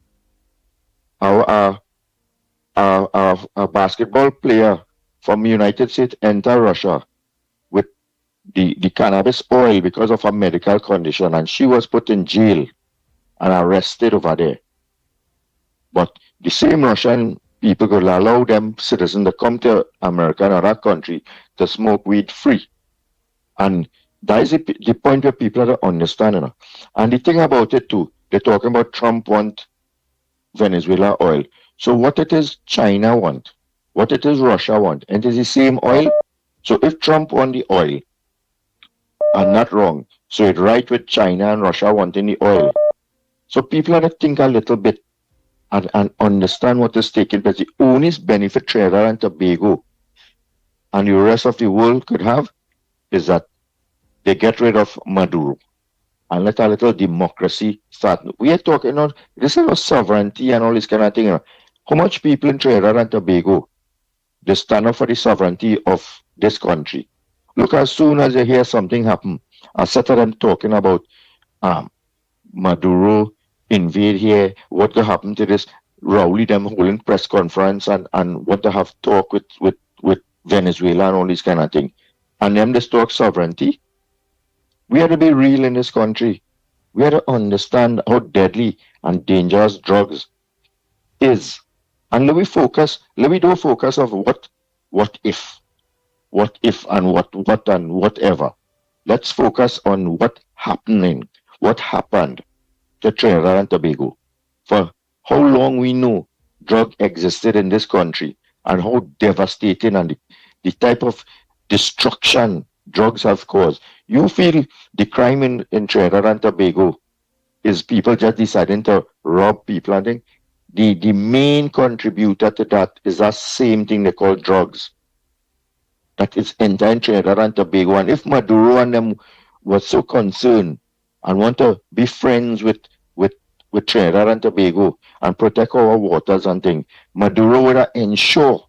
Our basketball player from United States enter Russia with the cannabis oil because of a medical condition, and she was put in jail and arrested over there. But the same Russian people could allow them citizens to come to America and other country to smoke weed free. And that is the point where people are understanding. And the thing about it too, they're talking about Trump want Venezuela oil. So what it is China want, what it is Russia want, and it is the same oil. So if Trump want the oil, I'm not wrong. So it's right with China and Russia wanting the oil. So people have to think a little bit and understand what is taking place. The only benefit Trinidad and Tobago and the rest of the world could have is that they get rid of Maduro and let a little democracy start. We are talking on this is about sovereignty and all this kind of thing. How much people in Trinidad and Tobago they stand up for the sovereignty of this country? Look, as soon as they hear something happen, a set of them talking about Maduro invade here, what could happen to this, Rowley them holding press conference and what they have talk with Venezuela and all these kind of thing. And them just talk sovereignty. We have to be real in this country. We have to understand how deadly and dangerous drugs is. And let me don't focus of what if and what and whatever. Let's focus on what happened to Trinidad and Tobago. For how long we know drug existed in this country and how devastating and the type of destruction drugs have caused. You feel the crime in Trinidad and Tobago is people just deciding to rob people and things. The main contributor to that is that same thing they call drugs. That is entering Trinidad and Tobago. And if Maduro and them were so concerned and want to be friends with Trinidad and Tobago and protect our waters and things, Maduro would ensure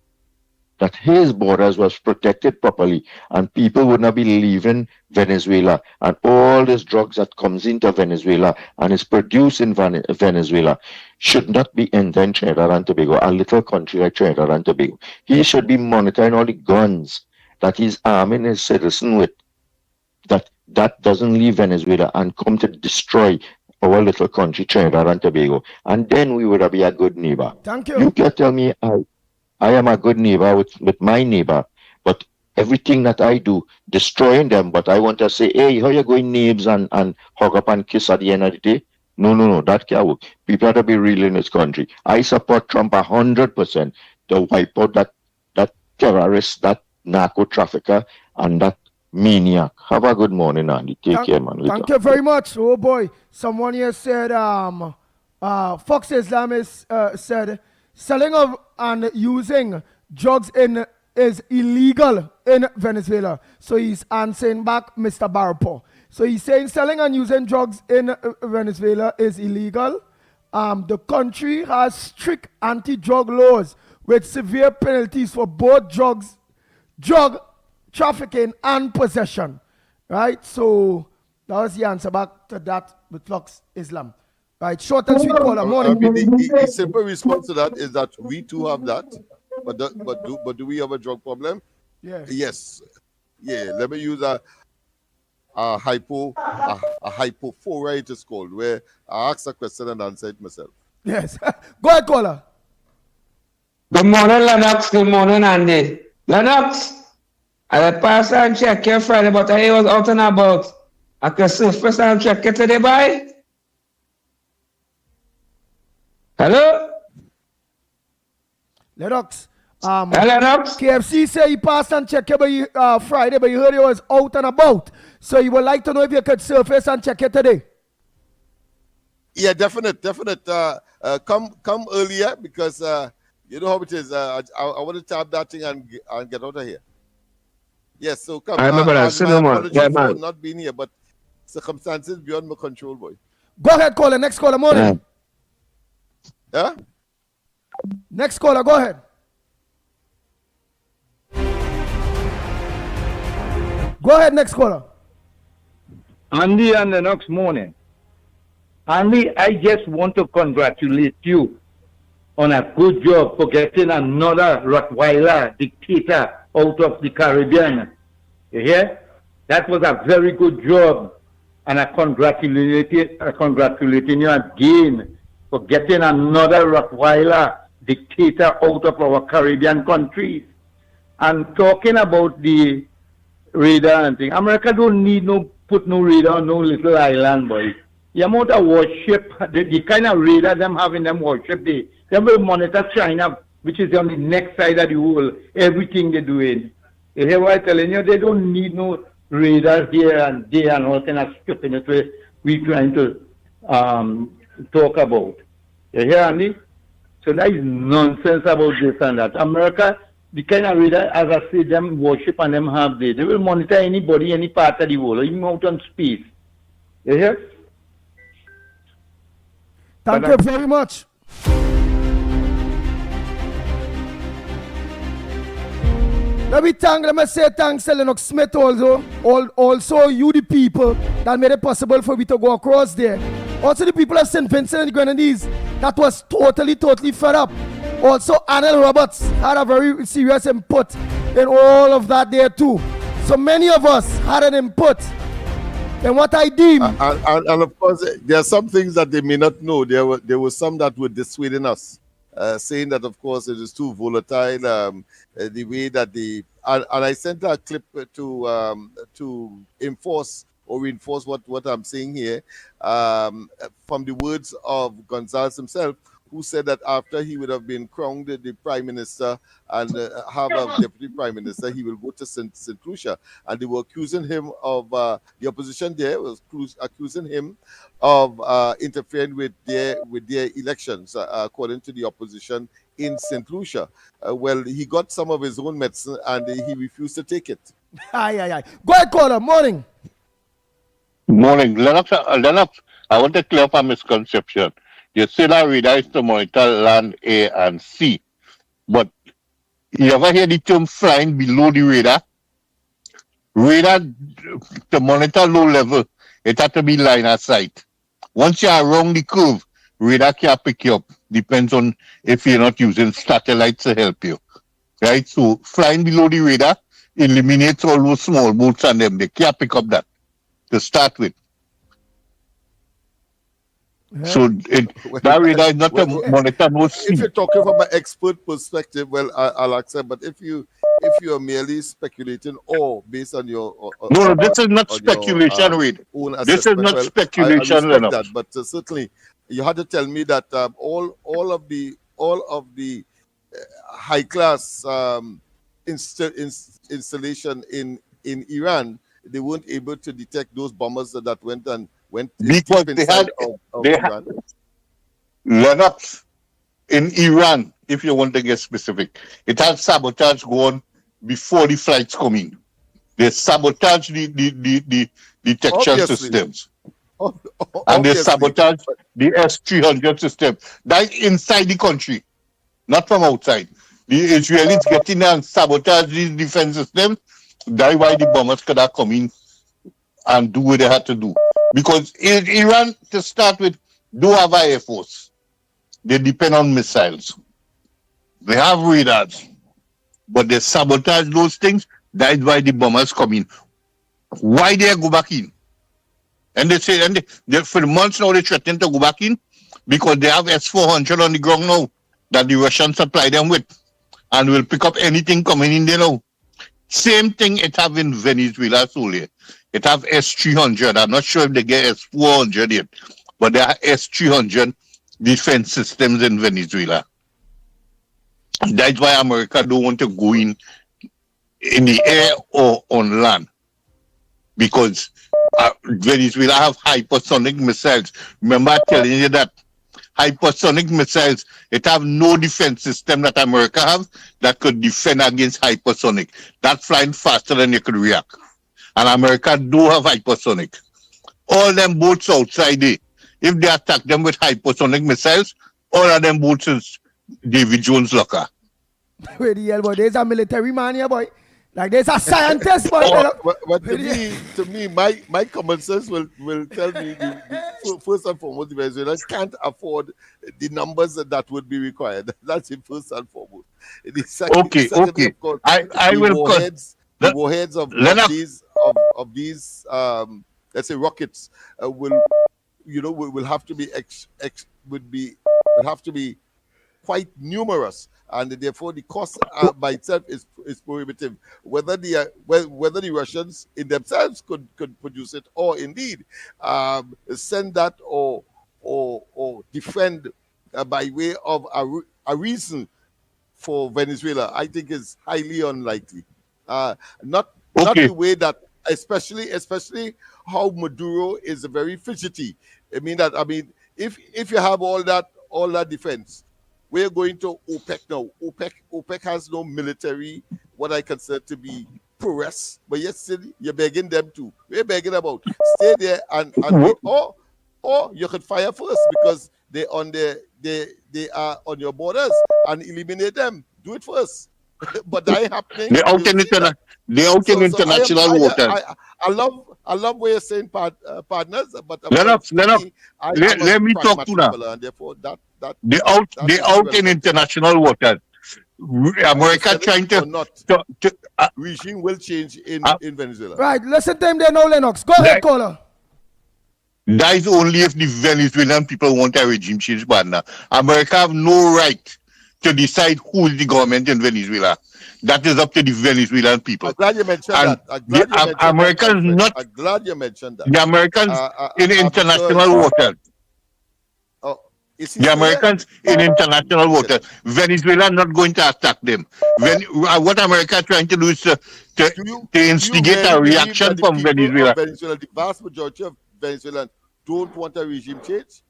that his borders was protected properly and people would not be leaving Venezuela, and all these drugs that comes into Venezuela and is produced in Venezuela should not be entering Trinidad and Tobago, a little country like Trinidad and Tobago. He should be monitoring all the guns that he's arming his citizen with, that doesn't leave Venezuela and come to destroy our little country, Trinidad and Tobago. And then we would be a good neighbor. Thank you. You can tell me I am a good neighbor with my neighbor, but everything that I do, destroying them, but I want to say, hey, how you going neighbors and hug up and kiss at the end of the day? No, that can't work. People have to be real in this country. I support Trump 100% to wipe out that terrorist, that narco trafficker, and that maniac. Have a good morning, Andy. Take care, man. Thank you very much. Oh boy, someone here said, Fox Islamist said, selling of and using drugs is illegal in Venezuela. So he's answering back Mr. Barpo. So he's saying selling and using drugs in Venezuela is illegal. The country has strict anti-drug laws with severe penalties for both drug trafficking and possession. Right? So that was the answer back to that with Fox Islam. Right, short and sweet caller. Morning. The simple response to that is that we too have that, but do we have a drug problem? Yeah. Yes. Yeah. Let me use a hypophoria, it is called, where I asked a question and answered myself. Yes. Go ahead, caller. Good morning, Lennox. Good morning, Andy. Lennox, I passed and check your Friday, but I was out and about. I can surface and check it today, bye. Hello? Lennox. Lennox? KFC say he passed and checked it Friday, but you heard he was out and about. So you would like to know if you could surface and check it today. Yeah, definite. Come earlier because you know how it is. I want to tap that thing and get out of here. Yes, so come. I remember that. My apologies for not being here, but circumstances beyond my control, boy. Go ahead, caller. Next caller, morning. Yeah? Next caller, go ahead. Go ahead, next caller. Andy and the next morning. Andy, I just want to congratulate you on a good job for getting another Rottweiler dictator out of the Caribbean. You hear? That was a very good job. And I congratulate you again for getting another Rottweiler dictator out of our Caribbean countries. And talking about the radar and thing, America don't need put no radar on no little island, boy. The amount of warship, the kind of radar them have in them warship, they will monitor China, which is on the next side of the world, everything they're doing. You hear what I'm telling you? They don't need no radar here and there and all kind of stupidness we're trying to talk about. You hear, Andy? So that is nonsense about this and that. America the kind of radar, as I say, them worship and them have there. They will monitor anybody, any part of the world, or even out on space. You hear? Thank you very much. Let me say thanks to Lennox Smith also you the people that made it possible for me to go across there. Also the people of St. Vincent and the Grenadines that was totally fed up. Also Arnold Roberts had a very serious input in all of that there too. So many of us had an input in what I deem. And of course, there are some things that they may not know. There were some that were dissuading us. Saying that, of course, it is too volatile. The way that and I sent a clip to enforce or reinforce what I'm saying here from the words of Gonzalez himself, who said that after he would have been crowned the prime minister and have a deputy prime minister, he will go to St. Lucia. And they were accusing him of, the opposition there was accusing him of interfering with their elections, according to the opposition in St. Lucia. Well, he got some of his own medicine and he refused to take it. Aye. Go ahead, caller. Morning. Morning. Lennox, I want to clear up a misconception. You say that radar is to monitor land, air, and sea. But you ever hear the term flying below the radar? Radar, to monitor low level, it has to be line of sight. Once you're around the curve, radar can't pick you up. Depends on if you're not using satellites to help you. Right? So flying below the radar eliminates all those small boats and them. They can't pick up that to start with. So that radar is not to monitor no sea. If you're talking from an expert perspective, well, I'll accept. But if you are merely speculating or based on your no, this is not speculation, Reid. This is not speculation, I respect that, but certainly you had to tell me that all of the high class installation in Iran, they weren't able to detect those bombers that went because they had Lennox in Iran, if you want to get specific, it had sabotage going before the flights come in. They sabotage the detection systems. And they sabotage the S-300 system. That is inside the country, not from outside. The Israelis get in there and sabotage these defense systems. That's why the bombers could have come in and do what they had to do. Because Iran, to start with, do have an air force. They depend on missiles. They have radars. But they sabotage those things. That's why the bombers come in. Why they go back in? And they say, for the months now, they threaten to go back in because they have S-400 on the ground now that the Russians supply them with and will pick up anything coming in there now. Same thing it have in Venezuela, Solia. It have S-300. I'm not sure if they get S-400 yet, but there are S-300 defense systems in Venezuela. That's why America don't want to go in the air or on land, because Venezuela have hypersonic missiles. Remember I telling you that hypersonic missiles, it have no defense system that America have that could defend against hypersonic. That's flying faster than you could react. And America do have hypersonic. All them boats outside there, if they attack them with hypersonic missiles, all of them boats is Davy Jones' locker. Where the hell, boy? There's a military man here, boy. Like there's a scientist, boy. But to me, my common sense will tell me first and foremost, the Venezuelans can't afford the numbers that would be required. That's the first and foremost. Okay. Of course, I will the warheads of these let's say rockets will have to be will have to be quite numerous, and therefore the cost by itself is prohibitive. Whether the Russians in themselves could produce it, or indeed send that or defend by way of a reason for Venezuela, I think is highly unlikely. Not the way that, especially how Maduro is very fidgety. I mean, if you have all that defense, we're going to OPEC now. OPEC has no military, what I consider to be prowess, but yet still you're begging them to. We're begging about stay there and wait. Or you could fire first because they are on your borders and eliminate them. Do it first. But that ain't happening. They're out in international waters. I love what you're saying, partners. But Lennox, let me talk to now. And therefore, They're out in international waters. America trying to regime will change in Venezuela. Right, listen to him there now, Lennox. Go ahead, caller. That is only if the Venezuelan people want a regime change, partner. America have no right to decide who is the government in Venezuela. That is up to the Venezuelan people. I'm glad you mentioned that. I'm glad you mentioned that. The Americans in international waters. The Americans in international waters. Venezuela not going to attack them. What America trying to do is to instigate a reaction from Venezuela. The vast majority of Venezuelans don't want a regime change.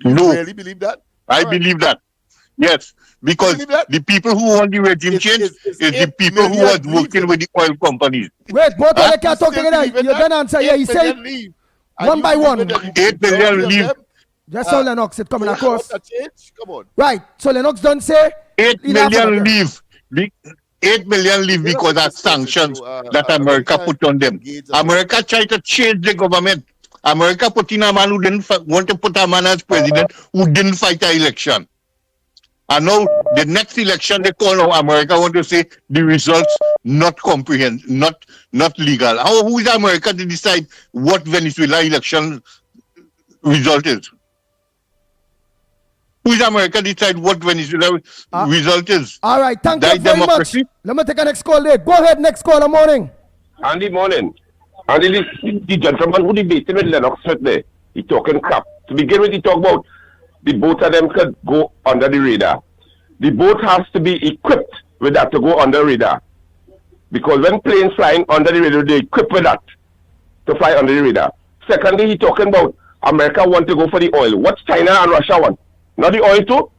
No. You really believe that? I believe that. Yes, because the people who want the regime change is the people who are working with the oil companies. Wait, both of you can't talk together. You can answer. Yeah, he said one by one. 8 million leave. Just so Lennox it coming across. Come on. Right. So Lennox don't say 8 million leave. 8 million leave because of sanctions that America put on them. America tried to change the government. America put in a man who didn't want to put a man as president who didn't fight the election. And now the next election they call now America want to say the results not not legal. Who is America to decide what Venezuela election result is? Who is America decide what Venezuela result is? All right, thank you very much. Let me take a next call there. Go ahead, next caller, morning. Andy, morning. Andy, the gentleman who debated with Lennox there, he talking crap. To begin with, he talk about the both of them could go under the radar. The boat has to be equipped with that to go under the radar. Because when planes flying under the radar, they equip with that to fly under the radar. Secondly, he talking about America want to go for the oil. What China and Russia want? Not the oil too?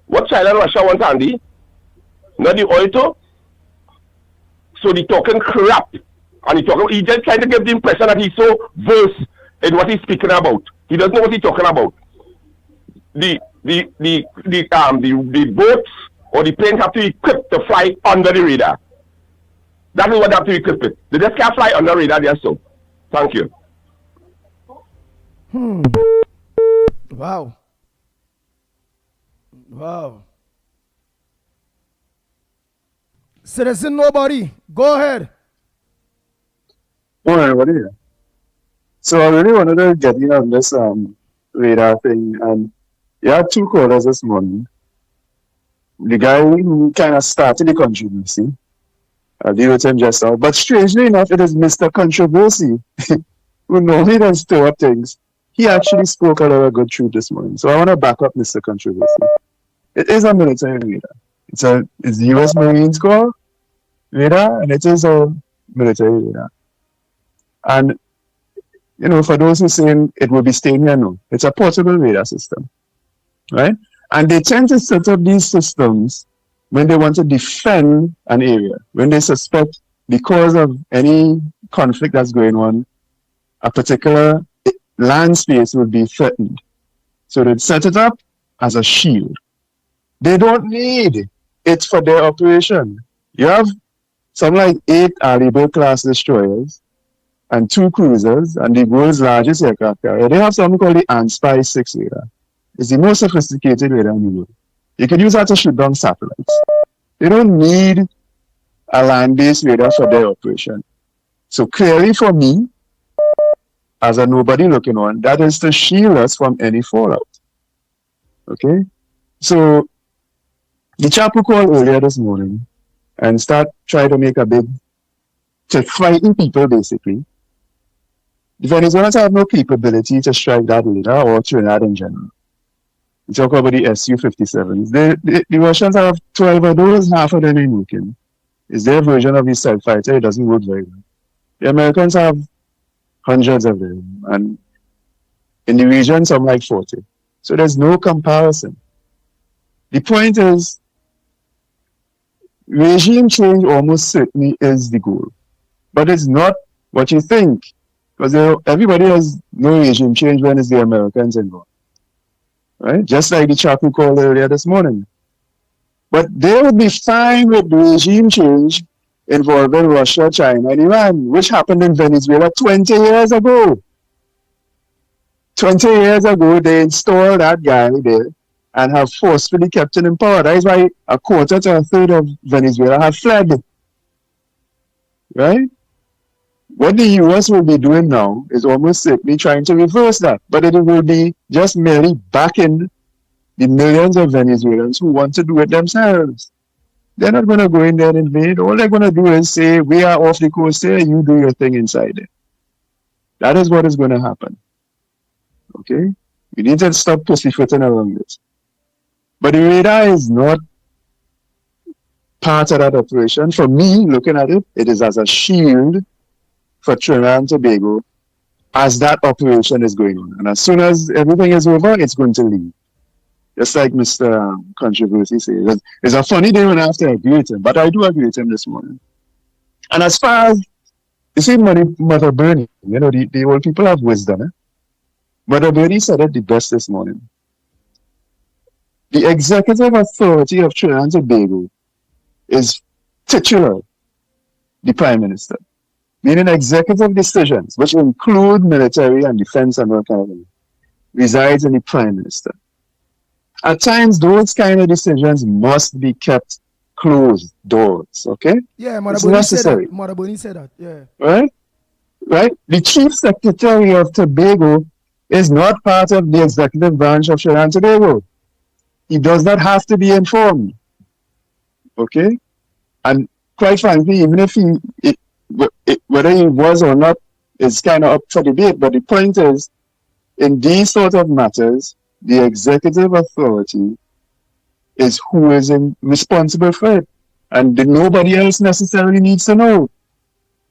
What China and Russia want, Andy? Not the oil too? So they talking crap. And he just trying to give the impression that he's so versed in what he's speaking about. He doesn't know what he's talking about. The boats or the planes have to be equipped to fly under the radar. That is what they have to be equipped with. They just can't fly under the radar there, so. Thank you. Wow. Wow. Citizen Nobody, go ahead. Morning, everybody. So I really wanted to get in on this radar thing, and you had two callers this morning. The guy who kind of started the controversy, I'll deal with him just now. But strangely enough, it is Mr. Controversy who normally doesn't stir up things. He actually spoke a lot of good truth this morning. So I want to back up Mr. Controversy. It is a military radar. It's the U.S. Marines Corps radar, and it is a military radar. And, you know, for those who saying it will be staying here, no. It's a portable radar system, right? And they tend to set up these systems when they want to defend an area, when they suspect because of any conflict that's going on, a particular land space will be threatened. So they set it up as a shield. They don't need it for their operation. You have something like 8 Alibo-class destroyers and 2 cruisers and the world's largest aircraft carrier. They have something called the ANSPY 6 radar. It's the most sophisticated radar in the world. You can use that to shoot down satellites. They don't need a land-based radar for their operation. So clearly for me, as a nobody looking on, that is to shield us from any fallout. Okay? So the chap who called earlier this morning and trying to make to frighten people basically. The Venezuelans have no capability to strike that radar or Trinidad in general. We talk about the Su-57s. The Russians have 12 of those, half of them ain't working. It's their version of the stealth fighter. It doesn't work very well. The Americans have hundreds of them, and in the region, some like 40. So there's no comparison. The point is, regime change almost certainly is the goal. But it's not what you think. Because everybody has no regime change when it's the Americans involved. Right? Just like the chap who called earlier this morning. But they would be fine with regime change involving Russia, China, and Iran, which happened in Venezuela 20 years ago. 20 years ago, they installed that guy there and have forcefully kept him in power. That is why a quarter to a third of Venezuela have fled. Right? What the US will be doing now is almost certainly trying to reverse that. But it will be just merely backing the millions of Venezuelans who want to do it themselves. They're not going to go in there and invade. All they're going to do is say, we are off the coast here, you do your thing inside there. That is what is going to happen. Okay? We need to stop pussyfooting around this. But the radar is not part of that operation. For me, looking at it, it is as a shield for Trinidad and Tobago as that operation is going on. And as soon as everything is over, it's going to leave. Just like Mr. Controversy says. It's a funny day when I have to agree with him, but I do agree with him this morning. And as far as, you see, Mother Bernie, you know, the old people have wisdom. Eh? Mother Bernie said it the best this morning. The executive authority of Trinidad and Tobago is titular, the Prime Minister. Meaning executive decisions, which include military and defense and all kind of things, resides in the Prime Minister. At times, those kind of decisions must be kept closed doors, okay? Yeah, it's necessary. Mother Bernie said that, yeah. Right? Right? The Chief Secretary of Tobago is not part of the executive branch of Trinidad and Tobago. He does not have to be informed, okay? And quite frankly, even if whether he was or not is kind of up for debate, but the point is, in these sort of matters, the executive authority is who is responsible for it. And nobody else necessarily needs to know.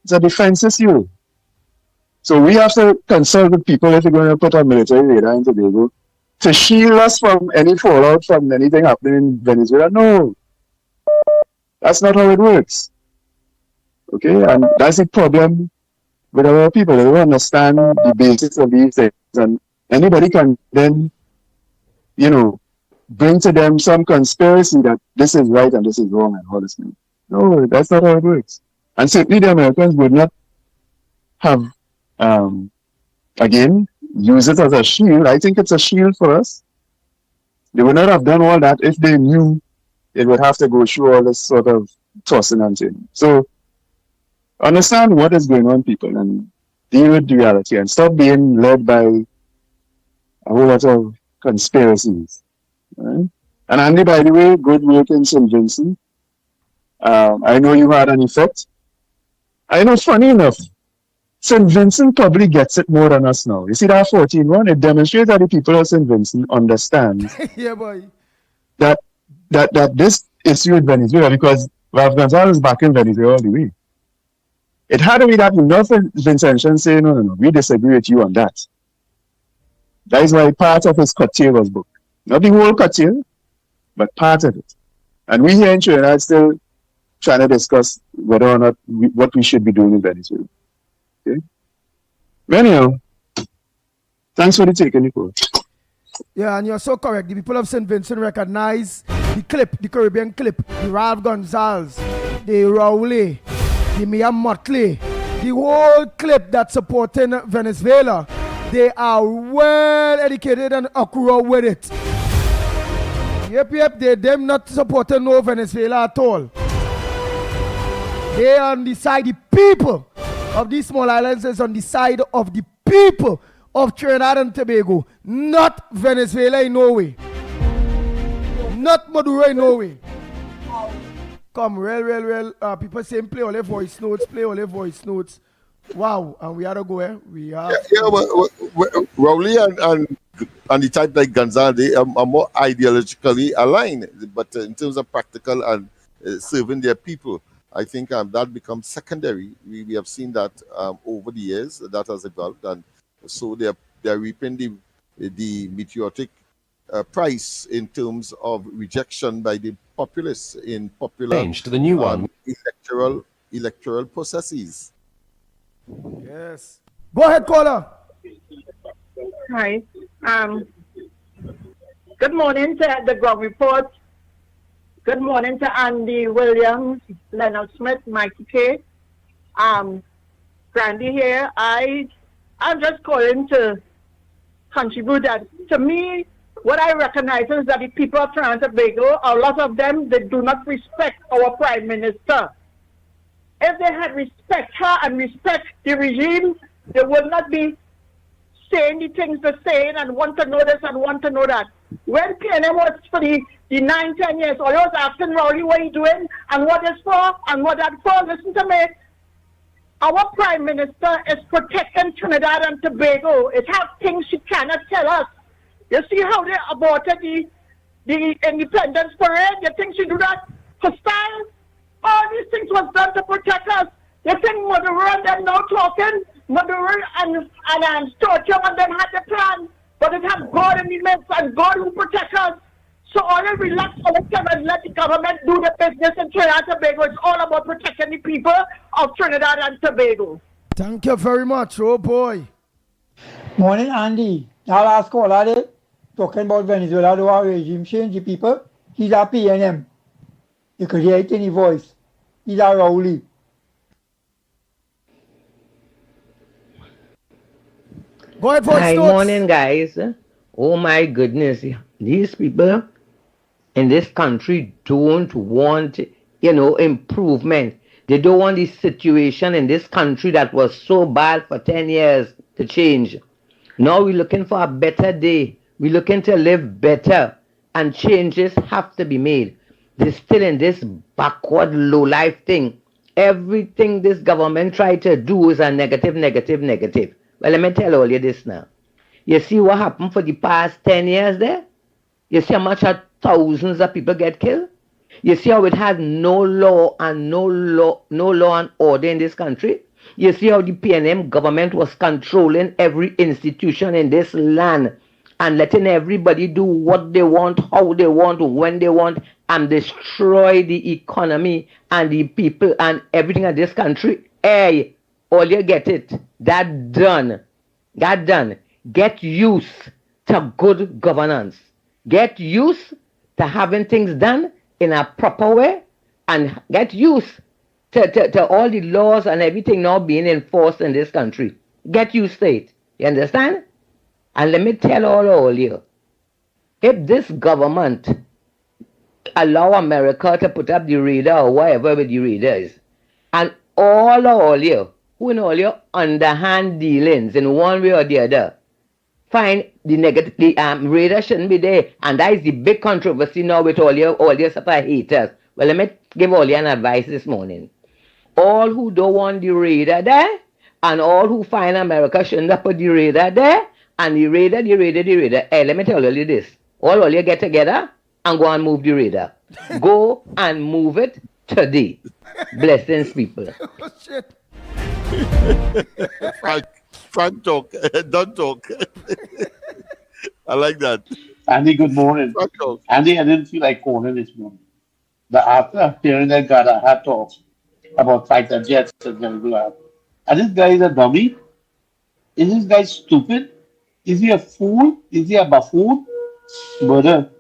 It's a defense issue. So we have to consult with people if we're going to put a military radar in Tobago to shield us from any fallout from anything happening in Venezuela. No. That's not how it works. Okay? And that's the problem with our people. They don't understand the basics of these things. And anybody can then, you know, bring to them some conspiracy that this is right and this is wrong and all this thing. No, that's not how it works. And certainly the Americans would not have, again, use it as a shield. I think it's a shield for us. They would not have done all that if they knew it would have to go through all this sort of tossing and thing. So understand what is going on, people, and deal with the reality and stop being led by a whole lot of conspiracies. Right? And Andy, by the way, good work in St. Vincent. I know you had an effect. I know, funny enough, St. Vincent probably gets it more than us now. You see that 14-1? It demonstrates that the people of St. Vincent understand yeah, boy. that this issue with Venezuela, because Ralph Gonzalez is back in Venezuela all the way. It had to be that enough Vincentians say, no, we disagree with you on that. That is why part of his curtail was booked. Not the whole curtail, but part of it. And we here in Trinidad still trying to discuss whether or not what we should be doing in Venezuela. Okay? Anyhow, thanks for the take, Nicole. Yeah, and you're so correct. The people of St. Vincent recognize the clip, the Caribbean clip, the Ralph Gonzalez, the Rowley, the Mia Motley, the whole clip that's supporting Venezuela. They are well educated and accurate with it. Yep, them not supporting no Venezuela at all. They are on the side, the people of these small islands is on the side of the people of Trinidad and Tobago, not Venezuela in no way. Not Maduro in no way. Come, real, people saying play all their voice notes. Wow, and we had to go, eh? We have Rowley and the type like Gonzalez, they are more ideologically aligned, but in terms of practical and serving their people, I think that becomes secondary. We have seen that over the years that has evolved, and so they're reaping the meteoric price in terms of rejection by the populace in popular Change to the new one. electoral processes. Yes. Go ahead, caller. Hi. Good morning to the Ground Report. Good morning to Andy Williams, Lennox Smith, Mikey K. Brandy here. I'm just calling to contribute that, to me, what I recognize is that the people of Trinidad and Tobago, a lot of them, they do not respect our Prime Minister. If they had respect her and respect the regime, they would not be saying the things they're saying and want to know this and want to know that. When PNM was for the 9-10 years, all was asking Rowley what he doing and what is for and what that for. Listen to me. Our Prime Minister is protecting Trinidad and Tobago. It has things she cannot tell us. You see how they aborted the Independence Parade? You think she do that for style? All these things was done to protect us. You think Mother and them now talking? Mother and Storchum and them had the plan. But it has God in the midst and God who protect us. So all relax all the time and let the government do the business in Trinidad and Tobago. It's all about protecting the people of Trinidad and Tobago. Thank you very much. Oh boy. Morning, Andy. Now last call are talking about Venezuela, the regime change the people. He's a PNM. You could hear it in his voice. He's a Rowley. Go ahead, voice Hi, notes. morning, guys. Oh my goodness, these people in this country don't want, improvement. They don't want the situation in this country that was so bad for 10 years to change. Now we're looking for a better day. We're looking to live better, and changes have to be made. They're still in this backward, low-life thing. Everything this government try to do is a negative, negative, negative. Well, let me tell all you this now. You see what happened for the past 10 years there? You see how much thousands of people get killed? You see how it has no law and no law and order in this country? You see how the PNM government was controlling every institution in this land and letting everybody do what they want, how they want, when they want, and destroy the economy and the people and everything in this country. Hey, all you get it. That done. That done. Get used to good governance. Get used to having things done in a proper way, and get used to all the laws and everything now being enforced in this country. Get used to it. You understand? And let me tell all you, if this government allow America to put up the radar or whatever with the radars, and all you, who in all your underhand dealings in one way or the other, find the negative, radar shouldn't be there, and that is the big controversy now with all your super haters. Well, let me give all you an advice this morning. All who don't want the radar there, and all who find America shouldn't have put the radar there, and the radar. Hey, let me tell you this. All you get together and go and move the radar. Go and move it today. Blessings, people. Oh, shit. Frank talk. Don't talk. I like that. Andy, good morning. Andy, I didn't feel like calling this morning. But after hearing that guy, I had talks about fighter jets and Venezuela. And this guy is a dummy? Is this guy stupid? Is he a fool? Is he a buffoon? Brother,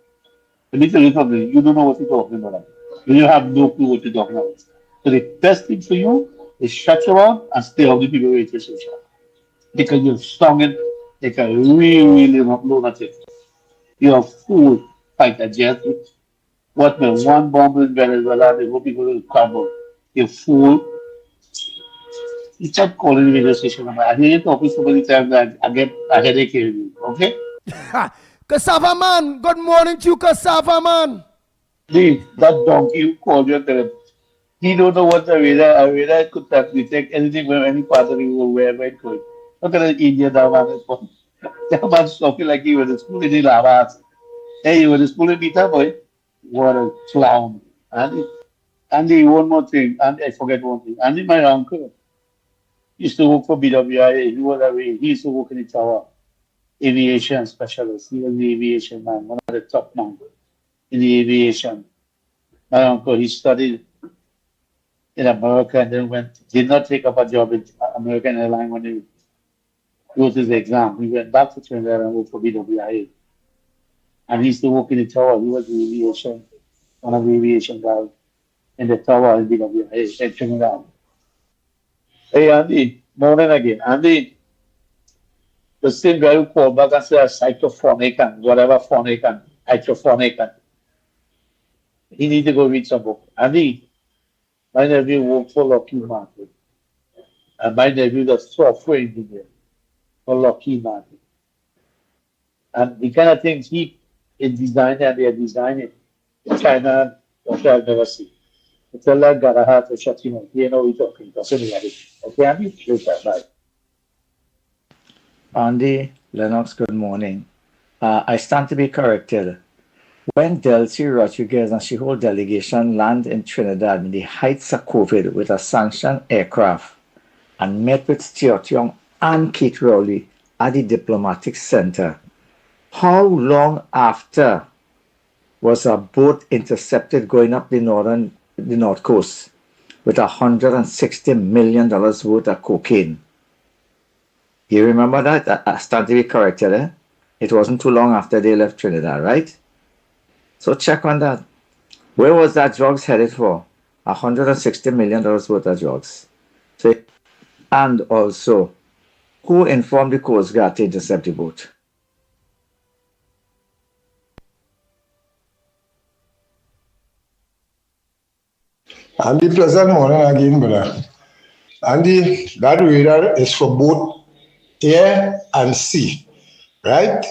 let me tell you something. You don't know what you're talking about. You have no clue what you're talking about. So the best thing for you is shut your mouth and stay off the people radio station. Because you're strong and they can really not know nothing. You're a fool, fighter jet. What man, one bomb in Venezuela, the whole people will crumble. You fool. You kept calling the radio station. I didn't talk to somebody time that I get a headache hearing you. Okay? Cassava man, good morning to you, Cassava man. Please, that donkey who called you and tell him, he don't know what a radar could detect anything from any part of the world, wherever it's going. Look at the Indian that man is from. That man's talking like he was in school in the Lavas. Hey, you were in school in Beta, boy. What a clown. Andy, one more thing. And I forget one thing. Andy, my uncle, used to work for BWI. He was away. He used to work in the tower. aviation specialist. He was the aviation man, one of the top men in the aviation. My uncle, he studied in America and then did not take up a job in American Airlines when he wrote his exam. He went back to Trinidad and worked for BWIA. And he used to work in the tower. He was the aviation, one of the aviation guys in the tower in BWIA in Trinidad. Hey, Andy, morning again. Andy, the same guy who called back and said cytophonic and whatever phonic and hydrophonic, and he need to go read some book. Andy, my nephew worked for Lockheed Martin. And my nephew is a software engineer for Lockheed Martin. And the kind of things he is designing and they are designing in China, Russia, I've never seen. It's a lot got a heart to shut him up. You know, we're talking about it. Okay, Andy? Later, bye. Andy, Lennox, good morning. I stand to be corrected. When Delcy Rodriguez and she whole delegation land in Trinidad in the heights of COVID with a sanctioned aircraft and met with Stuart Young and Keith Rowley at the diplomatic center, how long after was a boat intercepted going up the north coast with $160 million worth of cocaine? You remember that? I stand to be corrected, eh? It wasn't too long after they left Trinidad, right? So check on that. Where was that drugs headed for? $160 million worth of drugs. So, and also, who informed the Coast Guard to intercept the boat? Andy, pleasant morning again, brother. Andy, that radar is for both air and sea, right?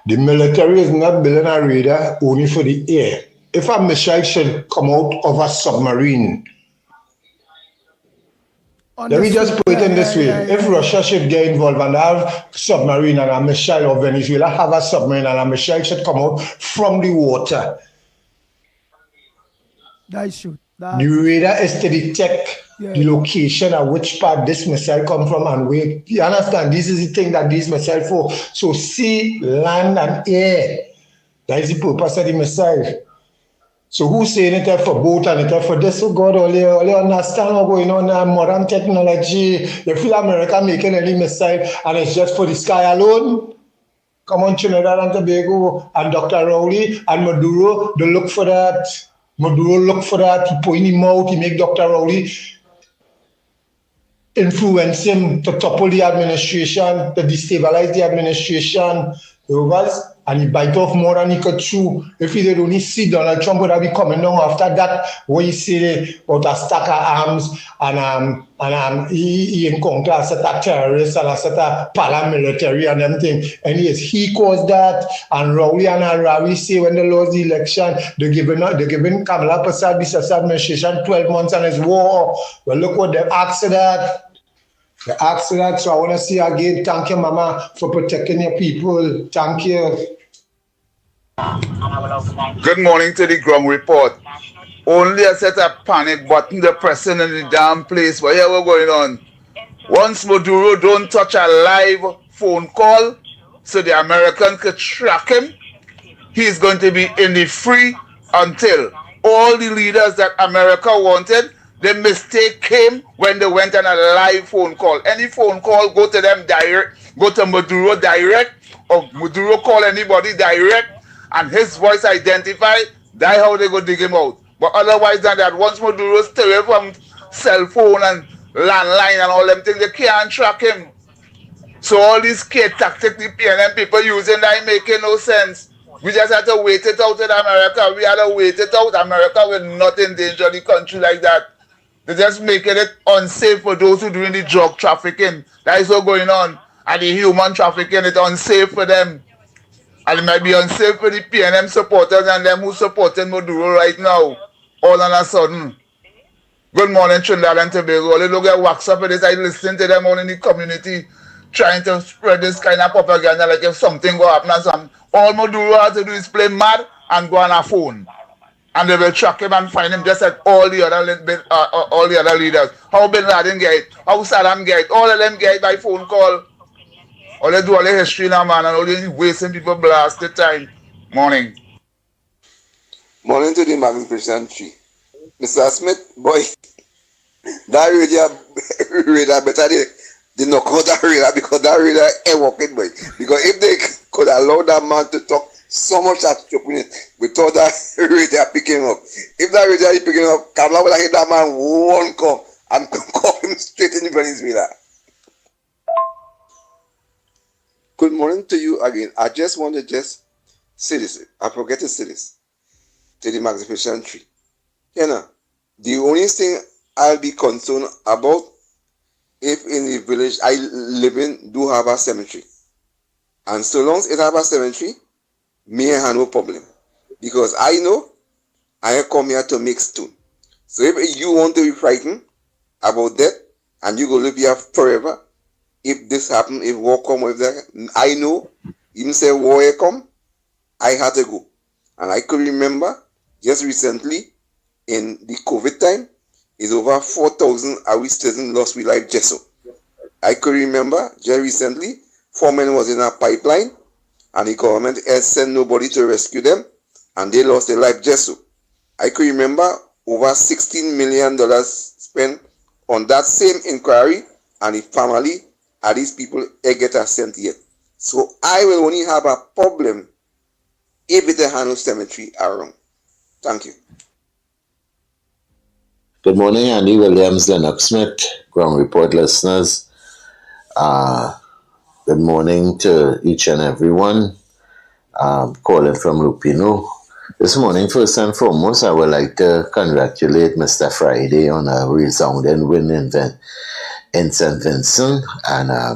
The military is not building a radar only for the air. If a missile should come out of a submarine, let me just put it in this way. If Russia should get involved and have submarine and a missile, or Venezuela have a submarine and a missile should come out from the water, That should. the radar is to detect the location at which part this missile come from and where. You understand? This is the thing that these missiles for. So sea, land, and air. That is the purpose of the missile. So who's saying it for boat and it for this? Oh God, all you understand what's going on now, modern technology. You feel America making any missile and it's just for the sky alone? Come on, Trinidad and Tobago and Dr. Rowley and Maduro, they look for that. Maduro look for that. He point him out. He make Dr. Rowley influence him to topple the administration, to destabilize the administration. And he bite off more than he could chew. If he did only see Donald Trump would have been coming down after that, what he say about a stack of arms and he encountered a set of terrorists and a set of paramilitary and everything. And yes, he caused that. And Rowley and Arawi say when they lost the election, they're giving Kamala Prasad this administration 12 months on his war. Well, look what they asked that. They asked that, so I want to say again, thank you, Mama, for protecting your people. Thank you. Good morning to the Grum Report. Only a set of panic button they're pressing in the damn place. Whatever going on. Once Maduro don't touch a live phone call so the American could track him, he's going to be in the free until all the leaders that America wanted. The mistake came when they went on a live phone call. Any phone call, go to them direct, go to Maduro direct, or Maduro call anybody direct, and his voice identified, that's how they go dig him out. But otherwise than that, once Maduro stay away from cell phone and landline and all them things, they can't track him. So all these kid tactics the PNM people using that ain't making no sense. We just have to wait it out in America. We have to wait it out. America will not endanger the country like that. They're just making it unsafe for those who are doing the drug trafficking. That is what's going on. And the human trafficking, it's unsafe for them. And it might be unsafe for the PNM supporters and them who supporting Maduro right now. All on a sudden. Good morning, Trinidad and Tobago. All they look at wax up for this. I listen to them all in the community trying to spread this kind of propaganda like if something go happen and something. All Maduro has to do is play mad and go on a phone. And they will track him and find him just like all the other leaders. How Bin Laden get it, how Saddam get it, all of them get it by phone call. All they do all the history now, man, and all you wasting people blast the time. Morning. Morning to the magnificent tree. Mr. Smith, boy, that radar better they knock out that radar because that radar ain't working, boy. Because if they could allow that man to talk so much at without that radar picking up, if that radar is picking up, Kamala will hit that man one come and call him straight in Venezuela. Good morning to you again. I just want to say this. I forget to say this to the magnificent tree. You know, the only thing I'll be concerned about if in the village I live in do have a cemetery. And so long as it have a cemetery, me have no problem. Because I know I come here to make stone. So if you want to be frightened about that and you go live here forever, if this happen, if war come, if that, I know, even say war come, I had to go. And I could remember just recently in the COVID time, is over 4,000 Irish citizens lost with life just so. I could remember just recently, 4 men was in a pipeline and the government has sent nobody to rescue them and they lost their life just so. I could remember over $16 million spent on that same inquiry and the family of these people get a cent yet. So I will only have a problem if it handle cemetery around. Thank you. Good morning, Andy Williams, Lennox Smith, Ground Report listeners. Good morning to each and everyone. Calling from Lupino. This morning, first and foremost, I would like to congratulate Mr. Friday on a resounding win in St. Vincent. And, I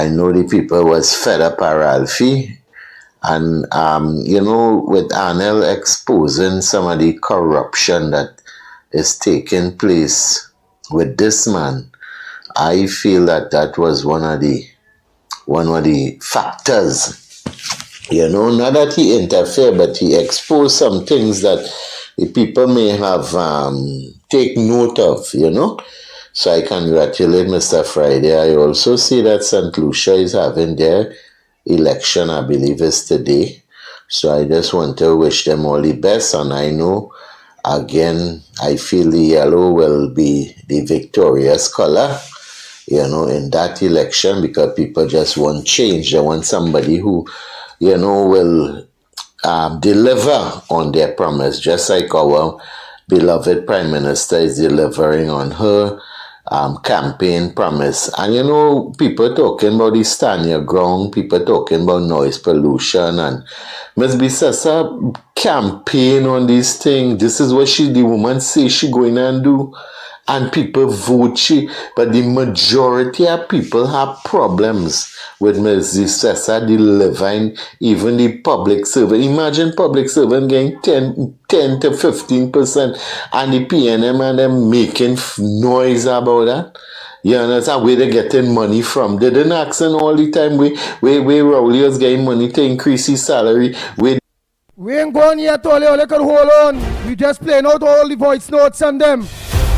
know the people was fed up at Ralphie. And, with Arnell exposing some of the corruption that is taking place with this man, I feel that was one of the factors. Not that he interfered, but he exposed some things that the people may have take note of, So I congratulate Mr. Friday. I also see that St. Lucia is having their election, I believe is today. So I just want to wish them all the best, and I know again, I feel the yellow will be the victorious color, in that election because people just want change. They want somebody who, will deliver on their promise, just like our beloved Prime Minister is delivering on her campaign promise. And people talking about the stand your ground, people talking about noise pollution, and Ms. Bissessa campaign on these things. This is what the woman say she going and do, and people vote she. But the majority of people have problems with Ms. Bissessa delivering even the public servant. Imagine public servant getting 10 to 15%, and the PNM and them making noise about that. You understand where they getting money from? They didn't ask them all the time where Rowley's getting money to increase his salary. We ain't going yet, Ole can hold on. We just playing out all the voice notes and them.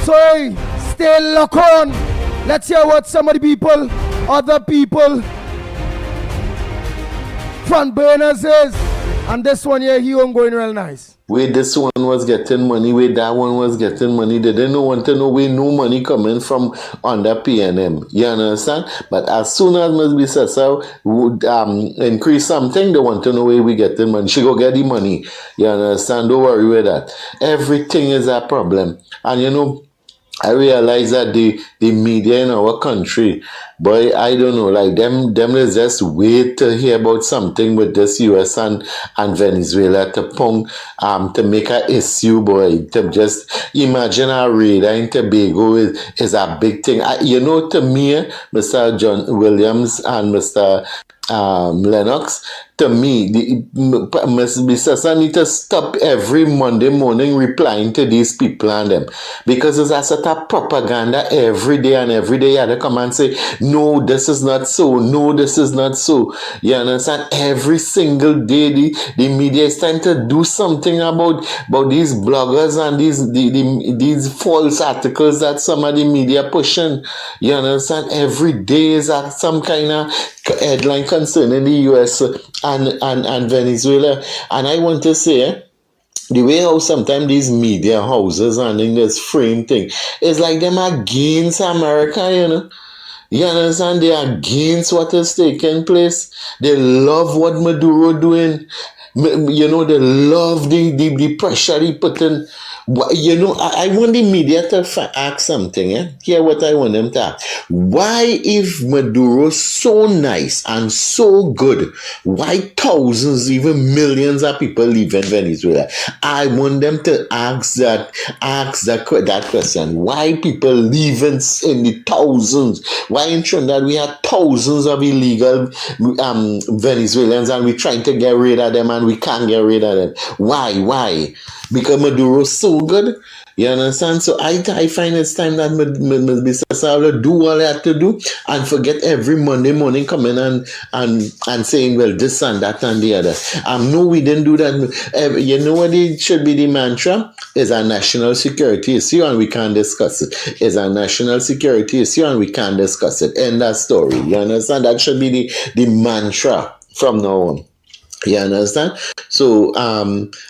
So hey, stay locked on. Let's hear what some of the people, other people, front burners is. And this one here, he won't going real nice. Where this one was getting money, where that one was getting money. They didn't want to know where no money coming from under PNM. You understand? But as soon as Ms. Bissessa would increase something, they want to know where we getting money. She go get the money. You understand? Don't worry with that. Everything is a problem. And I realize that the media in our country, boy, I don't know, like them is just wait to hear about something with this US and Venezuela to make an issue, boy. To just imagine a radar in Tobago is a big thing. To me, Mr. John Williams and Mr. Lennox, to me, Mr. Sasa need to stop every Monday morning replying to these people and them. Because it's a sort of propaganda every day and every day. You have to come and say, no, this is not so. No, this is not so. You understand? Every single day, the media is trying to do something about these bloggers and these false articles that some of the media pushing. You understand? Every day is some kind of headline concerning the US and Venezuela. And I want to say, the way how sometimes these media houses and in this frame thing, it's like them against America, you know. You understand? They are against what is taking place. They love what Maduro doing. You know, they love the pressure he put in. You know, I want the media to ask something. Hear what I want them to ask. Why, if Maduro so nice and so good, why thousands, even millions of people live in Venezuela? I want them to ask that question. Why people live in the thousands? Why in Trinidad we have thousands of illegal Venezuelans and we're trying to get rid of them and we can't get rid of them? Why? Because Maduro's so good. You understand? So I find it's time that Mr. Sala do all he had to do and forget every Monday morning coming and saying, well, this and that and the other. No, we didn't do that. You know what it should be the mantra? It's a national security issue and we can't discuss it. It's a national security issue and we can't discuss it. End that story. You understand? That should be the mantra from now on. You understand? So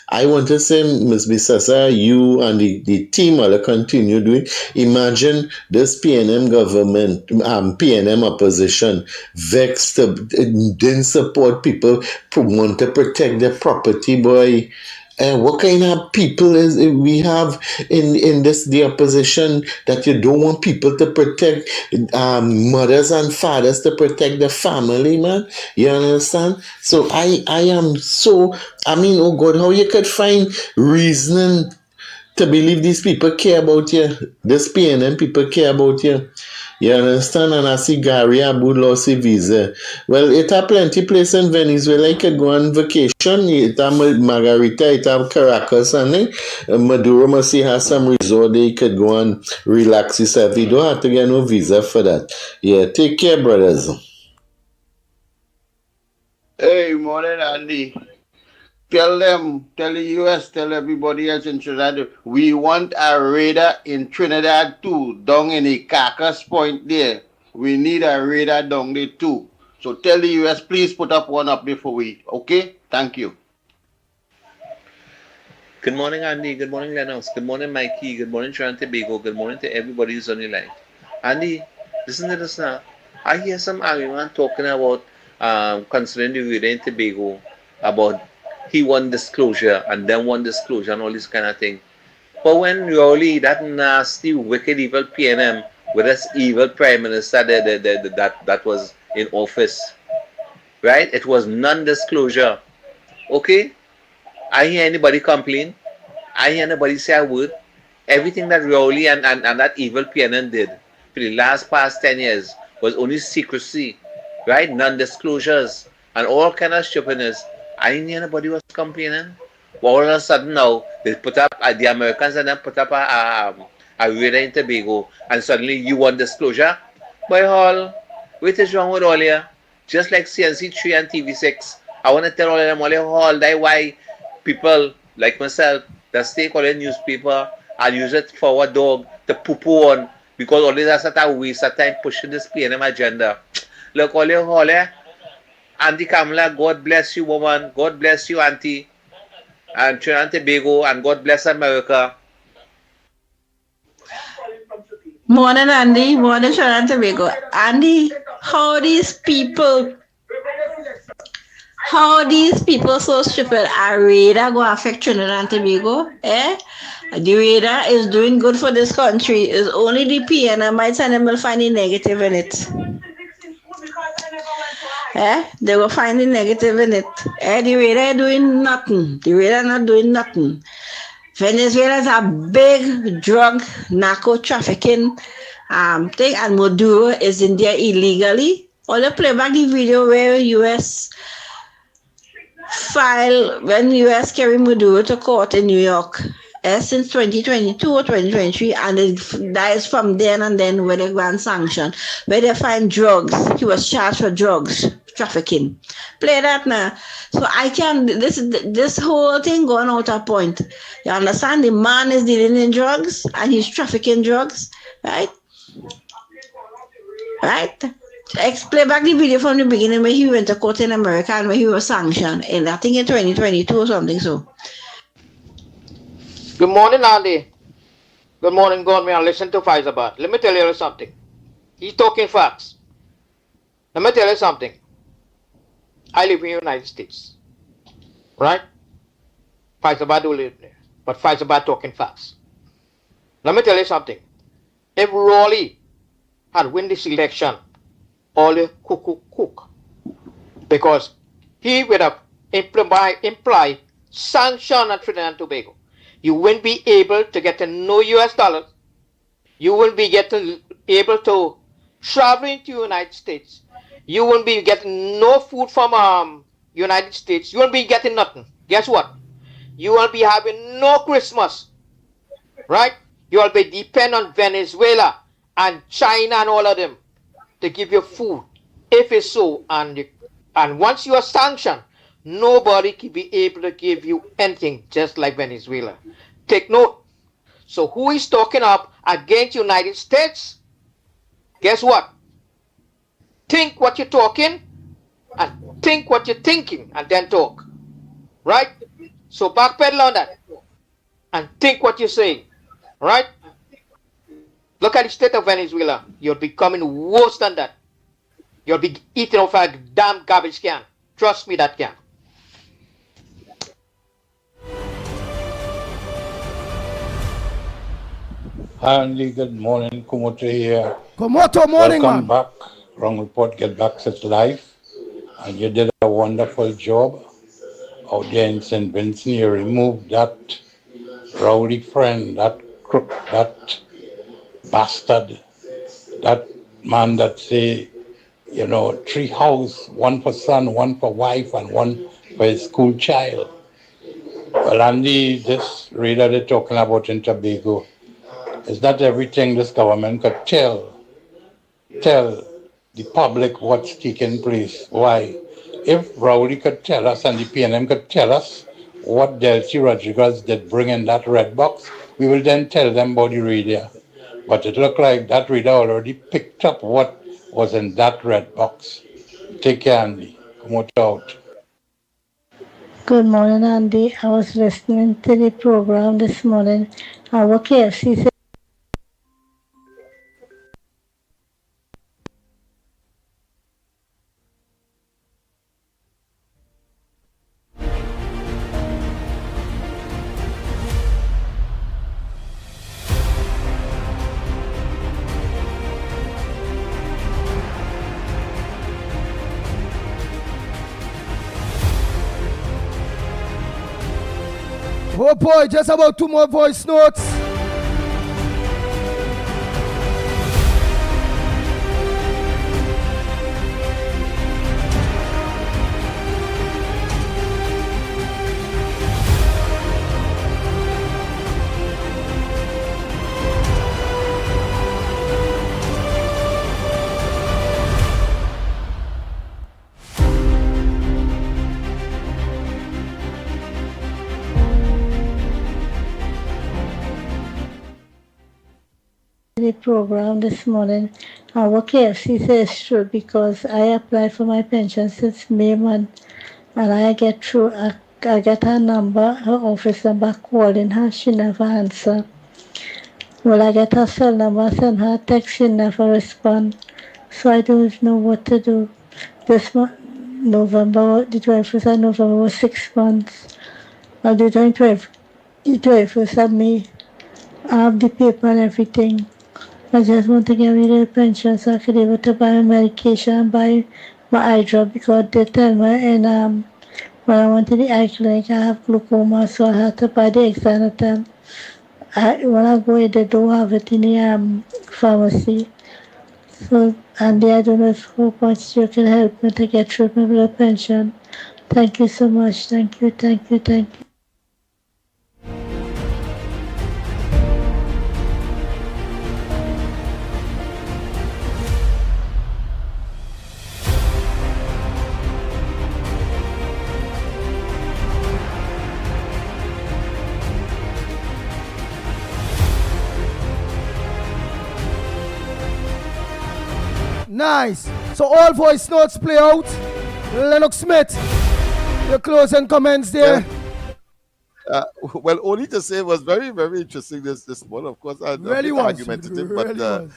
I want to say, Ms. Bisasa, you and the team will continue doing. Imagine this PNM government, PNM opposition, vexed, didn't support people who want to protect their property, boy. What kind of people is we have in the opposition that you don't want people to protect mothers and fathers to protect the family, man? You understand? So I am so, oh God, how you could find reasoning to believe these people care about you? This PNM people care about you. You understand? And I see Gary Abu lost his visa. Well, it have plenty place in Venezuela. You could go on vacation. It have Margarita, it have Caracas, and Maduro must have some resort there. You could go and relax yourself. You don't have to get no visa for that. Yeah, take care, brothers. Hey, morning, Andy. Tell the US, tell everybody else in Trinidad, we want a radar in Trinidad too, down in the Carcass Point there. We need a radar down there too. So tell the US, please put up one up before we, okay? Thank you. Good morning, Andy. Good morning, Lennox. Good morning, Mikey. Good morning, Trinidad Tobago. Good morning to everybody who's on the line. Andy, listen to this now. I hear some argument talking about concerning the radar in Tobago, about he won disclosure and then won disclosure and all this kind of thing. But when really that nasty, wicked, evil PNM with this evil prime minister that was in office, right? It was non-disclosure. Okay? I hear anybody complain. I hear anybody say a word. Everything that Rowley and that evil PNM did for the past 10 years was only secrecy, right? Non-disclosures and all kind of stupidness. I didn't hear anybody was complaining. But all of a sudden now, they put up, the Americans and then put up a radar in Tobago, and suddenly you want disclosure? Boy, Hall, what is wrong with all here? Just like CNC3 and TV6, I want to tell all of them, all that why people like myself that stay calling newspaper and use it for a dog to poo-poo on, because all this is a waste of time pushing this PNM agenda. Look, all here, Auntie Kamala, God bless you, woman. God bless you, Auntie. And Trinidad and Tobago, and God bless America. Morning, Andy. Morning, Trinidad and Tobago. Andy, how these people so stupid? A radar go affect Trinidad and Tobago? The radar is doing good for this country. It's only the PNMites and them will find the negative in it. They will find the negative in it. The radar doing nothing. The radar not doing nothing. Venezuela is a big drug narco trafficking thing, and Maduro is in there illegally. Or they play back the video where US file when U.S. carry Maduro to court in New York since 2022 or 2023, and that is from then and then where they grant sanction, where they find drugs. He was charged for drugs trafficking. Play that now. So I can this whole thing going out of point. You understand? The man is dealing in drugs and he's trafficking drugs, right? Right? Play back the video from the beginning when he went to court in America and when he was sanctioned in I think in 2022 or something so. Good morning, Andy. Good morning, Godman. Listen to Faisabad. Let me tell you something. He's talking facts. Let me tell you something. I live in the United States. Right? Faisabad will live there. But Faisabad talking facts. Let me tell you something. If Raleigh had win this election, all the cook. Because he would have implied sanction on Trinidad and Tobago. You wouldn't be able to get no US dollars. You wouldn't be able to travel into the United States. You wouldn't be getting no food from United States. You won't be getting nothing. Guess what? You won't be having no Christmas. Right? You will be dependent on Venezuela and China and all of them to give you food. If it's so, and once you are sanctioned, nobody can be able to give you anything, just like Venezuela. Take note. So who is talking up against United States? Guess what? Think what you're talking and think what you're thinking and then talk. Right? So backpedal on that and think what you're saying. Right? Look at the state of Venezuela. You're becoming worse than that. You'll be eating off a damn garbage can. Trust me, that can. Andy, good morning. Kumoto here. Kumoto, morning, Welcome man. back. Wrong Report, Get Back Such Life. And you did a wonderful job out there in St. Vincent. You removed that rowdy friend, that crook, that bastard, that man that say, 3 house, 1 for son, 1 for wife, and 1 for his school child. Well, Andy, this reader they're talking about in Tobago is not everything this government could tell the public what's taking place. Why? If Rowley could tell us and the PNM could tell us what Delcy Rodriguez did bring in that red box, we will then tell them about the radio. But it looked like that reader already picked up what was in that red box. Take care, Andy. Come out. Good morning, Andy. I was listening to the program this morning. Our KFC said oh boy, just about 2 more voice notes. the program this morning. Our KFC says it's true because I applied for my pension since May month and I get through. I get her number, her office number, calling her, she never answer. Well, I get her cell number, send her text, she never respond. So I don't know what to do. This month, November, the 21st of November was 6 months. On the 21st of May, I have the paper and everything. I just want to get rid of the pension so I could be able to buy my medication and buy my eye drop because they tell me when I went to the eye clinic I have glaucoma, so I had to buy the Xanatel. When I go in, they don't have it in the pharmacy. So, Andy, I don't know if Hope you can help me to get rid of the pension. Thank you so much. Thank you, thank you, thank you. Nice. So all voice notes play out. Lennox Smith, your closing comments there. Well, only to say it was very, very interesting this one. Of course, a Really bit was. argumentative, Really but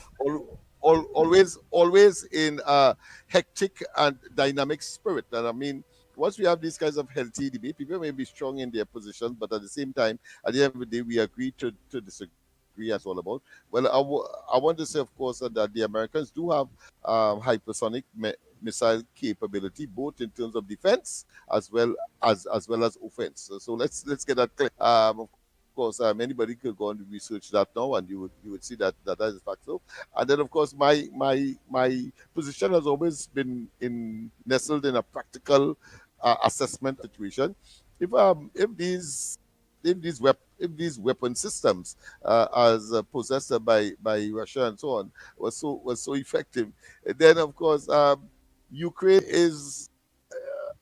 always in a hectic and dynamic spirit. And I mean, once we have these kinds of healthy debate, people may be strong in their positions, but at the same time, at the end of the day, we agree to disagree. As all about. Well, I want to say, of course, that the Americans do have hypersonic missile capability, both in terms of defense as well as offense. So let's get that clear. Of course, anybody could go and research that now, and you would see that is fact. So, and then of course, my position has always been nestled in a practical assessment situation. If these weapon systems as possessed by Russia and so on was so effective, then of course Ukraine is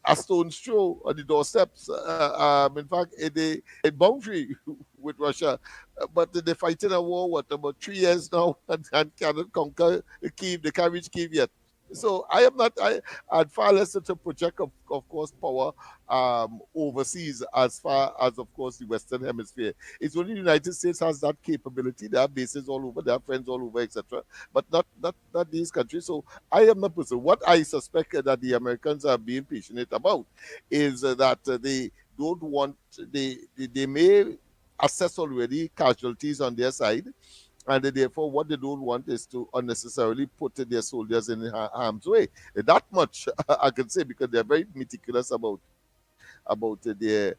a stone's throw on the doorsteps. In fact, a boundary with Russia, but they're fighting a war about 3 years now and cannot conquer Kyiv. They can't reach Kyiv yet. So I'd far less to project, of course, power overseas as far as, of course, the Western Hemisphere. It's only the United States has that capability. They have bases all over, they have friends all over, etc. But not these countries. So I am not person. What I suspect that the Americans are being passionate about is that they don't want, they may assess already casualties on their side. And therefore, what they don't want is to unnecessarily put their soldiers in harm's way. That much I can say, because they're very meticulous about their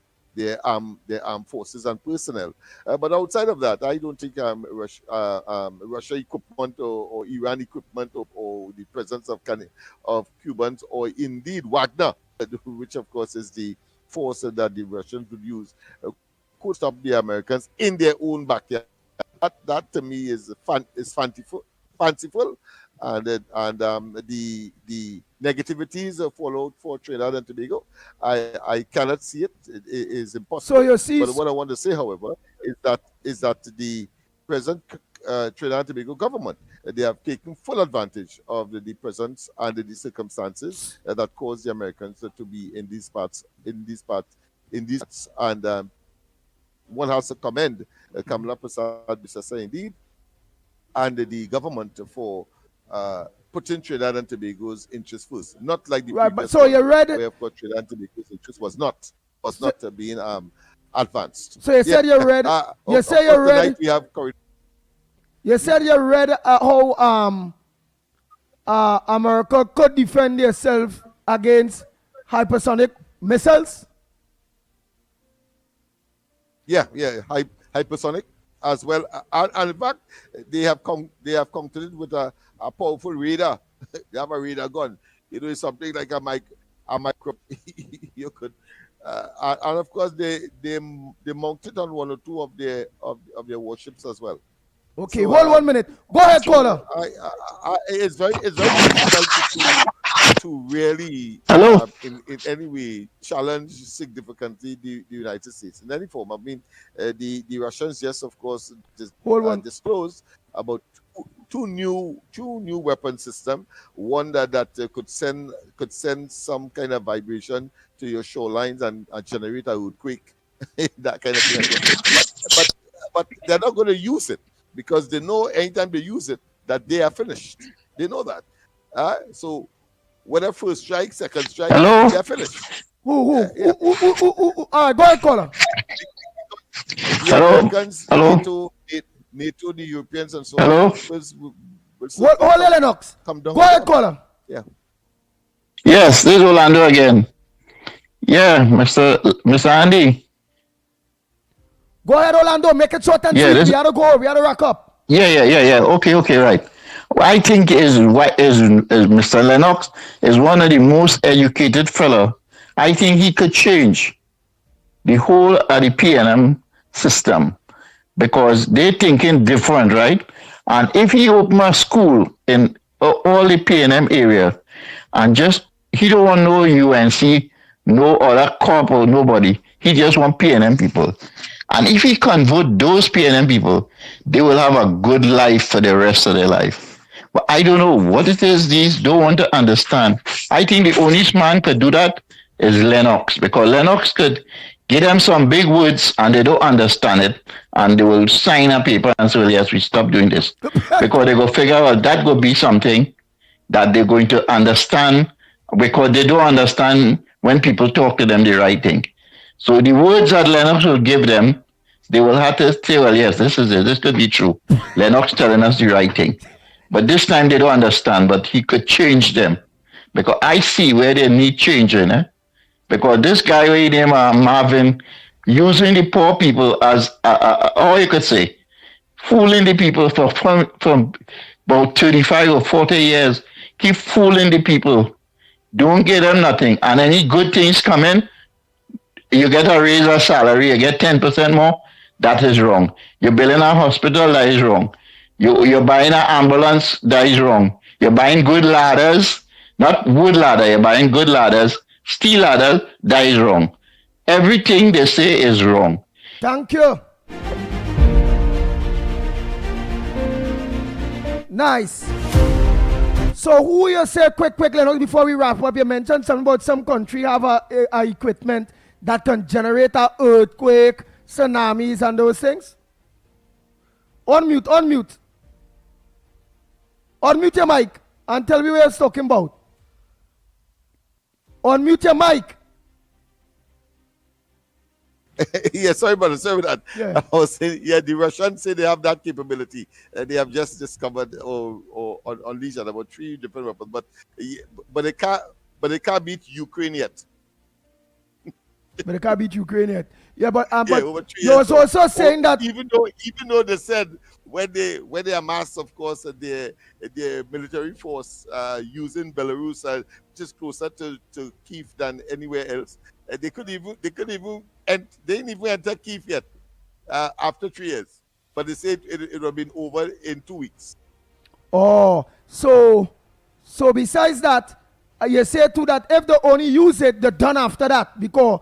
armed forces and personnel. But outside of that, I don't think Russia equipment or Iran equipment or the presence of Cubans or indeed Wagner, which of course is the force that the Russians would use, could stop the Americans in their own backyard. That to me is fanciful, and the negativities followed for Trinidad and Tobago. I cannot see it. It is impossible. So you see, but what I want to say, however, is that the present Trinidad and Tobago government, they have taken full advantage of the presence and the circumstances that caused the Americans to be in these parts, and one has to commend Kamala Prasad Bissasa indeed, and the government for putting Trinidad and Tobago's interest first, not like the right. But so you read it, where of course Trinidad and Tobago's interest was not being advanced. So you said you read. You said you read. We have you said you read how America could defend itself against hypersonic missiles. Yeah, hypersonic as well, and in fact, they have countered it with a powerful radar. They have a radar gun. It's something like a micro. You could, and of course, they mount it on one or two of their warships as well. Okay, hold 1 minute. Go ahead, caller. It's very difficult to really in any way challenge significantly the United States in any form. I mean, the Russians just, of course, disclosed about two new weapon system. One that could send some kind of vibration to your shorelines and generate a earthquake, that kind of thing. But they're not going to use it, because they know anytime they use it that they are finished. They know that. So whether first strike, second strike, they are finished. All right, go ahead, caller. The Americans, NATO, the Europeans, and so on. Hold Lennox. Come down. Go ahead, caller. Yeah. Yes, this is Orlando again. Yeah, Mr. Andy. Go ahead, Orlando. Make it short and sweet. We had to go. We had to wrap up. Yeah. Okay, right. I think is Mr. Lennox is one of the most educated fella I think he could change the whole of the PNM system because they're thinking different, right? And if he open a school in all the PNM area and just he don't want no UNC, no other corp or nobody. He just want PNM people. And if he convert those PNM people, they will have a good life for the rest of their life. But I don't know what it is these don't want to understand. I think the only man could do that is Lennox, because Lennox could give them some big words and they don't understand it, and they will sign a paper and say, well, yes, we stop doing this. Because they go figure out that will be something that they're going to understand, because they don't understand when people talk to them the right thing. So the words that Lennox will give them, they will have to say, well, yes, this is it. This could be true. Lennox telling us the right thing. But this time they don't understand, but he could change them. Because I see where they need changing. Because this guy with him, Marvin, using the poor people as, or you could say, fooling the people from about 35 or 40 years, keep fooling the people. Don't give them nothing. And any good things come in, you get a raise of salary, you get 10% more, that is wrong. You're building a hospital, that is wrong. You're buying an ambulance, that is wrong. You're buying good ladders, not wood ladder, you're buying good ladders, steel ladders, that is wrong. Everything they say is wrong. Thank you. Nice. So who you say quick, Lennox, before we wrap up, you mentioned something about some country have a equipment that can generate an earthquake, tsunamis and those things? Unmute. Unmute your mic and tell me what you're talking about. Unmute your mic. Yeah, sorry about that. Yeah. I was saying, yeah, the Russians say they have that capability. They have just discovered or unleashed about 3 different weapons, but they can't beat Ukraine yet. But they can't beat Ukraine yet. Yeah, but over 3 you years. was also saying that even though they said when they amassed, of course, their military force using Belarus, which is closer to Kyiv than anywhere else, they didn't even enter Kyiv yet after 3 years. But they said it would have been over in 2 weeks. Oh, so besides that, you say too that if they only use it, they're done after that, because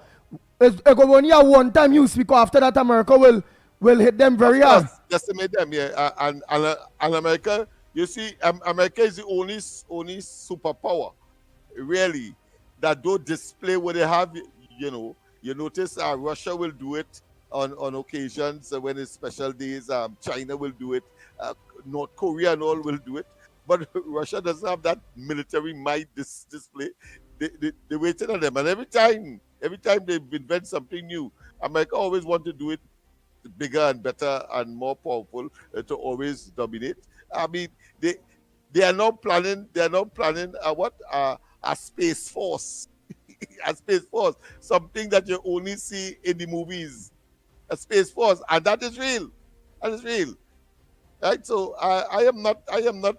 it's only a one-time use, because after that America will hit them very hard. Decimate them, yeah. And America, you see, America is the only superpower, really, that don't display what they have. You notice Russia will do it on occasions when it's special days. China will do it. North Korea and all will do it. But Russia doesn't have that military might display. They waited on them, and every time they invent something new, America always want to do it bigger and better and more powerful to always dominate. I mean, they are not planning. They are not planning a space force, a space force, something that you only see in the movies. A space force, and that is real. That is real, right? So I am not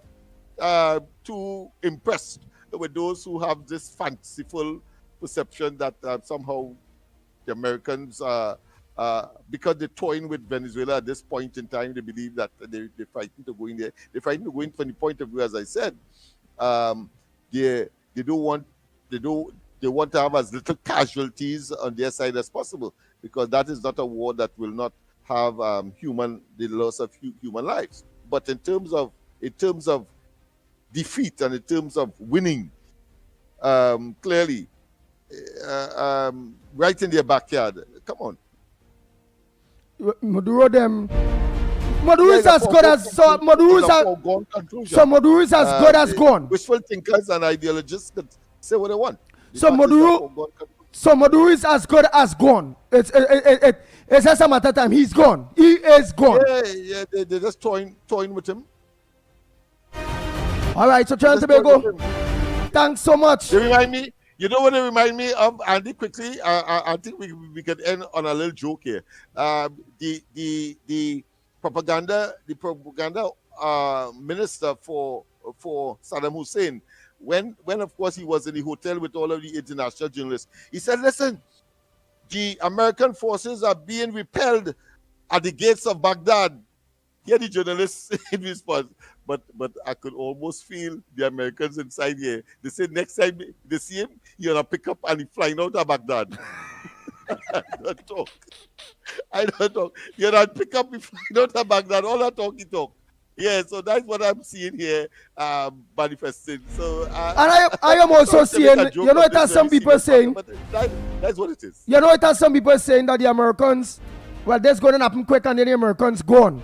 too impressed with those who have this fanciful perception that somehow the Americans, because they're toying with Venezuela at this point in time, they believe that they're fighting to go in there. They're fighting to go in from the point of view, as I said, they want to have as little casualties on their side as possible, because that is not a war that will not have the loss of human lives. But in terms of defeat and in terms of winning, clearly, right in their backyard. Come on. Maduro is as good as Maduro is as good as gone. Wishful thinkers and ideologists could say what they want. So Maduro is as good as gone. It's just a matter of time. He's gone. He is gone. Yeah. They're just toying with him. All right, so Trinidad and Tobago, thanks so much. They remind me. You know what they remind me of, Andy? Quickly, I think we could end on a little joke here. The propaganda minister for Saddam Hussein when of course he was in the hotel with all of the international journalists, he said, listen, the American forces are being repelled at the gates of Baghdad. Here the journalists in response, but I could almost feel the Americans inside here. They said next time they see him, you're gonna pick up and he's flying out of Baghdad. I don't talk. You're not pick up, he's flying out of Baghdad. All that talk, he talk. Yeah, so that's what I'm seeing here manifesting. So, and I am also seeing, you know, it has some people saying, but that's what it is. You know, it has some people saying that the Americans, well, that's going to happen quick and then the Americans gone.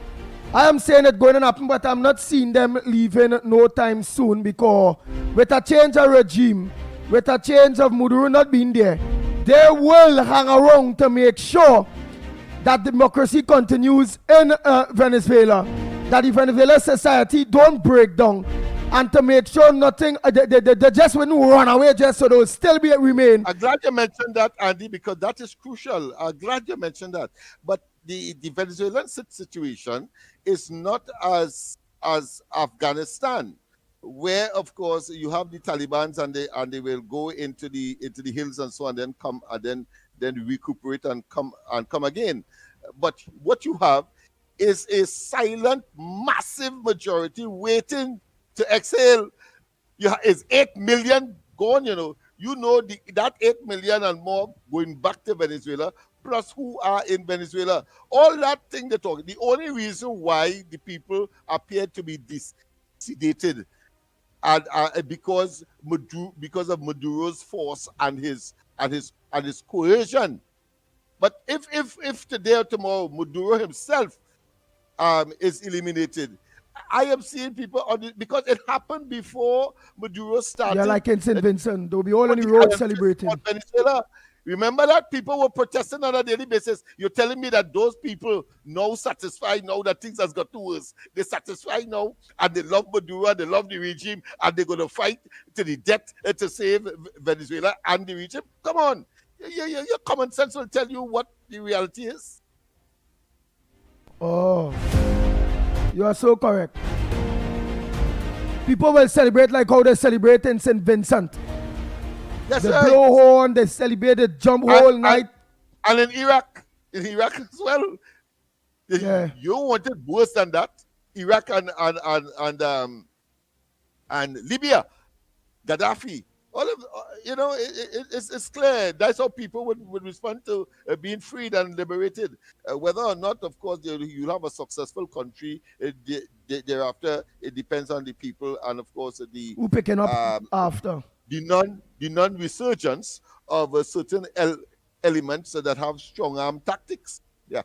I am saying it's going to happen, but I'm not seeing them leaving no time soon, because with a change of regime, with a change of Maduro not being there, they will hang around to make sure that democracy continues in Venezuela, that the Venezuelan society don't break down, and to make sure nothing, they just wouldn't run away just so they'll still remain. I'm glad you mentioned that, Andy, because that is crucial. I'm glad you mentioned that. But the Venezuelan situation is not as Afghanistan, where of course you have the Taliban and they will go into the hills and so on, then come and then recuperate and come again. But what you have is a silent, massive majority waiting to exhale. Is 8 million gone, that 8 million and more going back to Venezuela, plus who are in Venezuela. All that thing they're talking. The only reason why the people appear to be sedated and because of Maduro's force and his coercion. But if today or tomorrow Maduro himself is eliminated, I am seeing people because it happened before Maduro started. Yeah, like in St. Vincent, they'll be all on the road celebrating. Venezuela. Remember that people were protesting on a daily basis. You're telling me that those people now satisfied now that things has got worse. They're satisfied now and they love Maduro, they love the regime, and they're going to fight to the death to save Venezuela and the regime. Come on. Your common sense will tell you what the reality is. Oh, you are so correct. People will celebrate like how they celebrate in St. Vincent. That's they right. blow horn, they celebrate, they jump whole night. And in Iraq as well. Yeah. You wanted worse than that. Iraq and Libya, Gaddafi. All of it's clear. That's how people would respond to being freed and liberated. Whether or not, of course, you'll have a successful country. Thereafter, it depends on the people and, of course, who picking up after the non-resurgence of certain elements that have strong arm tactics. Yeah.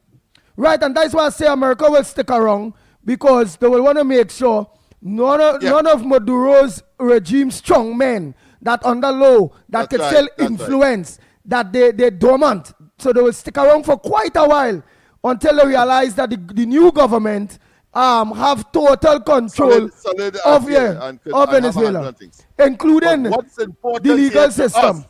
Right, and that's why I say America will stick around, because they will want to make sure none of Maduro's regime strong men that under law that can still influence, that they dormant. So they will stick around for quite a while until they realize that the new government have total control of Venezuela, including the legal system.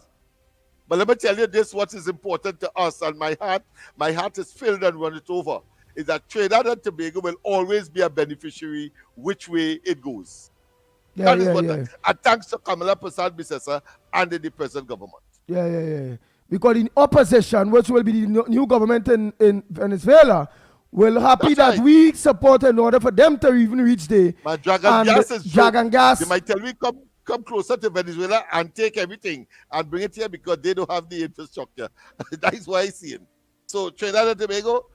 But let me tell you this, what is important to us, and my heart is filled and run it over, is that Trinidad and Tobago will always be a beneficiary which way it goes. Yeah. And thanks to Kamala Persad-Bissessar and the present government. Yeah. Because in opposition, which will be the new government in Venezuela, will happy that we support in order for them to even reach the Dragon gas. They might tell me come closer to Venezuela and take everything and bring it here because they don't have the infrastructure. That is why I see it. So Trinidad and Tobago,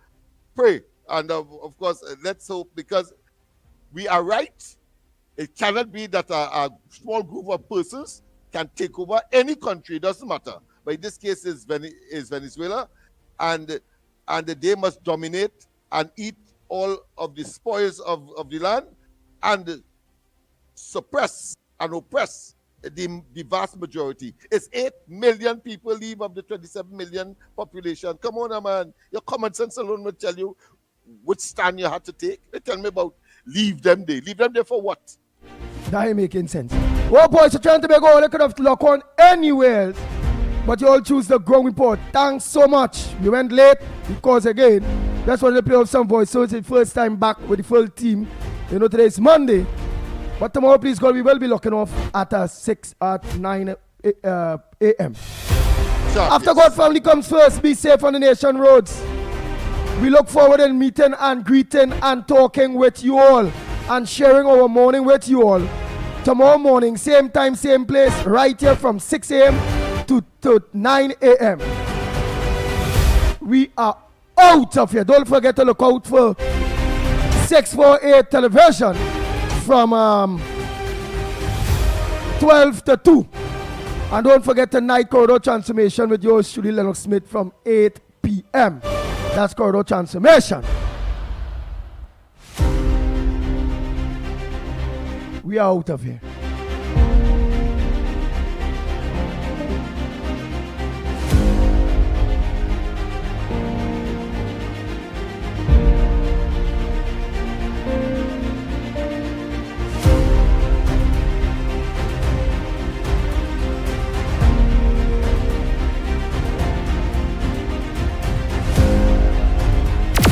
pray. And of course, let's hope, because we are right. It cannot be that a small group of persons can take over any country. It doesn't matter. But in this case, is Venezuela, and they must dominate and eat all of the spoils of the land and suppress and oppress the vast majority. It's 8 million people leave of the 27 million population. Come on, man. Your common sense alone will tell you which stand you had to take. They tell me about leave them there. Leave them there for what? That ain't making sense. Well, boys, you're trying to make all you could have lock on anywhere else, but you all choose the ground report. Thanks so much. We went late because, again, that's when they play off some voice. So it's the first time back with the full team. Today is Monday. But tomorrow, please God, we will be locking off at 9 a.m. After God family comes first, be safe on the nation roads. We look forward to meeting and greeting and talking with you all and sharing our morning with you all. Tomorrow morning, same time, same place, right here from 6 a.m. to 9 a.m. We are out of here. Don't forget to look out for 648 television from 12 to 2. And don't forget tonight, Corridor Transformation with yours truly, Lennox Smith, from 8 p.m. That's Corridor Transformation. We are out of here.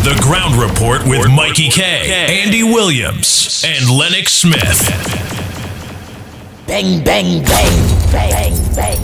The Ground Report with Mikey K, Andy Williams, and Lennox Smith. Bang, bang, bang, bang, bang.